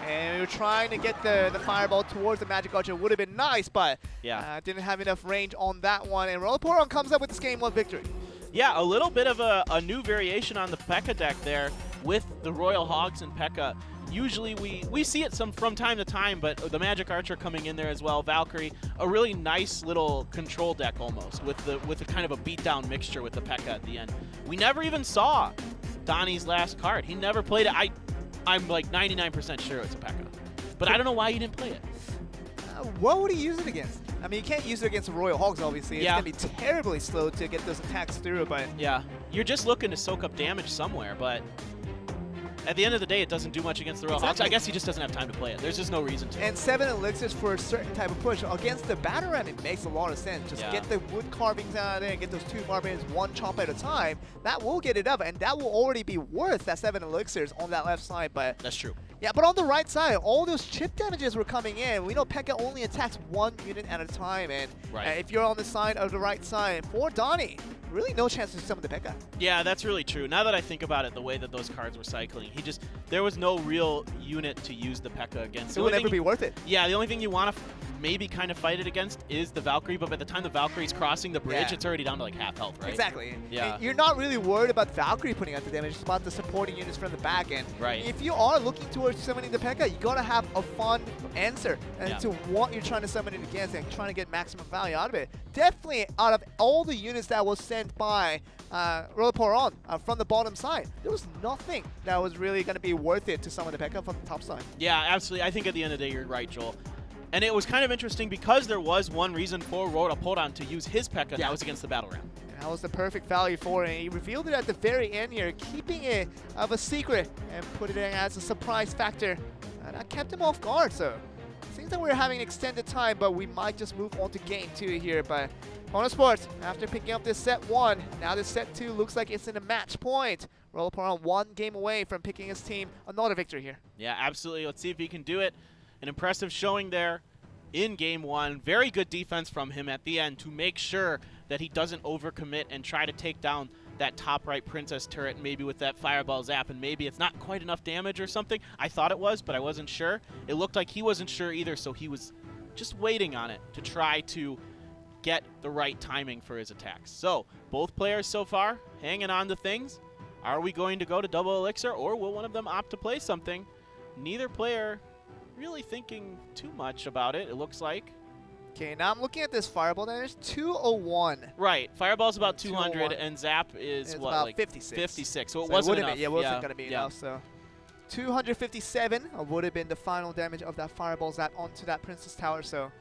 Speaker 1: And we were trying to get the Fireball towards the Magic Archer. Would have been nice, but didn't have enough range on that one. And Rotoporon comes up with this Game 1 victory.
Speaker 2: Yeah, a little bit of a new variation on the P.E.K.K.A deck there with the Royal Hogs and P.E.K.K.A. Usually we see it from time to time, but the Magic Archer coming in there as well. Valkyrie, a really nice little control deck almost with a kind of a beatdown mixture with the P.E.K.K.A at the end. We never even saw Donnie's last card. He never played it. I'm like 99% sure it's a P.E.K.K.A, but I don't know why he didn't play it.
Speaker 1: What would he use it against? I mean, you can't use it against the Royal Hogs, obviously. It's going to be terribly slow to get those attacks through, but...
Speaker 2: Yeah, you're just looking to soak up damage somewhere, but at the end of the day, it doesn't do much against the Royal Hogs. I guess he just doesn't have time to play it. There's just no reason to.
Speaker 1: And 7 elixirs for a certain type of push. Against the Battle Ram, it makes a lot of sense. Just get the wood carvings out of there and get those 2 barbarians one chomp at a time. That will get it up, and that will already be worth that 7 elixirs on that left side. But
Speaker 2: that's true.
Speaker 1: Yeah, but on the right side, all those chip damages were coming in. We know P.E.K.K.A only attacks 1 unit at a time, and if you're on the side of the right side, for Donnie, really no chance to summon the P.E.K.K.A.
Speaker 2: Yeah, that's really true. Now that I think about it, the way that those cards were cycling, there was no real unit to use the P.E.K.K.A against.
Speaker 1: It would never be worth it.
Speaker 2: Yeah, the only thing you want to maybe kind of fight it against is the Valkyrie, but by the time the Valkyrie's crossing the bridge, it's already down to like half health, right?
Speaker 1: Exactly.
Speaker 2: Yeah.
Speaker 1: You're not really worried about Valkyrie putting out the damage, it's about the supporting units from the back end.
Speaker 2: Right.
Speaker 1: If you are looking towards summoning the P.E.K.K.A, you gotta have a fun answer to what you're trying to summon it against and trying to get maximum value out of it. Definitely out of all the units that was sent by Rotoporon from the bottom side, there was nothing that was really going to be worth it to summon the P.E.K.K.A from the top side.
Speaker 2: Yeah, absolutely. I think at the end of the day, you're right, Joel. And it was kind of interesting because there was one reason for Rotoporon to use his P.E.K.K.A, and that was against the Battle Ram.
Speaker 1: That was the perfect value for it. He revealed it at the very end here, keeping it of a secret and put it in as a surprise factor. And that kept him off guard, so it seems that we're having an extended time, but we might just move on to Game 2 here. But PONOS Sports, after picking up this set 1, now this set 2 looks like it's in a match point. Rotoporon 1 game away from picking his team another victory here.
Speaker 2: Yeah, absolutely. Let's see if he can do it. An impressive showing there in Game 1. Very good defense from him at the end to make sure that he doesn't overcommit and try to take down that top right Princess turret, maybe with that Fireball Zap, and maybe it's not quite enough damage or something. I thought it was, but I wasn't sure. It looked like he wasn't sure either, so he was just waiting on it to try to get the right timing for his attacks. So, both players so far hanging on to things. Are we going to go to double elixir, or will one of them opt to play something? Neither player really thinking too much about it, it looks like.
Speaker 1: Okay, now I'm looking at this Fireball damage, 201.
Speaker 2: Right, Fireball's about 200, and Zap is what,
Speaker 1: about
Speaker 2: like
Speaker 1: 56.
Speaker 2: 56, so it wasn't enough.
Speaker 1: It wasn't going to be enough, so 257 would have been the final damage of that Fireball Zap onto that Princess Tower, so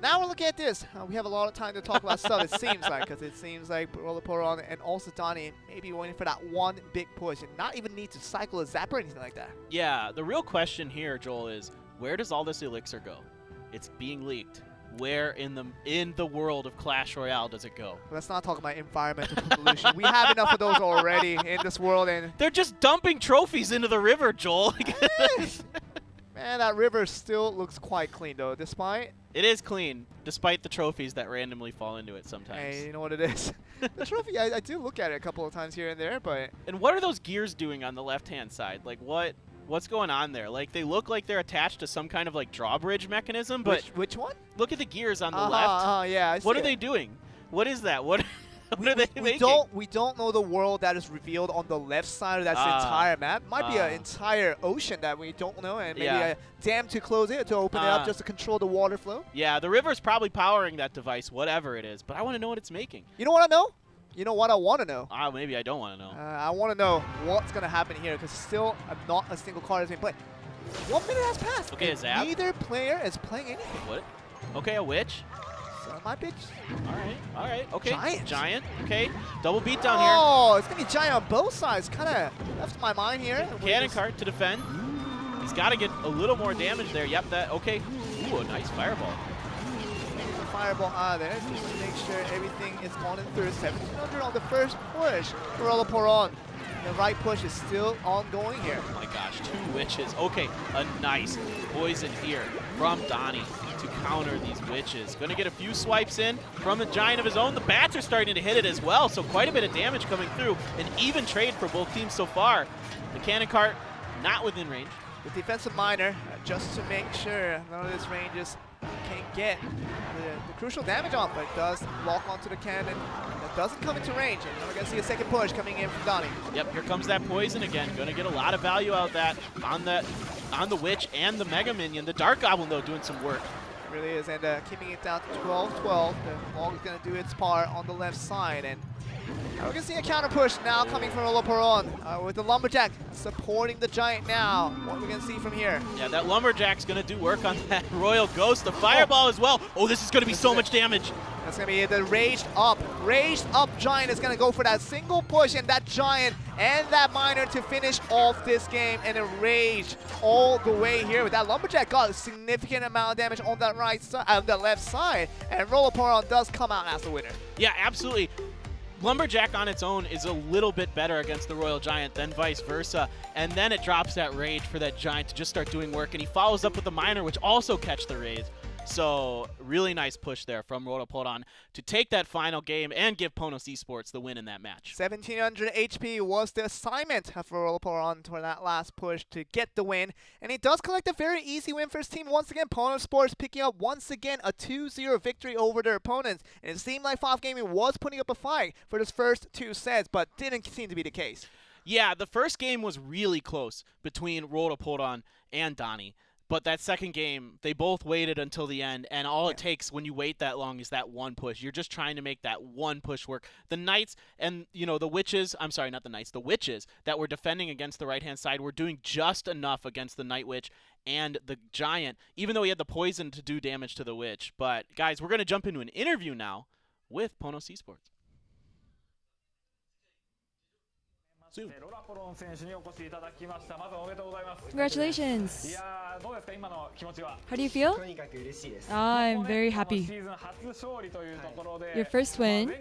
Speaker 1: now we're looking at this. We have a lot of time to talk about stuff, it seems like, because it seems like Rotoporon and also Donnie may be waiting for that one big push and not even need to cycle a Zap or anything like that.
Speaker 2: Yeah, the real question here, Joel, is where does all this elixir go? It's being leaked. Where in the world of Clash Royale does it go?
Speaker 1: Let's not talk about environmental pollution. We have enough of those already in this world, and
Speaker 2: they're just dumping trophies into the river, Joel.
Speaker 1: Man, that river still looks quite clean, though, despite...
Speaker 2: It is clean, despite the trophies that randomly fall into it sometimes.
Speaker 1: Hey, you know what it is? The trophy, I do look at it a couple of times here and there, but...
Speaker 2: And what are those gears doing on the left-hand side? Like, what's going on there? Like, they look like they're attached to some kind of, like, drawbridge mechanism, but...
Speaker 1: Which one?
Speaker 2: Look at the gears on the left.
Speaker 1: Yeah, I see
Speaker 2: What are they doing? What is that? What are they making?
Speaker 1: We don't know the world that is revealed on the left side of that entire map. Might be an entire ocean that we don't know, and maybe a dam to close it, to open it up just to control the water flow.
Speaker 2: Yeah, the river's probably powering that device, whatever it is, but I want to know what it's making.
Speaker 1: You know what I know? You know what I want to know?
Speaker 2: Maybe I don't want to know.
Speaker 1: I want to know what's going to happen here, because still not a single card has been played. 1 minute has passed.
Speaker 2: Okay, a Zap.
Speaker 1: Neither player is playing anything.
Speaker 2: What? Okay, a witch.
Speaker 1: So my pitch.
Speaker 2: All right. Okay.
Speaker 1: Giant.
Speaker 2: Okay. Double beat down here.
Speaker 1: Oh, it's going to be Giant on both sides. Kind of left my mind here.
Speaker 2: Cannon cart to defend. He's got to get a little more damage there. Yep, okay. Ooh, a nice Fireball.
Speaker 1: Fireball out of there just to make sure everything is on and through. 1700 on the first push for Rotoporon. the right push is still ongoing here.
Speaker 2: Oh my gosh, 2 witches. Okay, a nice poison here from Donnie to counter these witches. Gonna get a few swipes in from a giant of his own. The bats are starting to hit it as well, so quite a bit of damage coming through. An even trade for both teams so far. The cannon cart not within range.
Speaker 1: The defensive miner, just to make sure none of these ranges can get the crucial damage on, but it does lock onto the cannon. That doesn't come into range, and we're going to see a second push coming in from Donnie.
Speaker 2: Yep, here comes that poison again. Gonna get a lot of value out of that on the witch and the Mega Minion. The Dark Goblin, though, doing some work.
Speaker 1: It really is, and keeping it down to 12-12. The Log is going to do its part on the left side, and we're going to see a counter push now coming from Roloporon with the Lumberjack supporting the Giant now. What are we going to see from here?
Speaker 2: Yeah, that Lumberjack's going to do work on that Royal Ghost. The Fireball as well. Oh, this is going to be so much damage.
Speaker 1: That's going to be the Raged Up Giant is going to go for that single push, and that Giant and that Miner to finish off this game, and a Rage all the way here. With that Lumberjack got a significant amount of damage on that right side, on the left side, and Roloporon does come out as the winner.
Speaker 2: Yeah, absolutely. Lumberjack on its own is a little bit better against the Royal Giant than vice versa, and then it drops that Rage for that Giant to just start doing work, and he follows up with the Miner, which also catch the Raise. So really nice push there from Roloporon to take that final game and give PONOS Esports the win in that match.
Speaker 1: 1700 HP was the assignment for Roloporon for that last push to get the win, and he does collect a very easy win for his team. Once again, PONOS Sports picking up once again a 2-0 victory over their opponents, and it seemed like FOF Gaming was putting up a fight for those first 2 sets, but didn't seem to be the case.
Speaker 2: Yeah, the first game was really close between Roloporon and Donnie. But that second game, they both waited until the end, and all it takes when you wait that long is that one push. You're just trying to make that one push work. The Knights and, the witches, I'm sorry, not the Knights, the witches that were defending against the right-hand side were doing just enough against the Night Witch and the Giant, even though he had the poison to do damage to the witch. But, guys, we're going to jump into an interview now with PONOS Esports.
Speaker 3: Congratulations. How do you feel? I'm very happy. Your first win.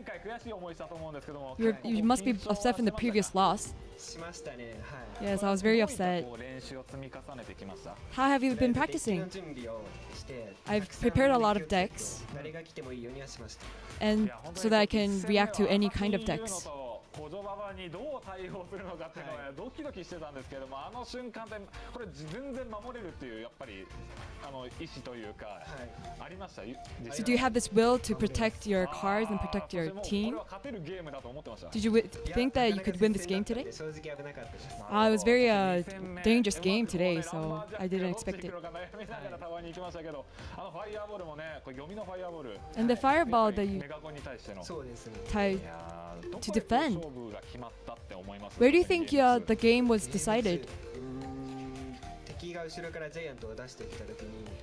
Speaker 3: You must be upset from the previous loss. Yes, I was very upset. How have you been practicing? I've prepared a lot of decks, and so that I can react to any kind of decks. So do you have this will to protect your cards and protect your team? Did you think that you could win this game today? It was a very dangerous game today, so I didn't expect it. And the fireball that you tied to defend. Where do you think the game was decided?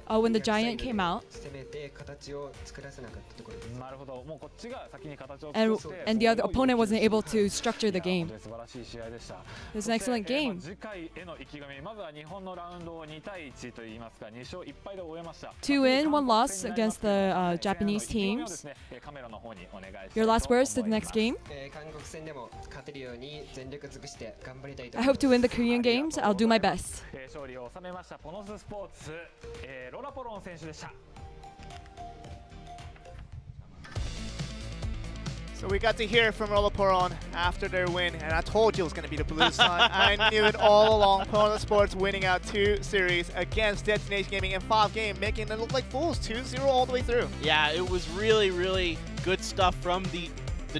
Speaker 3: When the Giant came out, and the other opponent wasn't able to structure the game. It was an excellent game. 2 win, 1 loss against the Japanese teams. Your last words to the next game? I hope to win the Korean games. I'll do my best.
Speaker 1: So we got to hear from Roloporon after their win, and I told you it was going to be the blue side. I knew it all along. PONOS Sports winning out 2 series against DetonatioN Gaming and FOF Game, making them look like fools, 2-0 all the way through.
Speaker 2: Yeah, it was really, really good stuff from the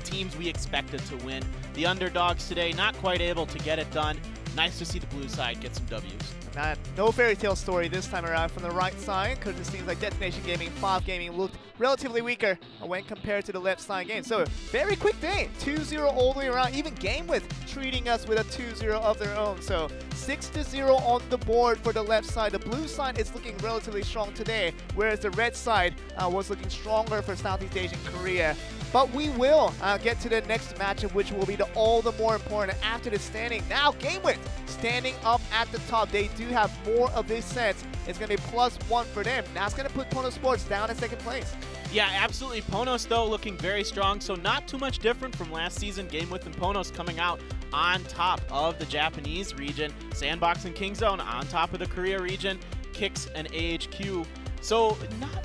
Speaker 2: teams we expected to win. The underdogs today, not quite able to get it done. Nice to see the blue side get some W's.
Speaker 1: No fairy tale story this time around from the right side, because it seems like DetonatioN Gaming and FOF Gaming looked relatively weaker when compared to the left side game. So very quick day, 2-0 all the way around. Even GameWith treating us with a 2-0 of their own. So 6-0 on the board for the left side. The blue side is looking relatively strong today, whereas the red side was looking stronger for Southeast Asian Korea. But we will get to the next matchup, which will be all the more important after the standing. Now GameWith standing up at the top. They do have more of these sets. It's going to be +1 for them. That's going to put PONOS Sports down in second place.
Speaker 2: Yeah, absolutely. PONOS, though, looking very strong, so not too much different from last season. GameWith and PONOS coming out on top of the Japanese region. Sandbox and Kingzone on top of the Korea region. Kicks and AHQ. So not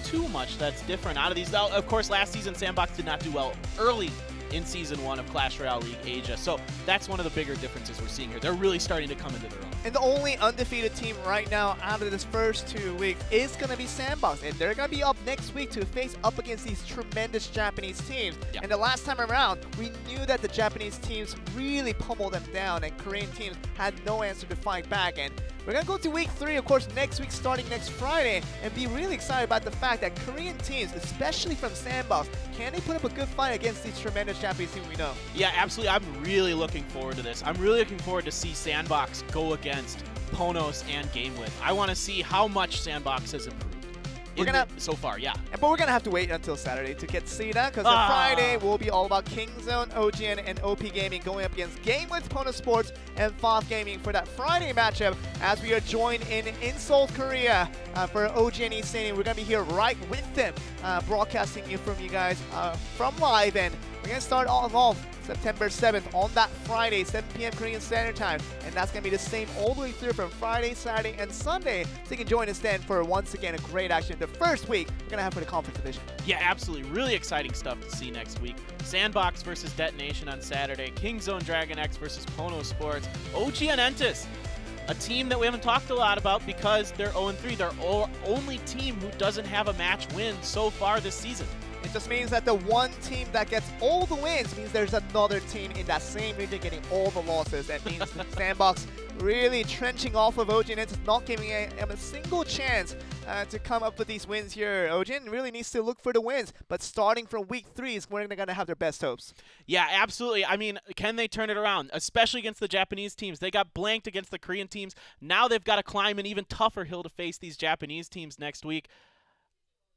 Speaker 2: too much that's different out of these. Now, of course, last season Sandbox did not do well early in Season 1 of Clash Royale League Asia. So that's one of the bigger differences we're seeing here. They're really starting to come into their own.
Speaker 1: And the only undefeated team right now out of this first 2 weeks is going to be Sandbox. And they're going to be up next week to face up against these tremendous Japanese teams.
Speaker 2: Yeah.
Speaker 1: And the last time around, we knew that the Japanese teams really pummeled them down and Korean teams had no answer to fight back. And we're going to go to week 3, of course, next week starting next Friday, and be really excited about the fact that Korean teams, especially from Sandbox, can they put up a good fight against these tremendous Japanese teams we know?
Speaker 2: Yeah, absolutely. I'm really looking forward to this. I'm really looking forward to see Sandbox go against PONOS and GameWith. I want to see how much Sandbox has improved. So far, yeah.
Speaker 1: But we're going to have to wait until Saturday to get to see that, because on Friday will be all about Kingzone, OGN, and OP Gaming going up against GameWith, PONOS Sports, and FOF Gaming for that Friday matchup as we are joined in Seoul, Korea for OGN Stadium. We're going to be here right with them, broadcasting you from you guys from live, and we're going to start off September 7th on that Friday, 7 p.m. Korean Standard Time. And that's going to be the same all the way through from Friday, Saturday, and Sunday. So you can join us then for, once again, a great action the first week we're going to have for the conference division.
Speaker 2: Yeah, absolutely. Really exciting stuff to see next week. Sandbox versus DetonatioN on Saturday. Kingzone Dragon X versus PONOS Sports. OG and Entis, a team that we haven't talked a lot about because they're 0-3. They're only team who doesn't have a match win so far this season.
Speaker 1: It just means that the one team that gets all the wins means there's another team in that same region getting all the losses. That means Sandbox really trenching off of OG, and it's not giving him a single chance to come up with these wins here. OG really needs to look for the wins, but starting from week 3 is when they're going to have their best hopes.
Speaker 2: Yeah, absolutely. I mean, can they turn it around, especially against the Japanese teams? They got blanked against the Korean teams. Now they've got to climb an even tougher hill to face these Japanese teams next week.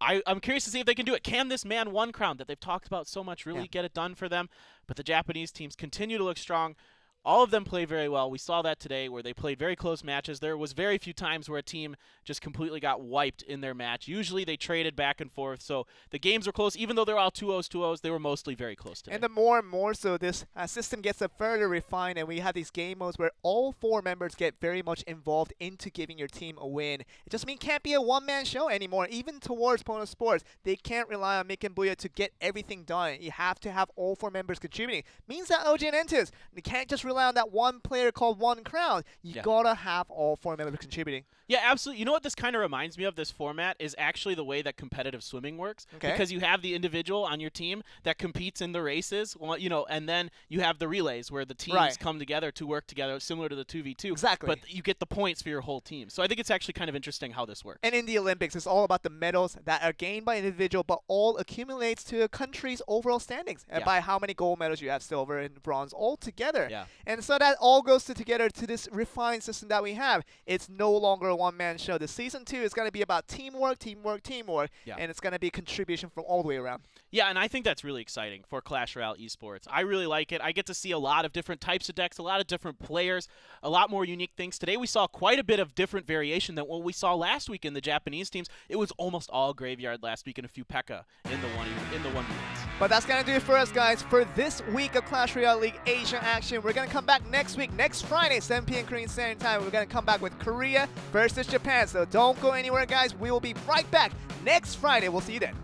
Speaker 2: I'm curious to see if they can do it. Can this man one crown that they've talked about so much really get it done for them? But the Japanese teams continue to look strong. All of them play very well. We saw that today where they played very close matches. There was very few times where a team just completely got wiped in their match. Usually they traded back and forth. So the games were close. Even though they're all 2-0s, 2-0s, they were mostly very close today.
Speaker 1: And the more and more so this system gets further refined, and we have these game modes where all 4 members get very much involved into giving your team a win. It just means it can't be a one-man show anymore. Even towards PONOS Sports, they can't rely on Mikan and Bouya to get everything done. You have to have all 4 members contributing. Means that OG and Entis, they can't just rely on that one player called one crown. You gotta have all 4 members contributing.
Speaker 2: Yeah, absolutely. You know what this kind of reminds me of, this format, is actually the way that competitive swimming works.
Speaker 1: Okay.
Speaker 2: Because you have the individual on your team that competes in the races, well, you know, and then you have the relays where the teams come together to work together, similar to the 2v2.
Speaker 1: Exactly.
Speaker 2: But you get the points for your whole team. So I think it's actually kind of interesting how this works.
Speaker 1: And in the Olympics, it's all about the medals that are gained by individual, but all accumulates to a country's overall standings by how many gold medals you have, silver and bronze, all together.
Speaker 2: Yeah.
Speaker 1: And so that all goes together to this refined system that we have. It's no longer a one-man show. The Season 2 is going to be about teamwork, teamwork, teamwork, and it's going to be a contribution from all the way around.
Speaker 2: Yeah, and I think that's really exciting for Clash Royale esports. I really like it. I get to see a lot of different types of decks, a lot of different players, a lot more unique things. Today we saw quite a bit of different variation than what we saw last week in the Japanese teams. It was almost all graveyard last week and a few P.E.K.K.A. in the 1v1s.
Speaker 1: But that's going to do it for us, guys, for this week of Clash Royale League Asia action. We're going to come back next week, next Friday, 7 p.m. Korean Standard Time. We're going to come back with Korea versus Japan. So don't go anywhere, guys. We will be right back next Friday. We'll see you then.